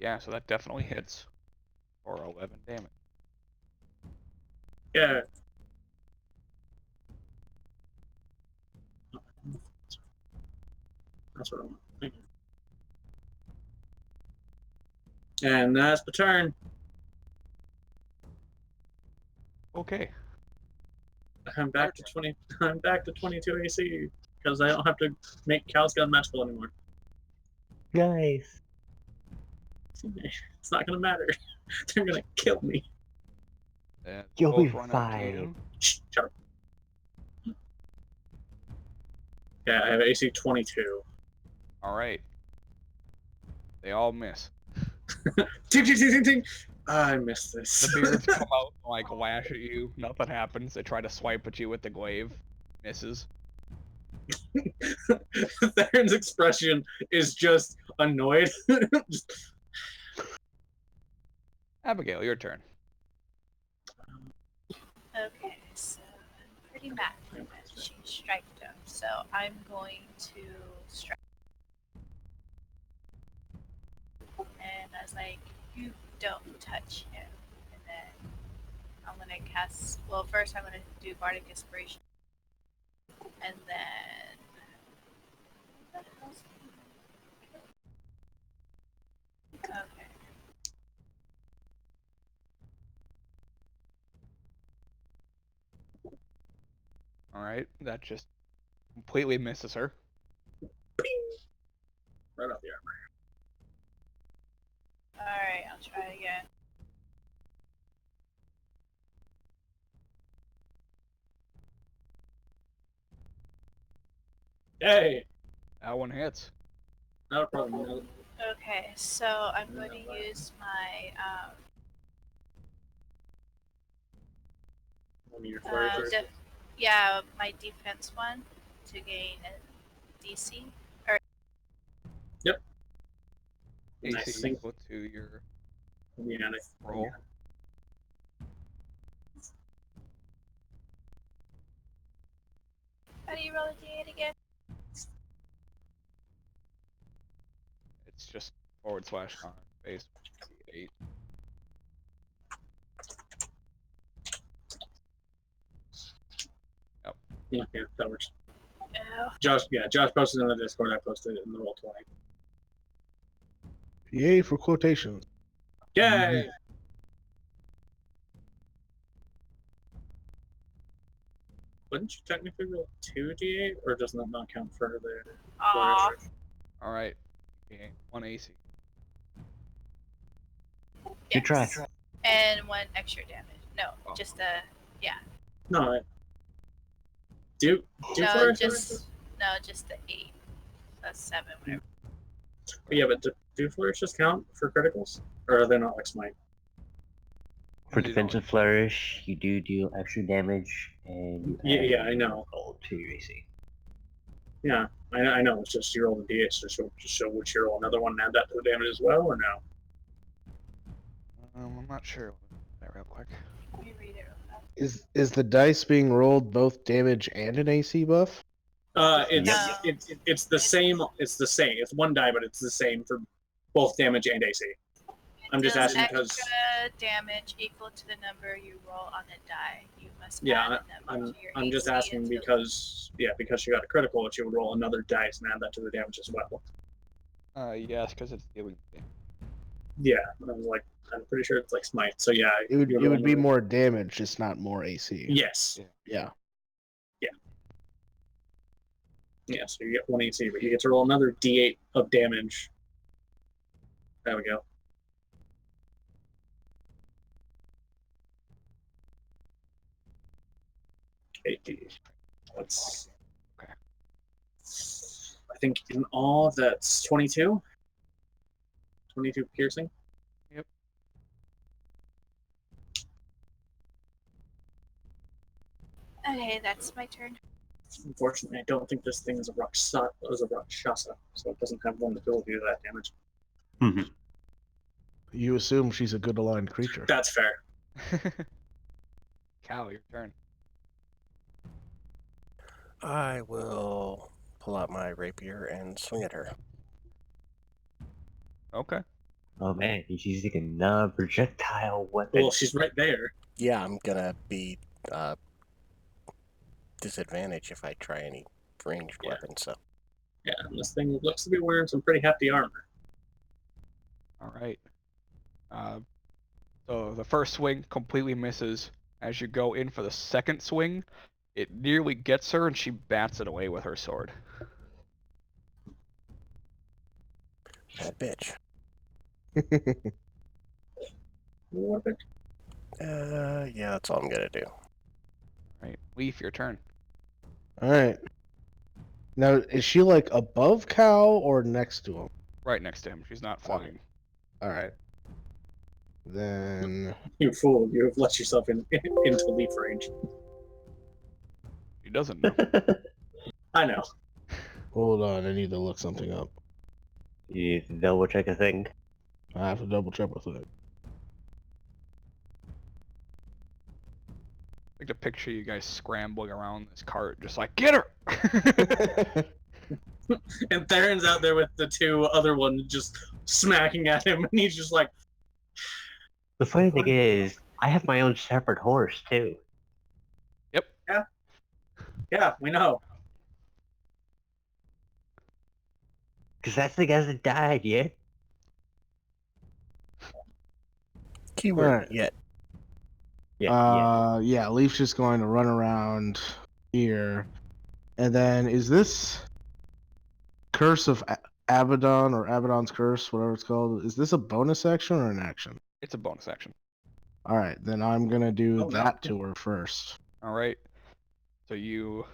Yeah, so that definitely hits for 11 damage. Yeah. That's what I want. Thank you. And that's the turn. Okay. I'm back to 20. I'm back to 22 AC because I don't have to make Cal's gun magical anymore. Nice. It's not gonna matter. They're gonna kill me. You'll both be run into fine. you. Shh, shut up. Yeah, I have AC 22. All right. They all miss. Ting, ting, ting, ting, ting. I missed this. The beards come out and, like, lash at you. Nothing happens. They try to swipe at you with the glaive. Misses. Theron's expression is just annoyed. Just, Abigail, your turn. Okay, so I'm pretty mad that she striked him, so I'm going to strike. And I was like, you don't touch him. And then I'm gonna cast. Well, first I'm gonna do Bardic Inspiration, and then. What else? Okay. All right, that just completely misses her. right off the armor. Alright, I'll try again. Hey, That one hits. not a problem. No. Okay, so I'm going to use my One of your flurries. my defense one to gain a DC. Or Yep. AC Nice. equal to your Yeah, nice. roll. how do you roll a D8 again? It's just /con base 8. Yeah, that works. Oh, Josh posted in the Discord. I posted it in the Roll20. Yay for quotations. Yay! Wouldn't you technically roll 2d8, or does that not count for the aw. flourish? All right. Okay, 1 AC. Good try. And 1 extra damage. No, Oh. just No, do no, flourish? just the 8. That's 7, whatever. But yeah, but do flourishes count for criticals, or are they not like smite? For You defensive flourish, you do deal extra damage, and you add Yeah, I know. roll to your AC. Yeah, I know. It's just you roll the d8, so just show which you roll another one and add that to the damage as well, or no? I'm not sure. That real quick. Let me read it real fast. Is the dice being rolled both damage and an AC buff? It's the same. It's the same. It's one die, but it's the same for both damage and AC. I'm just Deals asking because extra damage equal to the number you roll on the die. You must add yeah, a number to your I'm just AC asking until- because she got a critical, she would roll another dice and add that to the damage as well. Yes, because it's dealing damage. Yeah, I was like, I'm pretty sure it's like smite. So yeah, It would you roll be another- more damage, just not more AC. Yes. Yeah. Yeah, so you get 1 AC, but you get to roll another d8 of damage. There we go. Okay, that's. Okay. I think in all that's 22. 22 piercing. Yep. Okay, that's my turn. Unfortunately, I don't think this thing is a Rakshasa, so it doesn't have one ability to that damage. You assume she's a good aligned creature. That's fair. Cal, your turn. I will pull out my rapier and swing at her. Okay. Oh man, he's using a non-projectile weapon. Well, she's right there. Yeah, I'm gonna be disadvantaged if I try any ranged Yeah. weapon. So Yeah, and this thing looks to be wearing some pretty hefty armor. All right. So the first swing completely misses. As you go in for the second swing, it nearly gets her, and she bats it away with her sword. bad bitch. What a- Yeah, that's all I'm gonna do. All right, Leaf, your turn. All right. Now, is she like above Cal or next to him? Right next to him. She's not floating. All right. Then You fool! You have let yourself into leaf range. You doesn't know. I know. Hold on, I need to look something up. You double check a thing. I have to double check with it. Like to picture you guys scrambling around this cart, just like, get her! And Theron's out there with the two other ones just smacking at him, and he's just like, The funny thing is, I have my own separate horse too. Yep. yeah, we know. Because that thing hasn't died yet. Keyword Alright. yet. Yeah, Leaf's just going to run around here. And then is this Curse of Abaddon or Abaddon's Curse, whatever it's called, is this a bonus action or an action? It's a bonus action. Alright, then I'm gonna do Oh, no. that to her first. Alright. So you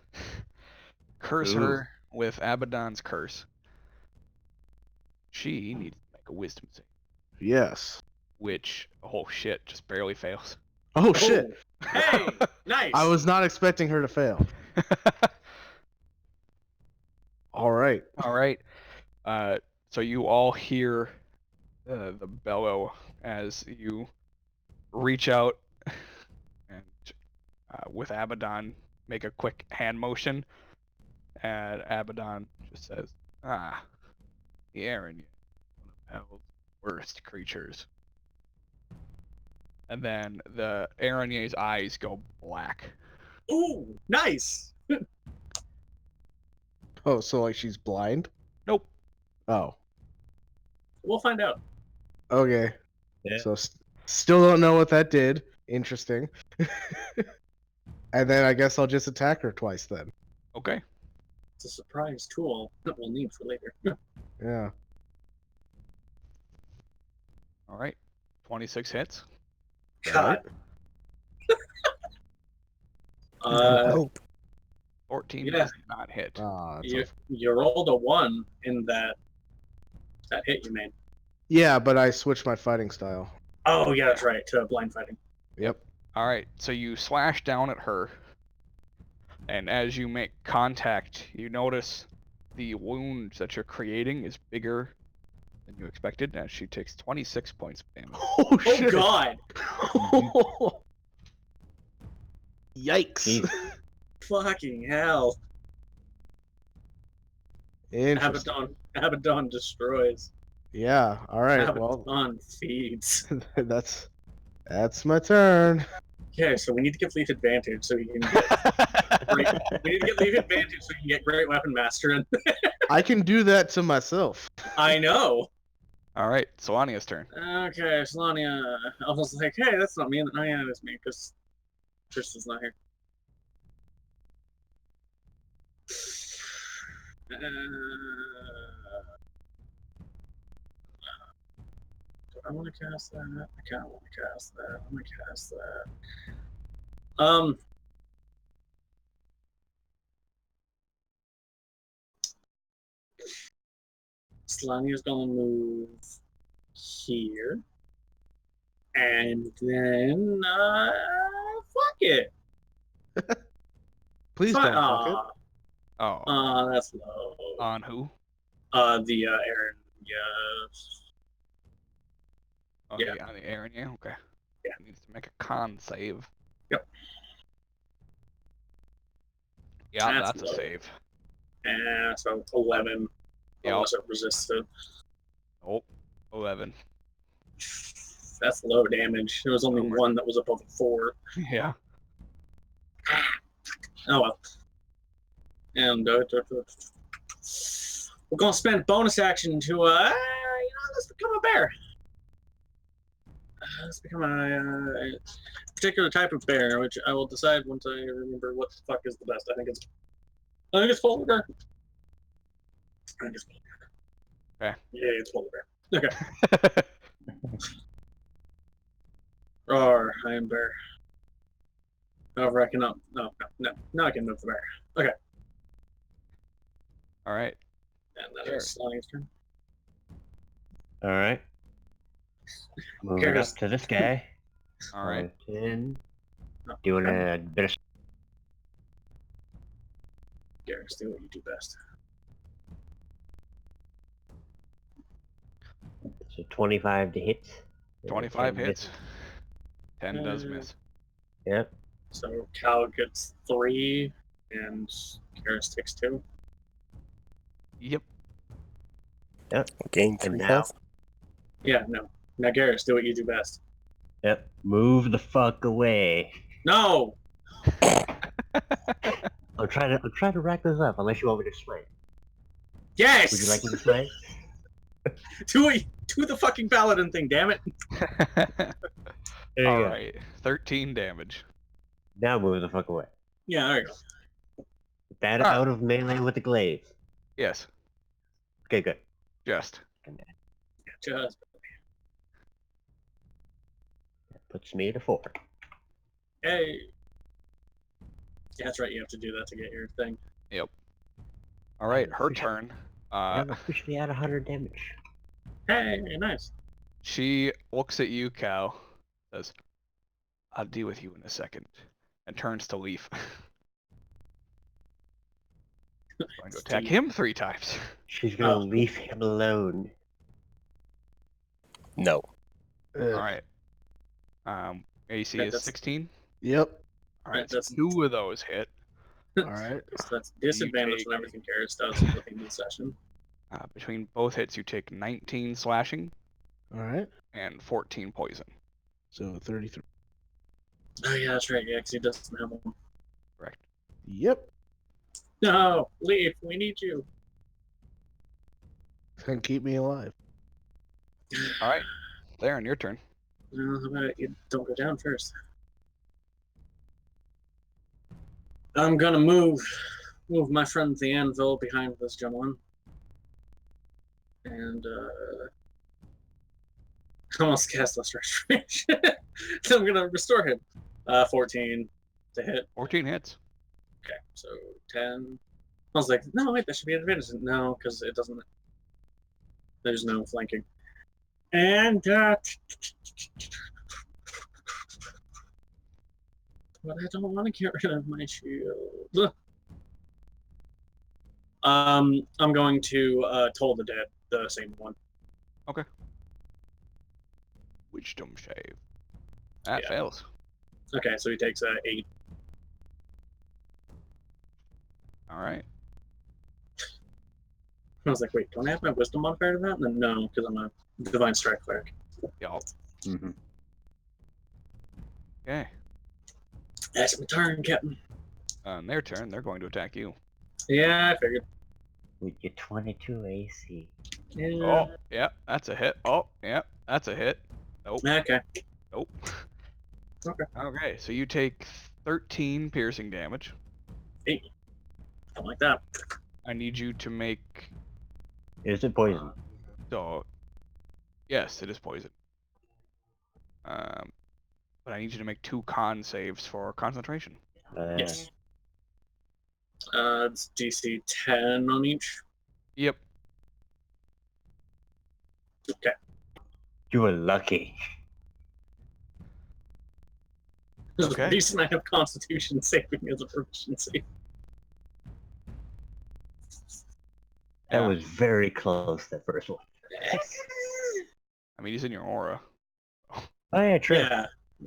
curse Ooh. her with Abaddon's curse. She needs to make a wisdom save, Yes. which, oh shit, just barely fails. Oh shit! Oh, hey, nice. I was not expecting her to fail. Alright. Alright. So you all hear the bellow as you reach out and with Abaddon make a quick hand motion, and Abaddon just says, "Ah, the Aaron, one of hell's worst creatures." And then the Aranye's eyes go black. Ooh, nice. Oh, so like she's blind? Nope. Oh. We'll find out. Okay. Yeah. So still don't know what that did. Interesting. And then I guess I'll just attack her twice then. Okay. It's a surprise tool that we'll need for later. Yeah. All right. 26 hits. God. Hope. 14 Yeah. does not hit. You rolled a 1 in that hit you made. Yeah, but I switched my fighting style. Oh, yeah, that's right, to blind fighting. Yep. All right. So you slash down at her, and as you make contact, you notice the wound that you're creating is bigger than you expected, and she takes 26 points of damage. Oh Oh, shit! God. Yikes! Jesus. Fucking hell. Interesting. Abaddon destroys. Yeah. All right. Well, Abaddon feeds. that's my turn. Okay, so we need to give Leaf advantage so he can get great. We need to get Leaf advantage so he can get Great Weapon Master. And I can do that to myself. I know. All right. Solania's turn. Okay, Solania. I was like, hey, that's not me. Oh, yeah, it's me because Tristan's not here. Do I want to cast that? I kind of want to cast that. I'm going to cast that. Solania's going to move here. And then, fuck it. Please don't fuck it. Oh. That's low. On who? The Aaron. Yes. Okay, Yeah. on the Aaron. Yeah. Okay. Yeah. He needs to make a con save. Yep. Yeah, That's that's a low. save. So 11. Yep. Unless it resisted. Oh, 11. That's low damage. There was only Bummer. one that was above a 4. Yeah. Oh well. And we're gonna spend bonus action to let's become a bear. Let's become a particular type of bear, which I will decide once I remember what the fuck is the best. I think it's polar bear. I think it's polar bear. Okay. Yeah, it's polar bear. Okay. Roar, I am bear. However, I cannot. No, I can move the bear. Okay. All right. And that is Slang's turn. All right. Moving up Karis. to this guy. All right. 10. No, Doing okay. a bit of Garrus, do what you do best. So 25 to hit. 25 10 hits. misses. 10 does miss. Yep. So Cal gets 3, and Garrus takes 2. Yep. Gain And 3 now- health. Yeah, no. Now Garrus, do what you do best. Yep. Move the fuck away. No! I'm trying to rack this up. Unless you want me to explain. Yes! Would you like me to explain? Do the fucking paladin thing, damn it! There you All go. right. 13 damage. Now move the fuck away. Yeah, there you go. Get that Ah. out of melee with the glaive. Yes. Okay, good. Just. Just That puts me at a 4. hey. Yeah, that's right. You have to do that to get your thing. Yep. All right. Her turn. I'm officially at 100 damage. Hey, nice. She looks at you, Cal. Says, "I'll deal with you in a second," and turns to leave. Going to attack him 3 times. She's gonna Oh. leave him alone. No. All right. AC Right, is that's- 16. Yep. All right. Right, So that's- 2 of those hit. All right. So that's disadvantage take- on everything Garrus does at the end of the session. Between both hits, you take 19 slashing All right. and 14 poison. So 33. Oh yeah, that's right. Yeah, because he doesn't have one. Correct. Yep. No, leave. We need you. And keep me alive. All right. Laren, your turn. How about you don't go down first? I'm gonna move my friend the anvil behind this gentleman, and I almost cast Less Restoration. So I'm gonna restore him. 14 to hit. 14 hits. Okay, so 10. I was like, no, wait, that should be an advantage. No, because it doesn't. There's no flanking. And but I don't want to get rid of my shield. I'm going to Toll the Dead, the same one. Wisdom save. That Yeah. fails. Okay, so he takes 8. All right. I was like, wait, don't I have my wisdom modifier to that? And then no, because I'm a divine strike cleric. Y'all. Mm-hmm. Okay. That's my turn, Captain. On their turn, they're going to attack you. Yeah, I figured. We get 22 AC. Yeah. Oh, yeah, that's a hit. Oh, yeah, that's a hit. Nope. Okay. Nope. Okay. Okay, so you take 13 piercing damage. Something like that. I need you to make. Is it poison? So, yes, it is poison. But I need you to make 2 con saves for concentration. Yes. It's DC 10 on each. Yep. Okay. You were lucky. There's Okay. a reason I have Constitution saving as a proficiency. That Yeah. was very close, that first one. I mean, he's in your aura. Oh yeah, true.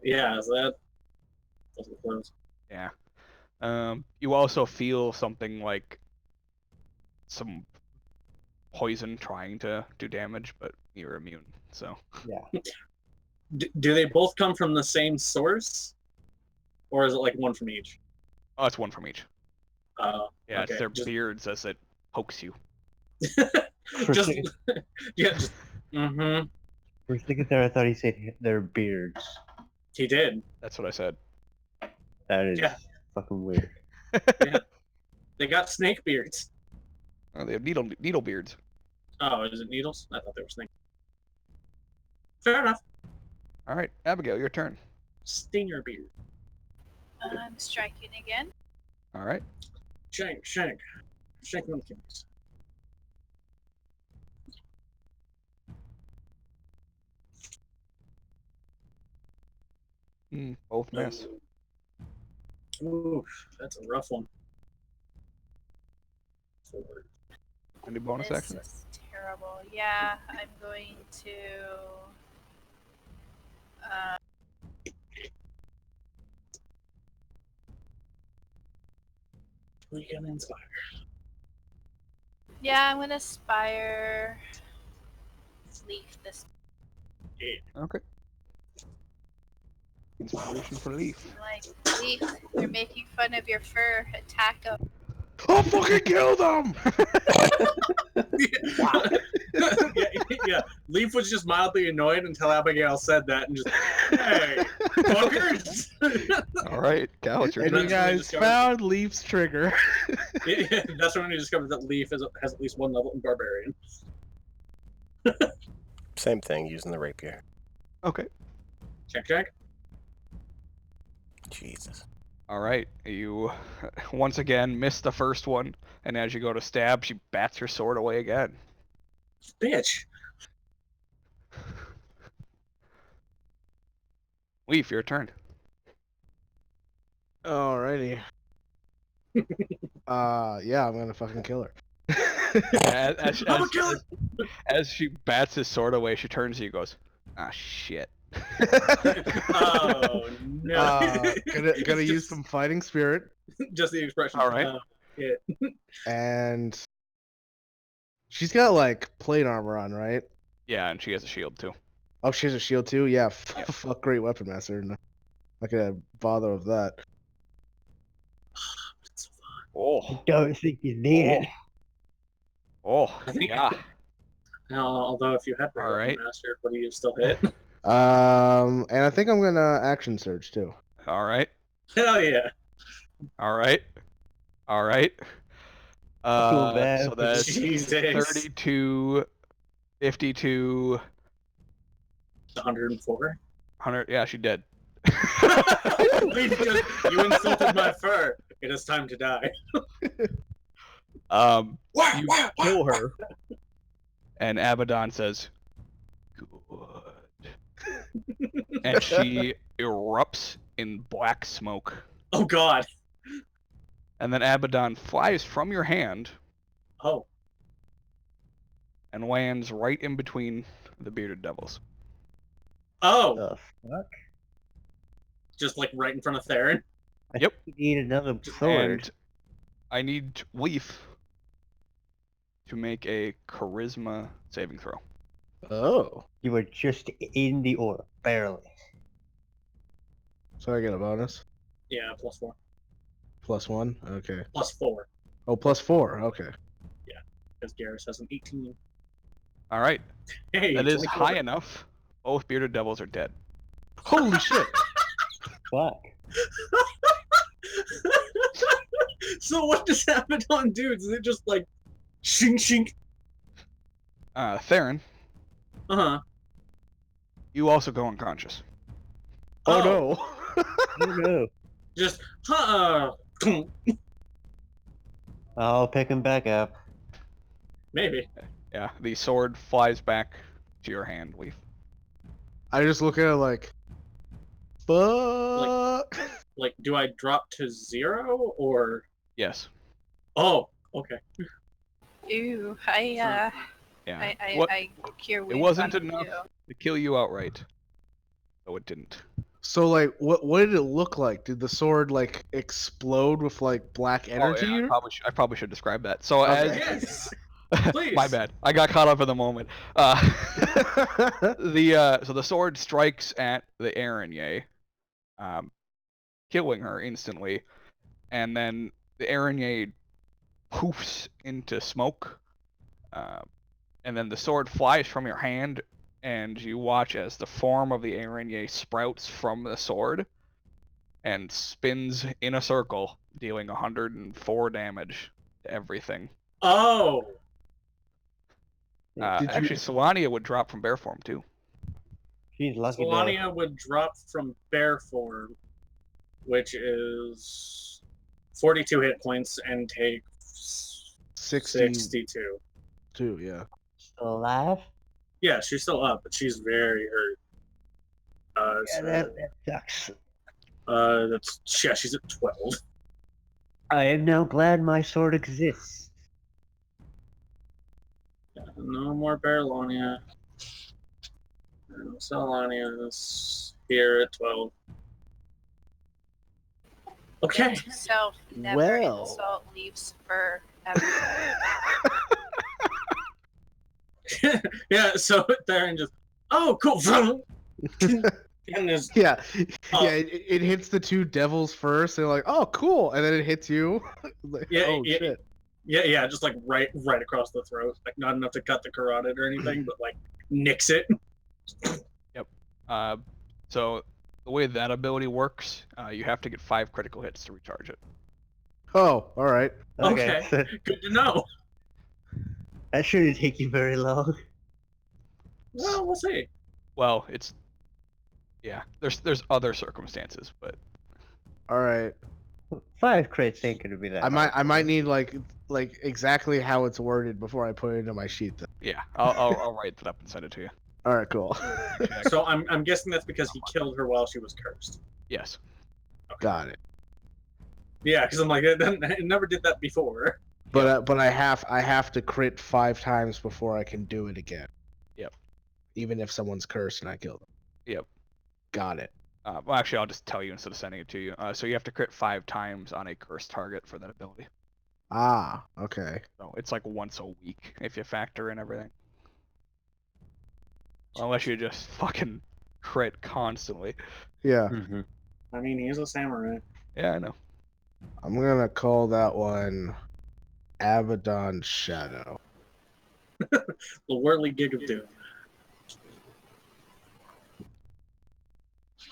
Yeah, so that wasn't close. Yeah. You also feel something like some poison trying to do damage, but you're immune. So. Do they both come from the same source? Or is it like one from each? Oh, it's 1 from each. Yeah, okay, it's their just- beards as it pokes you. just yeah, just mm-hmm. For a second there, I thought he said their beards. He did. That's what I said. That is Yeah. fucking weird. They got snake beards. Oh, they have needle beards. Oh, is it needles? I thought they were snake. Fair enough. All right, Abigail, your turn. Stinger beard. I'm striking again. All right. Shank on the kidneys. Both miss. Ooh, that's a rough one. forward. Any bonus This action? is terrible. Yeah, I'm going to. Uh, We can inspire. yeah, I'm gonna spire Leaf this. Okay. Inspiration for Leaf. Like Leaf, they're making fun of your fur. Attack them. I'll fucking kill them! Yeah. Leaf was just mildly annoyed until Abigail said that and just, hey, fuckers! All right, Cal, it's your And turn. you guys found Leaf's trigger. That's when we discovered that Leaf has at least one level in Barbarian. Same thing, using the rapier. Okay. Check. Jesus. All right, you once again miss the first one, and as you go to stab, she bats her sword away again. Bitch. Leaf, your turn. Alrighty. Yeah, I'm gonna fucking kill her. As she bats his sword away, she turns to you and goes, "Ah, shit." Oh, no. Gonna use some fighting spirit. Just the expression. All right. And she's got like plate armor on, right? Yeah, and she has a shield too. Oh, she has a shield too? Yeah, Yeah. fuck Great Weapon Master. Not gonna bother with that. Oh, Don't think you need it. oh, I think- yeah. Although if you had All right. Master, would you still hit? And I think I'm gonna action surge too. All right, Hell yeah. all right, all right. feel bad So for that's Jesus. 32, 52, 104. 100. Yeah, she did. You insulted my fur. It is time to die. You kill her, and Abaddon says, "Good," and she erupts in black smoke. Oh god. And then Abaddon flies from your hand Oh. and lands right in between the bearded devils. Oh. The fuck? Just like right in front of Theron. Yep. You need another sword. And I need Leaf to make a charisma saving throw. Oh. You were just in the order, barely. So I get a bonus? Yeah, +4. +1? Okay. +4. Oh, +4. Okay. Because Garrus has an 18. All right. Hey, That is 24. high enough. Both bearded devils are dead. Holy shit! Fuck. So what does Abaddon do? Does it just like shink shink? Theron, Uh-huh. you also go unconscious. Oh, no! Oh no. Just I'll pick him back up. maybe. Yeah, the sword flies back to your hand, Leaf. I just look at it like, fuck! Like, do I drop to 0 or? Yes. Oh, okay. Ew, Yeah. I cure It wounds wasn't on enough you. to kill you outright. So it didn't. So, like, what did it look like? Did the sword, like, explode with, like, black energy? Oh, yeah, I probably should describe that. So Okay. Yes. as Please. my bad, I got caught up in the moment. So the sword strikes at the Araignée, killing her instantly, and then the Araignée poofs into smoke, and then the sword flies from your hand, and you watch as the form of the Araignée sprouts from the sword and spins in a circle, dealing 104 damage to everything. Oh. Actually, Solania would drop from bear form too. She's lucky. Solania would drop from bear form, which is 42 hit points, and take 62. 2, yeah. Still alive? Yeah, she's still up, but she's very hurt. Yeah, that sucks. She's at 12. I am now glad my sword exists. No more Barolonia. No Solanias. Here at 12. Okay. Note to self, never Well. insult leaves forever. Yeah, so Theron just, oh, cool. And just, Yeah, Oh. yeah. It hits the two devils first. They're like, "Oh, cool," and then it hits you. Like, Yeah, oh yeah. shit. yeah, just like right across the throat. Like not enough to cut the carotid or anything, but like nicks it. So the way that ability works, you have to get 5 critical hits to recharge it. Oh, all right. Okay. so Good to know. that shouldn't take you very long. Well, we'll see. Well, it's there's other circumstances, but All right. 5 crits ain't gonna be that. I hard. might need like exactly how it's worded before I put it into my sheet. Then. yeah, I'll write that up and send it to you. All right, cool. So I'm guessing that's because he killed her while she was cursed. Yes. Got it. Yeah, because I'm like, it never did that before. But I have to crit 5 times before I can do it again. Yep. Even if someone's cursed and I kill them. Yep. Got it. Well, actually, I'll just tell you instead of sending it to you. So you have to crit 5 times on a cursed target for that ability. Ah, okay. So it's like once a week if you factor in everything. Unless you just fucking crit constantly. Yeah. Mm-hmm. I mean, he's a samurai. Yeah, I know. I'm gonna call that one Abaddon's Shadow. The whirly gig of doom.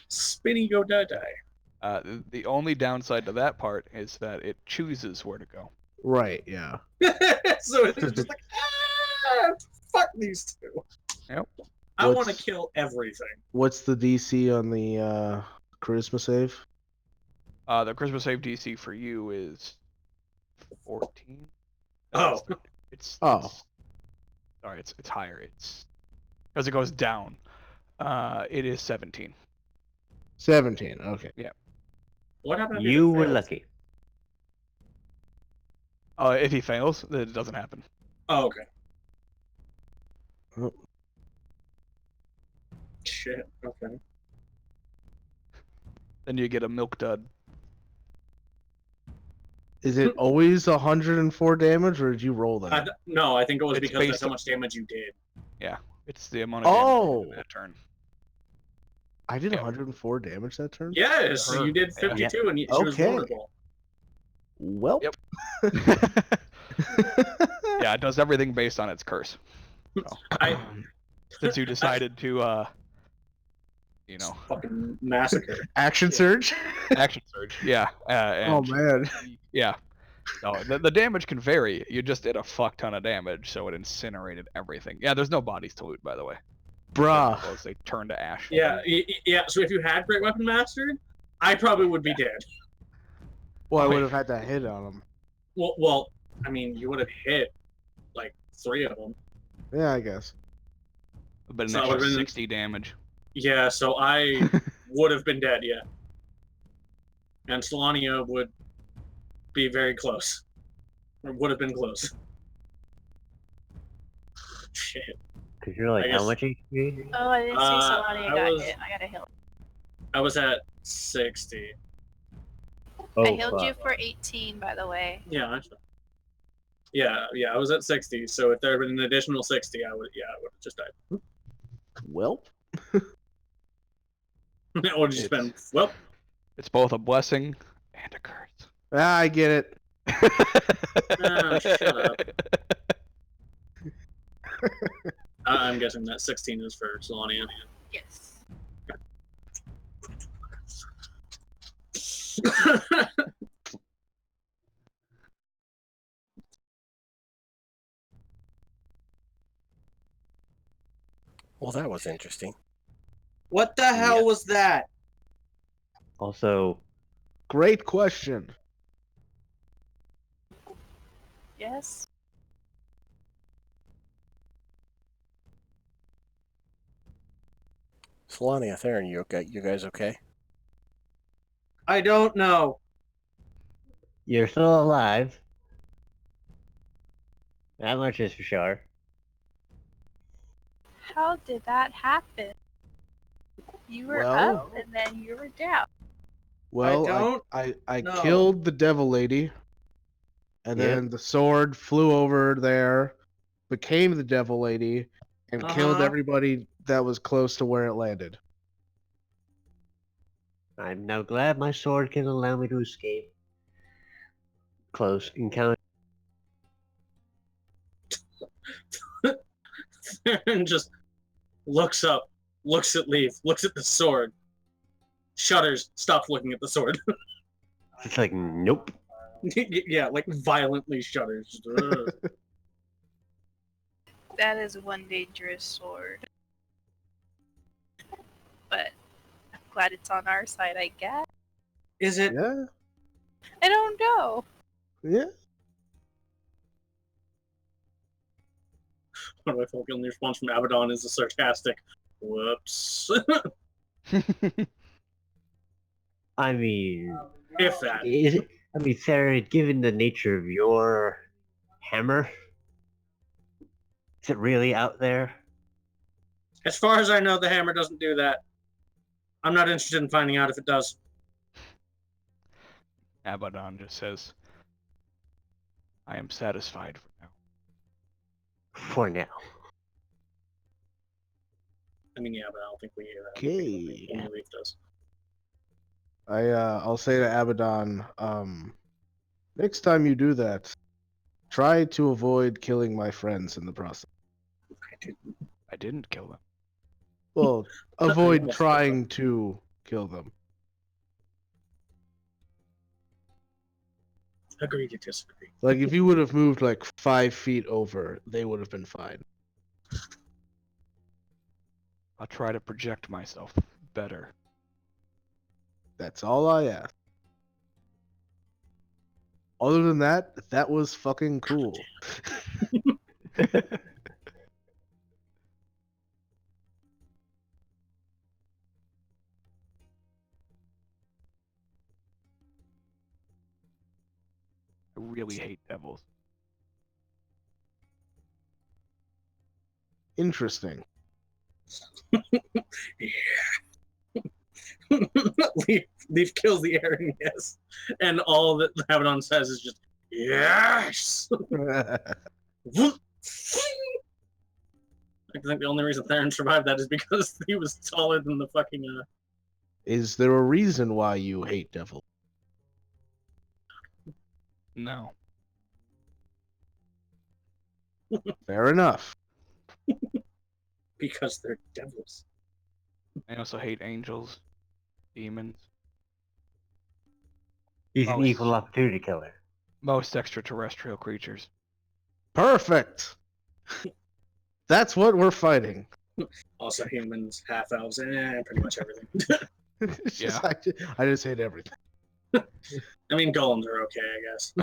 Spinny go die die. The only downside to that part is that it chooses where to go. Right, yeah. So it's just like, fuck these two. Yep. I want to What's- kill everything. What's the DC on the charisma save? The Christmas save DC for you is 14. Oh. It's Oh. sorry, it's higher. It's because it goes down. It is 17. 17. Okay. What happened if You it were fails? lucky. If he fails, then it doesn't happen. Oh, okay. Oh. Shit. Okay. Then you get a milk dud. Is it always 104 damage, or did you roll that? No, I think it was It's because that's based how on- much damage you did. It's the amount of damage you Oh! did in that turn. I did Yeah. 104 damage that turn? Yes, Her. you did 52, and she was Okay. vulnerable. Well. Yep. Yeah, it does everything based on its curse. So, I since you decided to, fucking massacre. Action surge? action surge. Yeah. Oh, And man. yeah. No, the damage can vary. You just did a fuck ton of damage, so it incinerated everything. Yeah, there's no bodies to loot, by the way. Bruh. Those, they turn to ash. Yeah, yeah. So if you had Great Weapon Mastered, I probably would be dead. Well, I Oh, would yeah. have had to hit on him. Well, I mean, you would have hit like 3 of them. Yeah, I guess. But an So it extra would've been- 60 damage. Yeah, so I would have been dead. Yeah, and Solania would be very close, or would have been close. Shit. Because you're like, I how guess- much HP? Oh, I didn't see Solania I got was- hit. I got a heal. I was at 60. Oh, I healed you fuck. for 18, by the way. Yeah, actually. Yeah, I was at 60. So if there had been an additional 60, I would have just died. Welp. What did you spend? Well, It's both a blessing and a curse. Ah, I get it. shut up. I'm guessing that 16 is for Solania. Yes. Well, that was interesting. What the hell Yeah. was that? Also, Great question. Yes. Solania, Theron, you okay? You guys okay? I don't know. you're still alive. That much is for sure. How did that happen? You were Well- up and then you were down. Well, don't I know. killed the devil lady, and Yep. then the sword flew over there, became the devil lady, and killed Uh-huh. everybody that was close to where it landed. I'm now glad my sword can allow me to escape close encounter. And just looks up, looks at Leaf, looks at the sword, shudders, stops looking at the sword. It's like, nope. Yeah, like violently shudders. Just, ugh. That is one dangerous sword. But I'm glad it's on our side, I guess. Is it? Yeah, I don't know. yeah. What do I feel? The only response from Abaddon is a sarcastic, whoops. I mean, If that. is it? I mean, Sarah, given the nature of your hammer, is it really out there? As far as I know, the hammer doesn't do that. I'm not interested in finding out if it does. Abaddon just says, I am satisfied for now. For now. I mean, yeah, but I don't think we hear that. Okay. Only Leaf does. I'll say to Abaddon, next time you do that, try to avoid killing my friends in the process. I didn't kill them. Well, I avoid almost trying to kill them. Agree to disagree. Like, if you would have moved like 5 feet over, they would have been fine. I'll try to project myself better. That's all I ask. Other than that, that was fucking cool. I really hate devils. Interesting. Leaf kills the air and yes. And all that Abaddon says is just, yes! I think the only reason Theron survived that is because he was taller than the fucking, Is there a reason why you hate devil? No. Fair enough. because they're devils. I also hate angels, demons, He's an Most- equal opportunity killer. most extraterrestrial creatures. Perfect. That's what we're fighting. Also humans, half elves, and pretty much everything. It's just- Yeah. I just hate everything. I mean, golems are okay, I guess.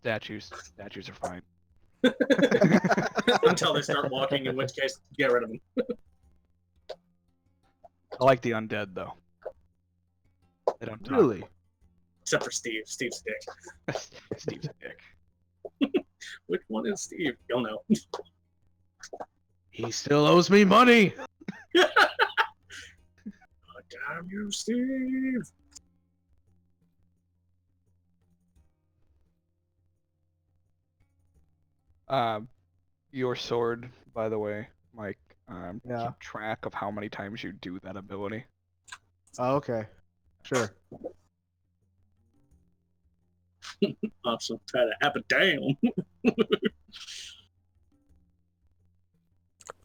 Statues are fine. Until they start walking, in which case, get rid of them. I like the undead though. They don't talk. Really? Except for Steve. Steve's a dick. Steve's a dick. Which one is Steve? You'll know. He still owes me money. Oh, damn you, Steve! Your sword, by the way, Mike. Yeah. Keep track of how many times you do that ability. Oh, okay. Sure. Awesome. Try to have a damn.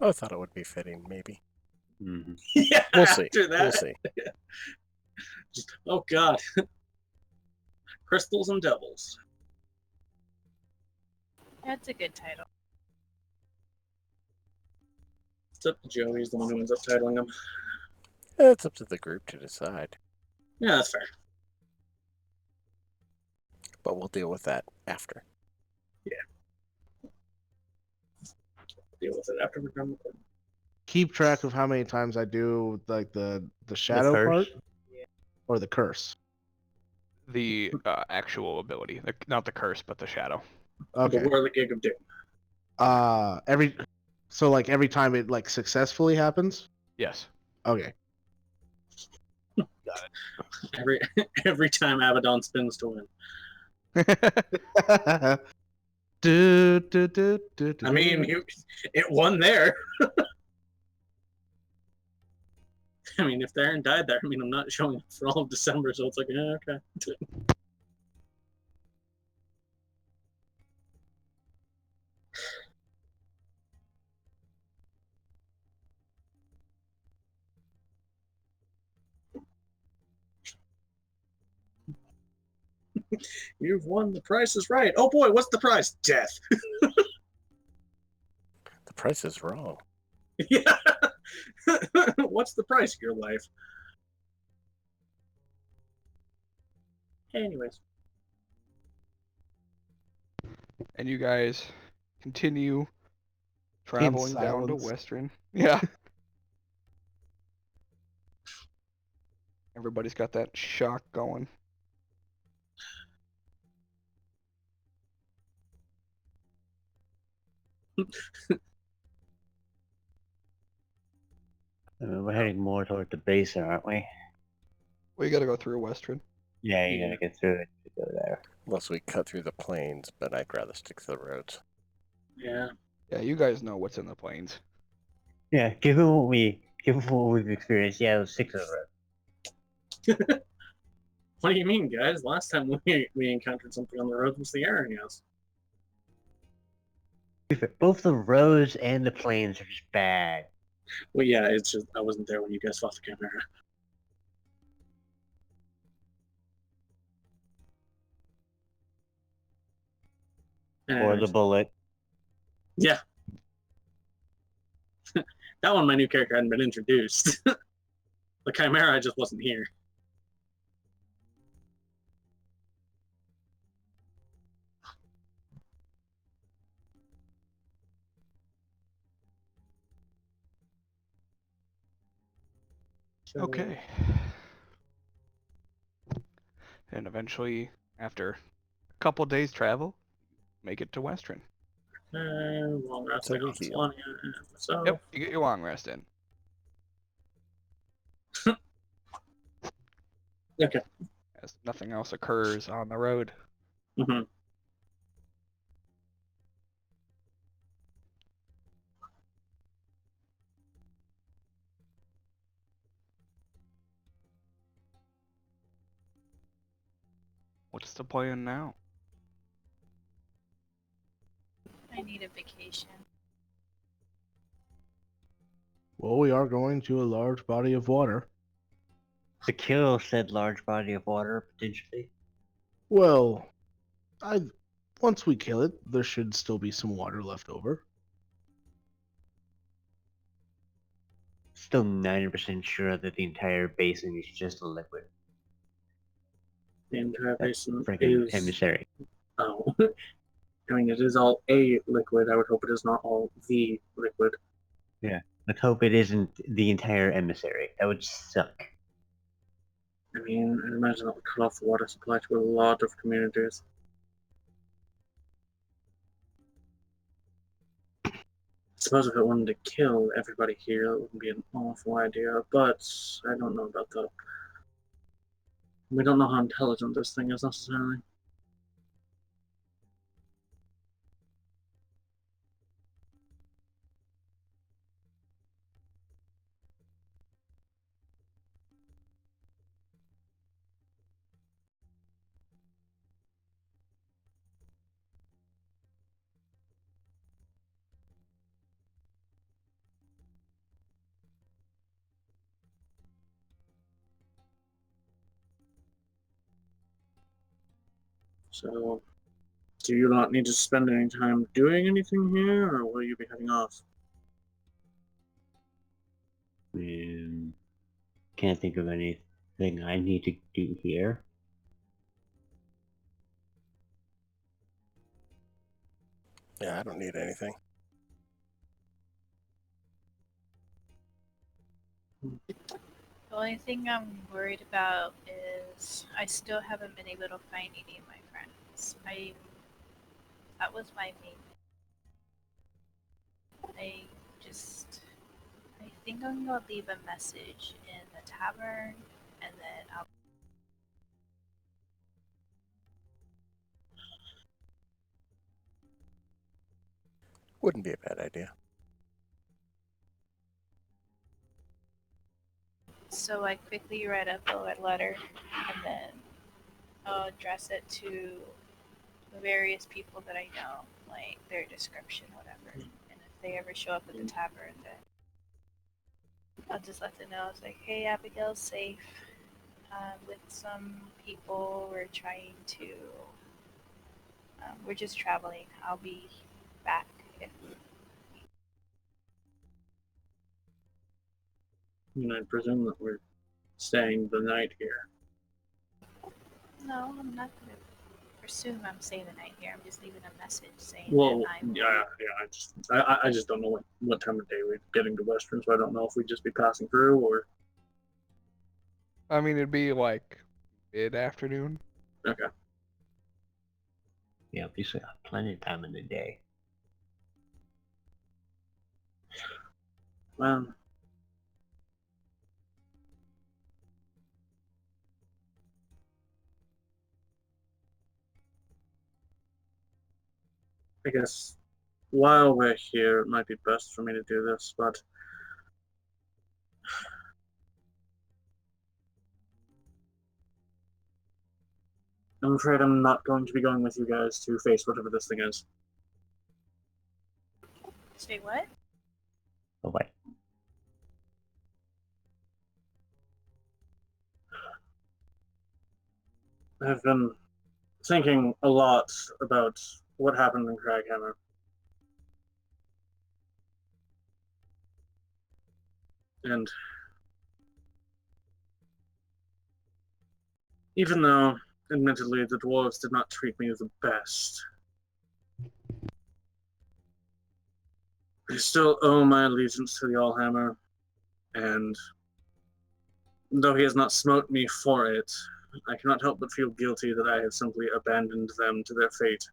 I thought it would be fitting, maybe. Mhm. Yeah, We'll see. after that. We'll see. Just, oh, God. Crystals and devils. That's a good title. Except Joey's the one who ends up titling them. It's up to the group to decide, Yeah, that's fair. but we'll deal with that after. Deal with it after we're done with it. Keep track of how many times I do like the shadow curse? part or the curse. The actual ability, not the curse, but the shadow. Okay. But we're the gig of doom. Every So like every time it like successfully happens? Yes. Okay. Every time Abaddon spins to win. I mean, it won there. I mean, if Theron died there, I mean, I'm not showing up for all of December, so it's like, yeah, okay. You've won. The price is right. Oh boy, what's the price? Death. The price is wrong. Yeah. What's the price? Your life. Anyways. And you guys continue traveling down to silence. Western. Yeah. Everybody's got that shock going. We're heading more toward the basin, aren't we? Well, you got to go through Western. Yeah, you gotta get through it to go there. Unless we cut through the plains, but I'd rather stick to the roads. Yeah. Yeah, you guys know what's in the plains. Yeah, given what we've experienced, yeah, it was 6 of it. What do you mean, guys? Last time we encountered something on the road was the Aaron house. Both the roads and the plains are just bad. Well, yeah, it's just I wasn't there when you guys fought the Chimera. Or the bullet. Yeah. That one, my new character hadn't been introduced. The Chimera, I just wasn't here. So, Okay. And eventually, after a couple days travel, make it to Western. long rest So on we heal. Solania and myself. Yep, you get your long rest in. Okay. As nothing else occurs on the road. Mm-hmm. What's the plan now? I need a vacation. Well, we are going to a large body of water. To kill said large body of water, potentially. Well, once we kill it, there should still be some water left over. Still 90% sure that the entire basin is just a liquid. The entire That's basin freaking is. emissary. Oh. I mean, it is all a liquid. I would hope it is not all the liquid. Yeah. Let's hope it isn't the entire emissary. That would suck. I mean, I imagine that would cut off the water supply to a lot of communities. I suppose if it wanted to kill everybody here, it wouldn't be an awful idea, but I don't know about that. We don't know how intelligent this thing is necessarily. So, do you not need to spend any time doing anything here, or will you be heading off? Can't think of anything I need to do here. Yeah, I don't need anything. The only thing I'm worried about is I still haven't been able to find any of my friends. That was my main. I I think I'm gonna leave a message in the tavern, and then I'll. Wouldn't be a bad idea. So I quickly write up the letter, and then I'll address it to the various people that I know, like their description, whatever. And if they ever show up at the tavern, then I'll just let them know. It's like, hey, Abigail's safe. With some people, we're trying to. We're just traveling. I'll be back if. And I presume that we're staying the night here. No, I'm not gonna presume I'm staying the night here. I'm just leaving a message saying Well, that I'm. yeah. I just don't know what time of day we're getting to Western, so I don't know if we'd just be passing through or. I mean, it'd be like mid-afternoon. Okay. Yeah, we still got plenty of time in the day. Well, I guess while we're here, it might be best for me to do this, but I'm afraid I'm not going to be going with you guys to face whatever this thing is. Say what? Oh, wait. I've been thinking a lot about what happened in Craghammer. And even though, admittedly, the dwarves did not treat me the best, I still owe my allegiance to the Allhammer, and though he has not smote me for it, I cannot help but feel guilty that I have simply abandoned them to their fate.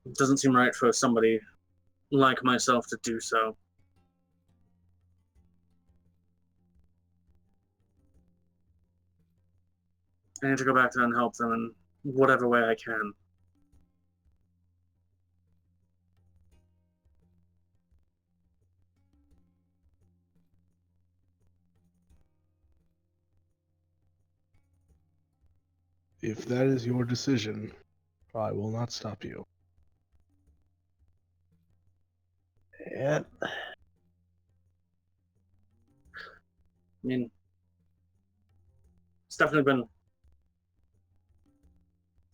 It doesn't seem right for somebody like myself to do so. I need to go back there and help them in whatever way I can. If that is your decision, I will not stop you. Yep. I mean, it's definitely been,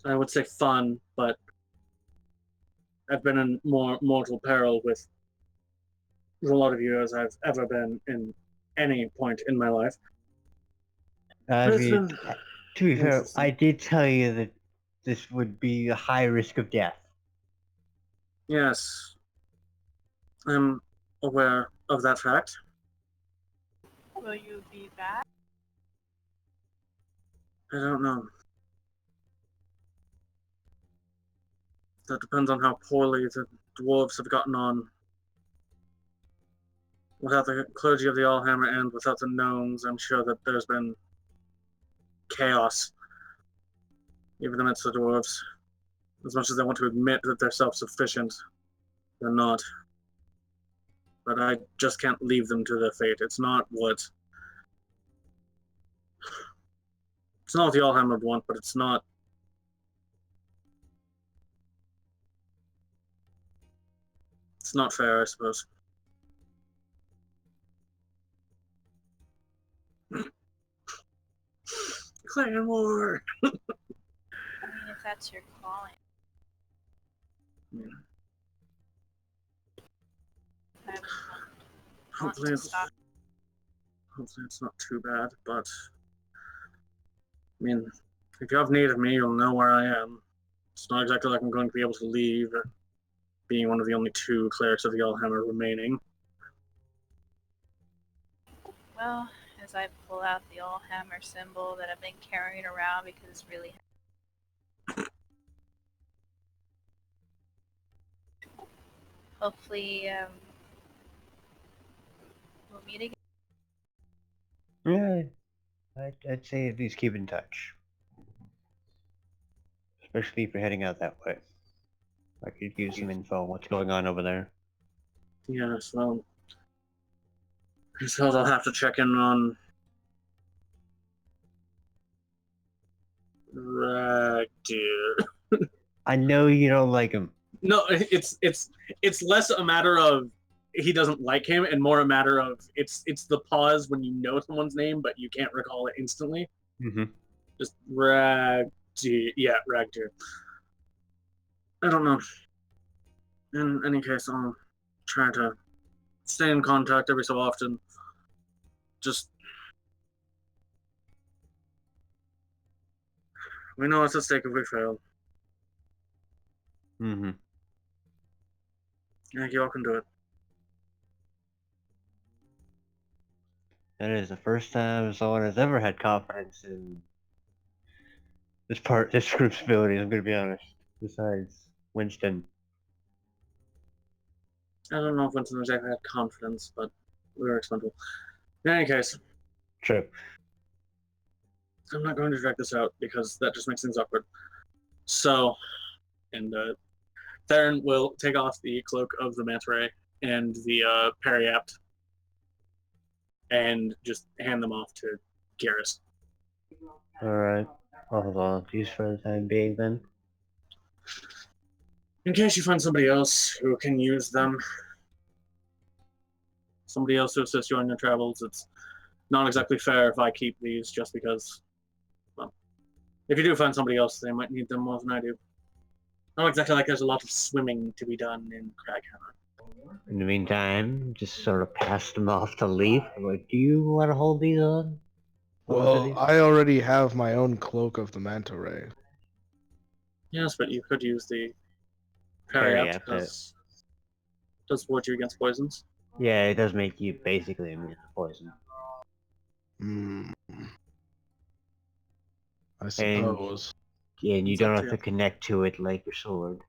I would say, fun, but I've been in more mortal peril with a lot of you as I've ever been in any point in my life. I But it's mean, been to be fair, interesting. I did tell you that this would be a high risk of death. Yes, I'm aware of that fact. Will you be back? I don't know. That depends on how poorly the dwarves have gotten on. Without the clergy of the Allhammer and without the gnomes, I'm sure that there's been chaos, even amidst the dwarves. As much as they want to admit that they're self-sufficient, they're not. But I just can't leave them to their fate. It's not what the Allhammer would want, but it's not. It's not fair, I suppose. Clan war. I mean, if that's your calling. Yeah. I would want Hopefully to it's stop. not too bad, but I mean, if you have need of me, you'll know where I am. It's not exactly like I'm going to be able to leave, being one of the only two clerics of the Allhammer remaining. Well, as I pull out the Allhammer symbol that I've been carrying around because it's really. hopefully, we'll meet again. Yeah, I'd say at least keep in touch. Especially if you're heading out that way. I could use some info on what's going on over there. Yes, well, I suppose I'll have to check in on Ragdir. I know you don't like him. No, it's less a matter of he doesn't like him and more a matter of it's the pause when you know someone's name but you can't recall it instantly. Mm-hmm. Just Ragdir. Yeah, Ragdir. I don't know. In any case, I'll try to stay in contact every so often. Just we know it's at stake if we fail. Mm-hmm. I think you all can do it. That is the first time someone has ever had confidence in this group's abilities, I'm gonna be honest. Besides Winston. I don't know if Winston exactly had confidence, but we were expendable. In any case, True. I'm not going to drag this out because that just makes things awkward. So, and Theron will take off the cloak of the manta ray and the periapt and just hand them off to Garrus. Alright. I'll hold on to these for the time being then. In case you find somebody else who can use them, somebody else to assist you on your travels, it's not exactly fair if I keep these just because, well, if you do find somebody else, they might need them more than I do. Not exactly like there's a lot of swimming to be done in Craghammer. In the meantime, just sort of pass them off to Leaf. Like, do you want to hold these on? Well, I already have my own cloak of the manta ray. Yes, but you could use the periapt because it does ward you against poisons. Yeah, it does make you basically immune to poison. I suppose. And you It's don't up have to to connect to it like your sword.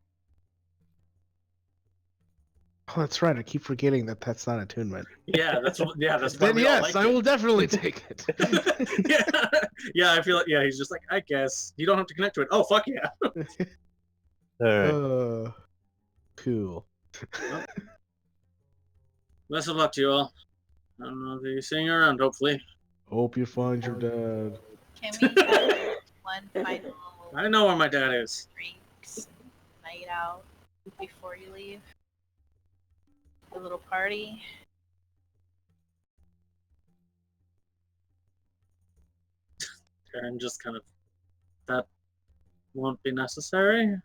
Oh, that's right. I keep forgetting that that's not attunement. Yeah, that's why Then we all yes, liked I it. will definitely take it. yeah, I feel like he's just like, I guess you don't have to connect to it. Oh fuck yeah. Alright. Cool. Best of luck to you all. I don't know if you're seeing you around, hopefully. Hope you find your dad. Can we have one final I know where my dad is. drinks night out before you leave? A little party. And just kind of that won't be necessary.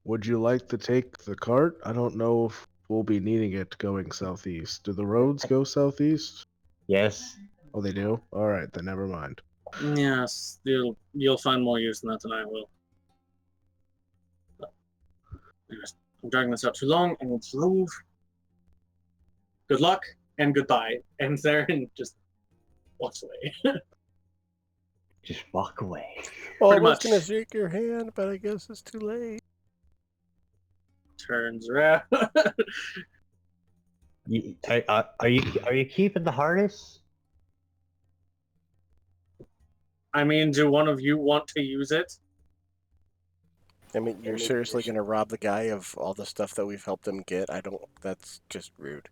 Would you like to take the cart? I don't know if we'll be needing it going southeast. Do the roads go southeast? Yes. Oh, they do? Alright, then never mind. Yes, you'll find more use in that than I will. But, anyways, I'm dragging this out too long. I need to leave. Good luck and goodbye. And Theron just walks away. Just walk away. Well, I Pretty was much. gonna shake your hand, but I guess it's too late. Turns around. Are you keeping the harness? I mean, do one of you want to use it? I mean, you're seriously gonna rob the guy of all the stuff that we've helped him get? I don't. That's just rude.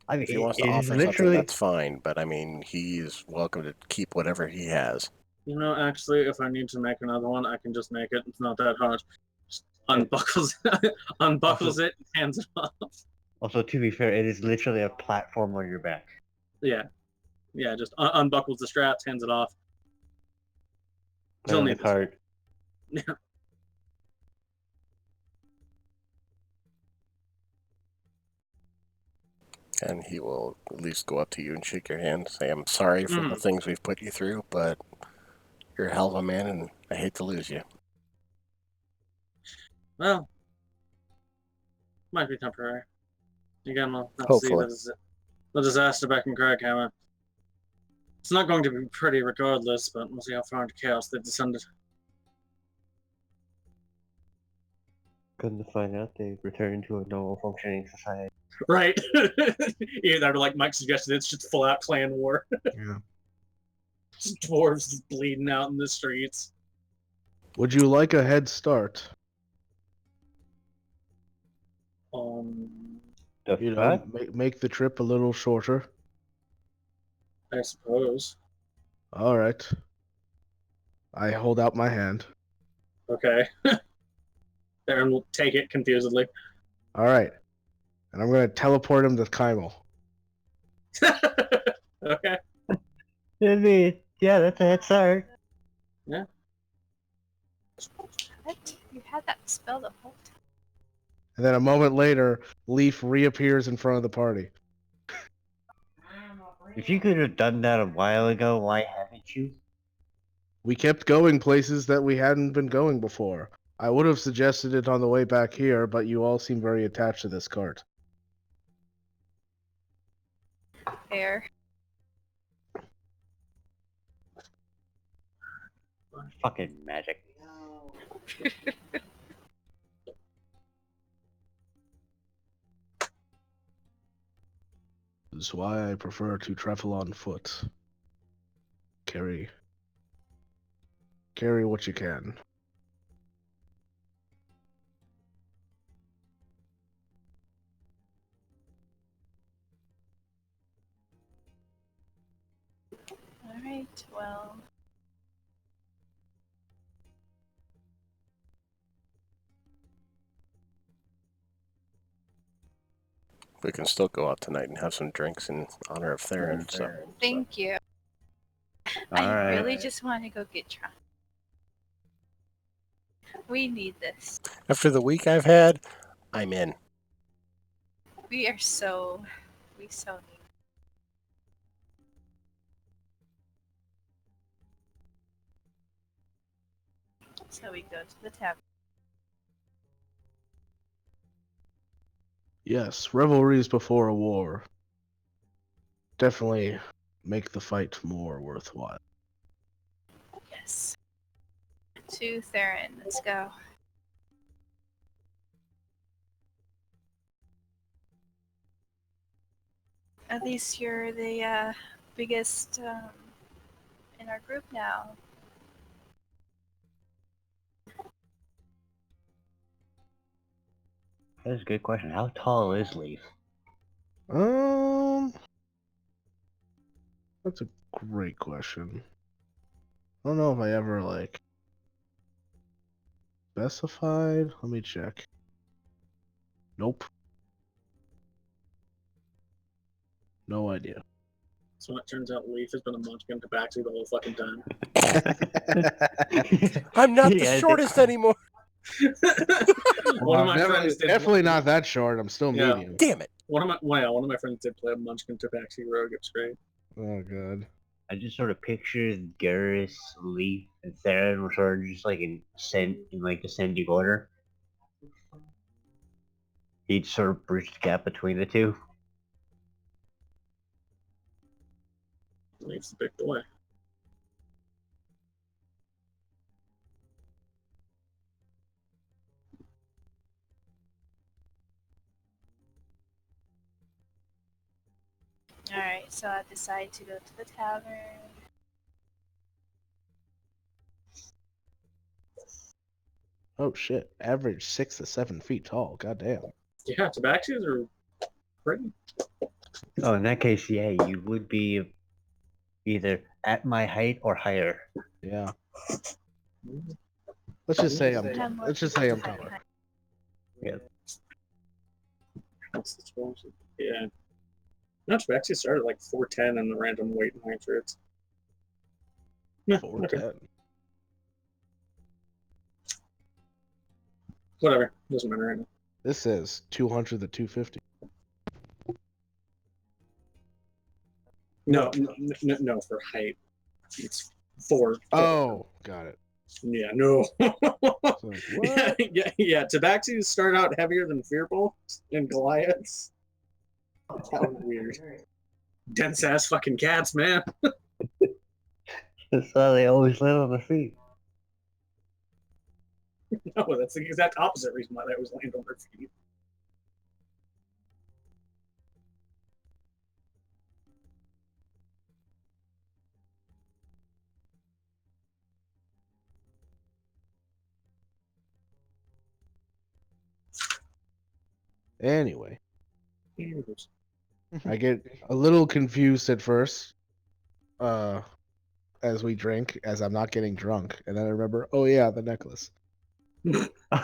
I mean, If he wants to it is offer something, literally. that's fine. But I mean, he's welcome to keep whatever he has. You know, actually, if I need to make another one, I can just make it. It's not that hard. Just unbuckles, unbuckles it, and hands it off. Also, to be fair, it is literally a platform on your back. Yeah, just unbuckles the straps, hands it off. Put it in the this. cart. Yeah. And he will at least go up to you and shake your hand, say, "I'm sorry for the things we've put you through, but you're a hell of a man, and I hate to lose you." Well, might be temporary. Again, we'll have to see the disaster back in Craghammer. It's not going to be pretty regardless, but we'll see how far into chaos they've descended. Come to find out, they returned to a normal functioning society. Right. Either like Mike suggested, it's just full out clan war. Yeah. Just dwarves just bleeding out in the streets. Would you like a head start? The You know, fuck? make the trip a little shorter. I suppose. All right. I hold out my hand. Okay. Aaron will take it confusedly. All right. And I'm going to teleport him to Kymel. Okay. Yeah, that's a head start. Yeah. What? You had that spell the whole time. And then a moment later, Leaf reappears in front of the party. If you could have done that a while ago, why haven't you? We kept going places that we hadn't been going before. I would have suggested it on the way back here, but you all seem very attached to this cart. Fair. Fucking magic. This is why I prefer to travel on foot. Carry what you can. Alright, well. We can still go out tonight and have some drinks in honor of Theron. So Thank you. All I right. really just want to go get drunk. We need this. after the week I've had, I'm in. We so need. So we go to the tavern. Yes, revelries before a war. Definitely make the fight more worthwhile. Yes. To Theron, let's go. At least you're the biggest in our group now. That's a good question. How tall is Leaf? That's a great question. I don't know if I ever specified. Let me check. Nope. No idea. So it turns out Leaf has been a munchkin tabaxi the whole fucking time. I'm not the Yeah, I think- shortest anymore. One of my Definitely, friends did. definitely not that short. I'm still Yeah. medium. Damn it. One of my friends did play a munchkin tabaxi rogue. It's great. Oh god. I just sort of picture Garrus, Leaf, and Theron were sort of just like in descending order. He'd sort of bridge the gap between the two. Leaf's the big boy. Alright, so I decide to go to the tavern. Oh shit. Average 6 to 7 feet tall. God damn. Yeah, tabaxis are pretty. Oh, in that case, yeah, you would be either at my height or higher. Yeah. Let's just say I'm I'm more let's just say I'm height. taller. That's the explosive. Yeah. No, tabaxis started at like 4'10" in the random weight and height shirts. Yeah, okay. 4'10". Whatever. Doesn't matter right now. This says 200 to 250. No, for height. It's 4. Oh, got it. Yeah, no. It's like, what? yeah. Tabaxis start out heavier than Fearbolts and Goliaths. That was weird. Dense ass fucking cats, man. That's why they always land on their feet. No, that's the exact opposite reason why they always land on their feet. Anyway, Anyways. I get a little confused at first, as we drink, as I'm not getting drunk, and then I remember, oh yeah, the necklace.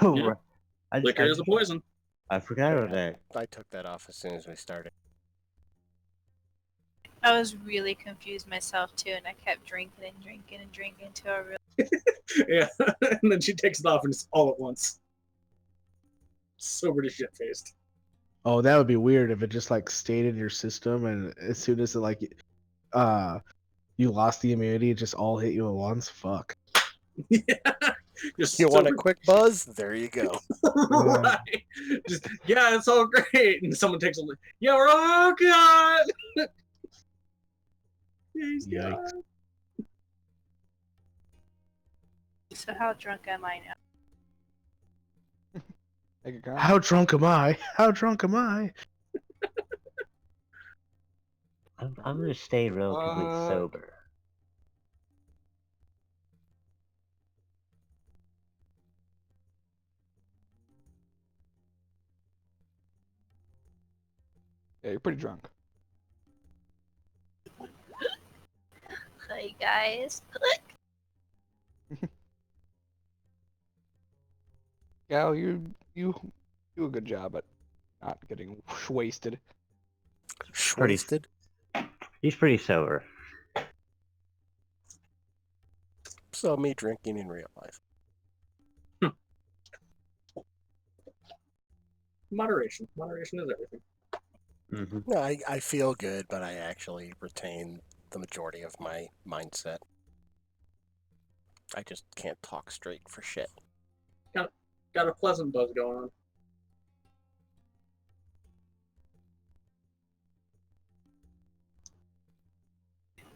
Oh, Yeah. right. Liquor is a poison. I forgot about that. I took that off as soon as we started. I was really confused myself too, and I kept drinking and drinking and drinking until I realized. Yeah, and then she takes it off and it's all at once. Sober to shit faced. Oh, that would be weird if it just like stayed in your system, and as soon as it like, you lost the immunity, it just all hit you at once. Fuck. Yeah. Just You want a sober- quick buzz? There you go. right. Just yeah, it's all great. And someone takes a look. Yeah, we're all, oh god. He's Yikes. gone. So how drunk am I now? Make a comment. How drunk am I? How drunk am I? I'm gonna stay relatively sober. Yeah, you're pretty drunk. Hey guys. Gal, you do a good job at not getting wasted. Pretty- Wasted. He's pretty sober. So me drinking in real life. Moderation. Moderation is everything. Mm-hmm. No, I feel good, but I actually retain the majority of my mindset. I just can't talk straight for shit. Got a pleasant buzz going on.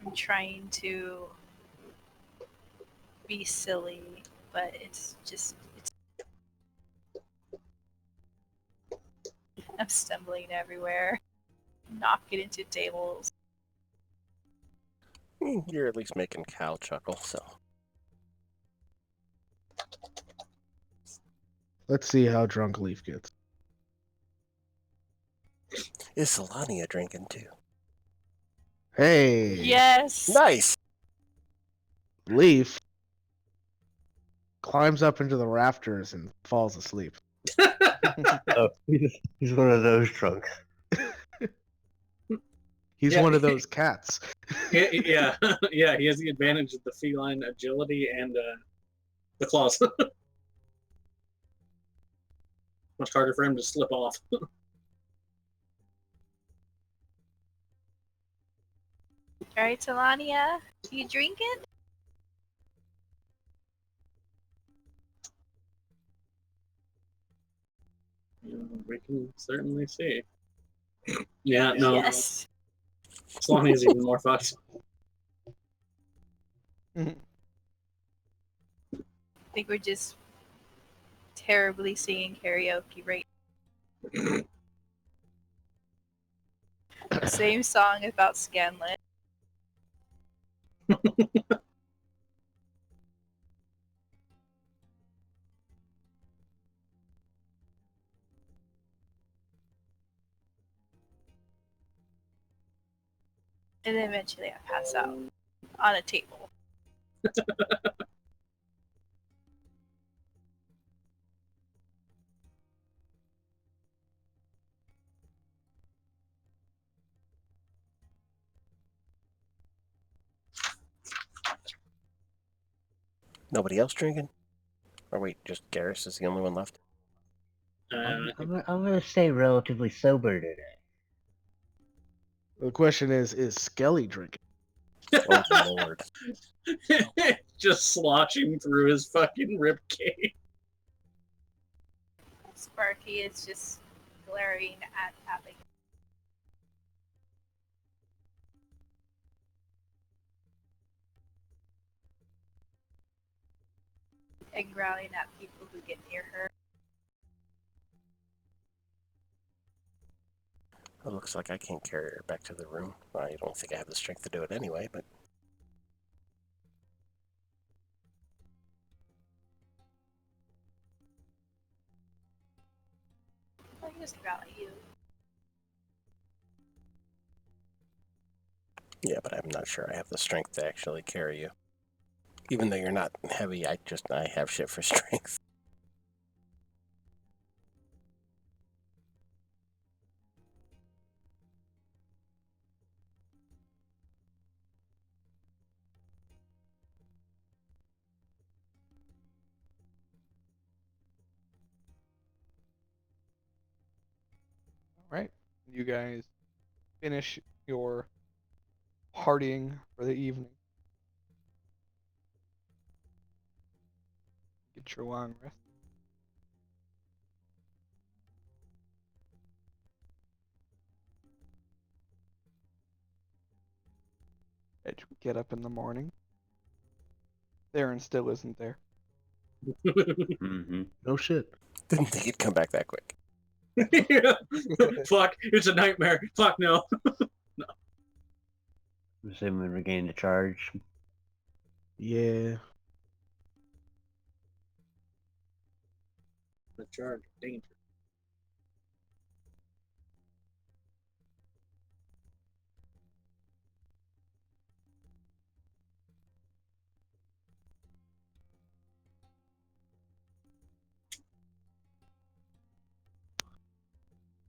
I'm trying to be silly, but it's I'm stumbling everywhere, knocking into tables. You're at least making Cal chuckle, so. Let's see how drunk Leaf gets. Is Solania drinking too? Hey, Yes. Nice! Leaf climbs up into the rafters and falls asleep. Oh, he's one of those drunks. He's Yeah. one of those cats. Yeah, yeah. He has the advantage of the feline agility and the claws. Much harder for him to slip off. Alright, Talania, you drinking? We can certainly see. Yeah, no. Yes. Solani is even more fucked. I think we're just terribly singing karaoke right. The same song about Scanlan. And then eventually I pass out on a table. Nobody else drinking? Or wait, just Garrus is the only one left? I'm gonna stay relatively sober today. The question is Skelly drinking? Oh, Lord. Just sloshing through his fucking ribcage. Sparky is just glaring at Abigail. and growling at people who get near her. It looks like I can't carry her back to the room. I don't think I have the strength to do it anyway, but I can just growl at you. yeah, but I'm not sure I have the strength to actually carry you. Even though you're not heavy, I have shit for strength. All right, you guys finish your partying for the evening. Get your long rest. As you get up in the morning, Theron still isn't there. Mm-hmm. No shit. Didn't think he'd come back that quick. Yeah. Fuck, it's a nightmare. Fuck no. Assuming we regain the charge. Yeah. The charge of danger.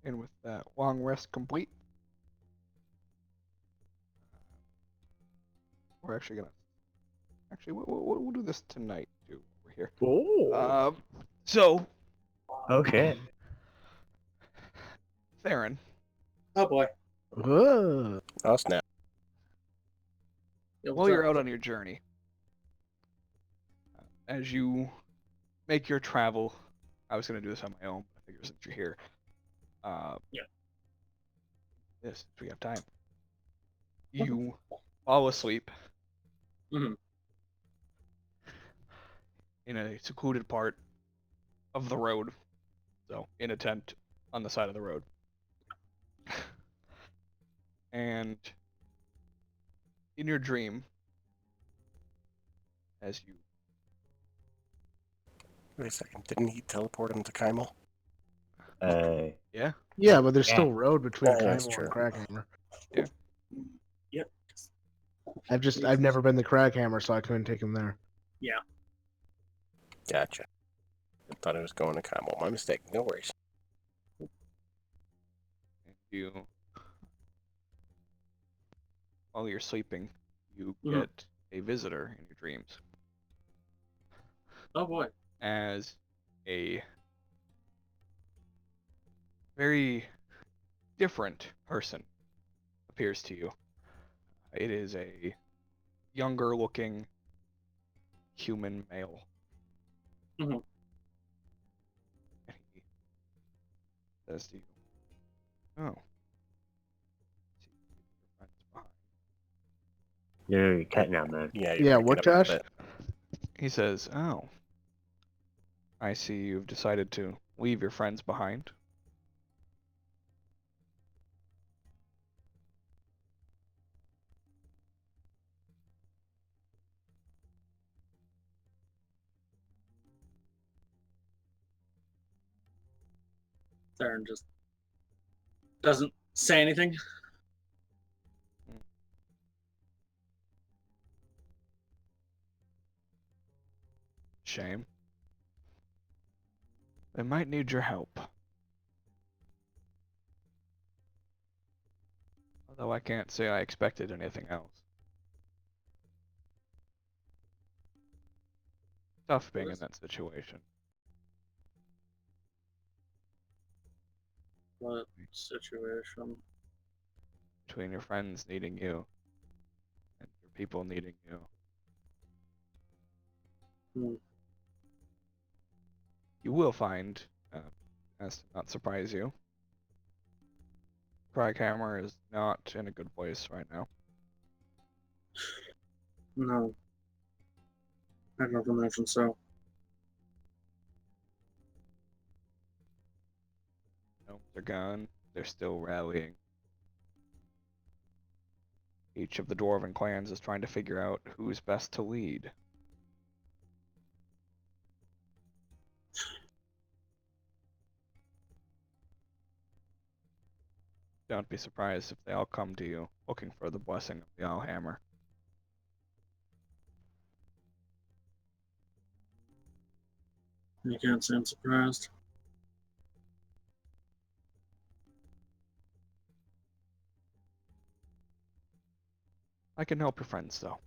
And with that long rest complete, we're actually gonna we'll do this tonight too over here. Oh. So Okay. Theron, Oh boy. Oh, snap. Yeah, while what's you're up? out on your journey, as you make your travel, I was gonna do this on my own, but I figure since you're here, Yeah. yes, we have time. You fall asleep Mhm. in a secluded part of the road, so in a tent on the side of the road. And in your dream, as you Wait a second. Didn't he teleport him to Kymel? yeah, Yeah, but there's Yeah. still road between Yeah, that's Kymel true. and Crackhammer. Yep. I've never been to Crackhammer, so I couldn't take him there. Gotcha. I thought I was going to Kymel. My mistake. No worries. you while you're sleeping, you Mhm. get a visitor in your dreams Oh boy. as a very different person appears to you. It is a younger looking human male. Mhm. And he says to you, "Oh, see your friends behind." You're cutting out, man. Yeah, you're Yeah, breaking what, up a Josh? bit. He says, "Oh, I see you've decided to leave your friends behind." Theron just doesn't say anything. Shame. They might need your help. Although I can't say I expected anything else. Tough being in that situation. What situation? Between your friends needing you and your people needing you. Hmm. You will find, as to not surprise you, Crackhammer is not in a good place right now. No. I don't imagine so. they're gone, they're still rallying. Each of the dwarven clans is trying to figure out who's best to lead. Don't be surprised if they all come to you looking for the blessing of the Allhammer. You can't say I'm surprised. I can help your friends, though.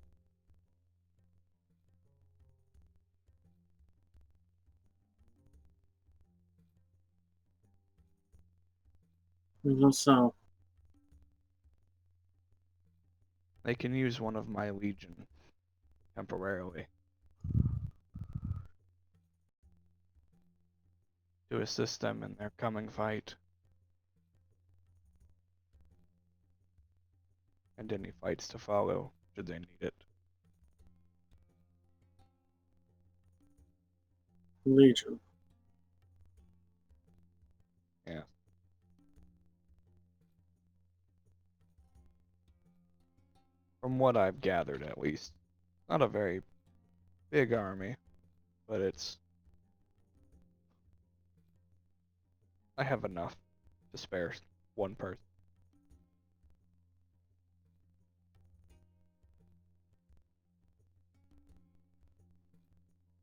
Even so, They can use one of my legion temporarily to assist them in their coming fight. And any fights to follow, should they need it. Legion. Yeah. From what I've gathered, at least. Not a very big army, but I have enough to spare one person.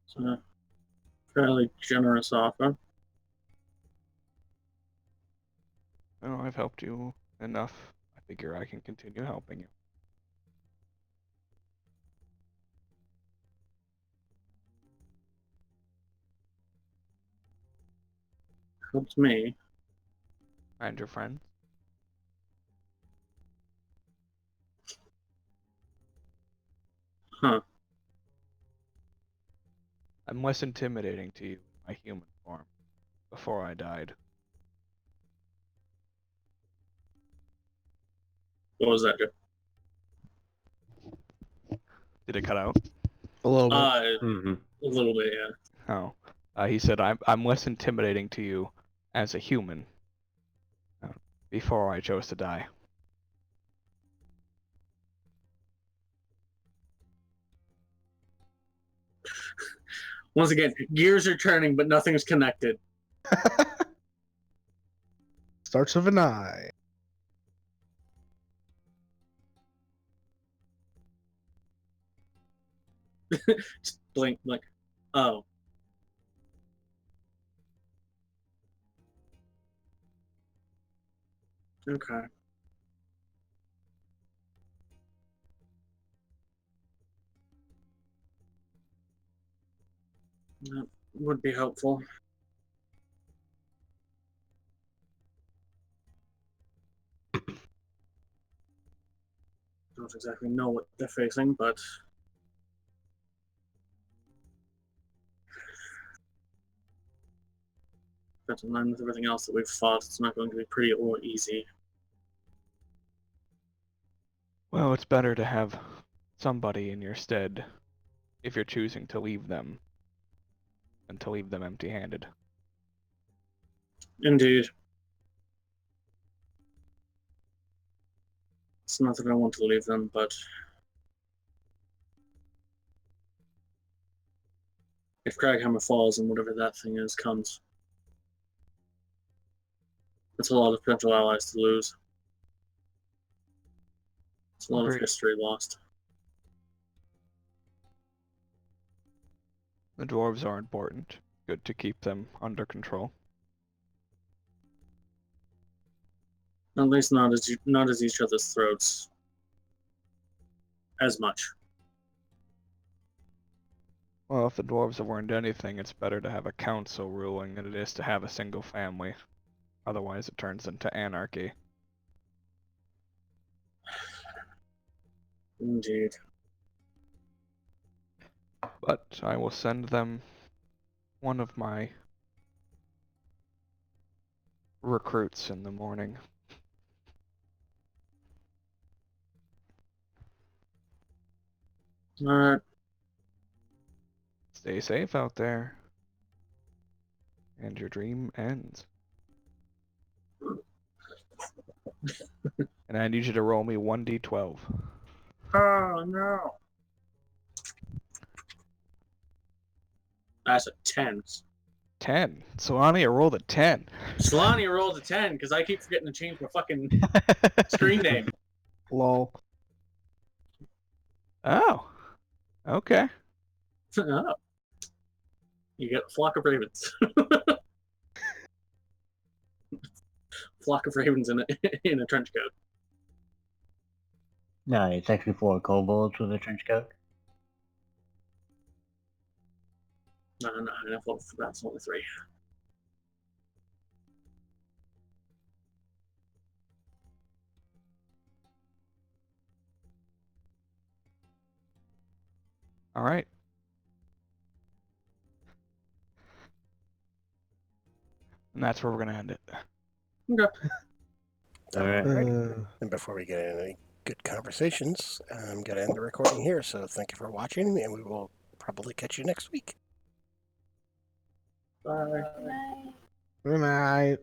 It's a fairly generous offer. Well, I've helped you enough. I figure I can continue helping you. Helped me. And your friends? Huh. I'm less intimidating to you in my human form. Before I died. What was that? Did it cut out? A little bit. Mm-hmm. A little bit, yeah. Oh. He said, I'm less intimidating to you as a human. Before I chose to die. Once again, gears are turning, but nothing's connected. Starts with an I. Just blink, like, oh. Okay. That would be helpful. Don't exactly know what they're facing, but that's in line with everything else that we've fought. It's not going to be pretty or easy. Well, it's better to have somebody in your stead if you're choosing to leave them than to leave them empty-handed. Indeed. It's not that I want to leave them, but if Craghammer falls and whatever that thing is comes, it's a lot of potential allies to lose. It's a lot of Agreed. history lost. The dwarves are important. Good to keep them under control. At least not as each other's throats. As much. Well, if the dwarves have learned anything, it's better to have a council ruling than it is to have a single family. Otherwise, it turns into anarchy. Indeed. But I will send them one of my recruits in the morning. Alright. Stay safe out there. And your dream ends. And I need you to roll me 1d12. Oh no. That's a 10. 10. Solani, rolled a 10. Solani rolled a 10 because I keep forgetting to change my fucking screen name. Lol. Oh. Okay. Oh. You get a flock of ravens. Flock of ravens in a trench coat. No, it's actually 4 kobolds with a trench coat. No, that's only 3. All right. And that's where we're going to end it. Okay. Alright. And before we get into any good conversations, I'm going to end the recording here. So thank you for watching, and we will probably catch you next week. Bye. Bye. Good night.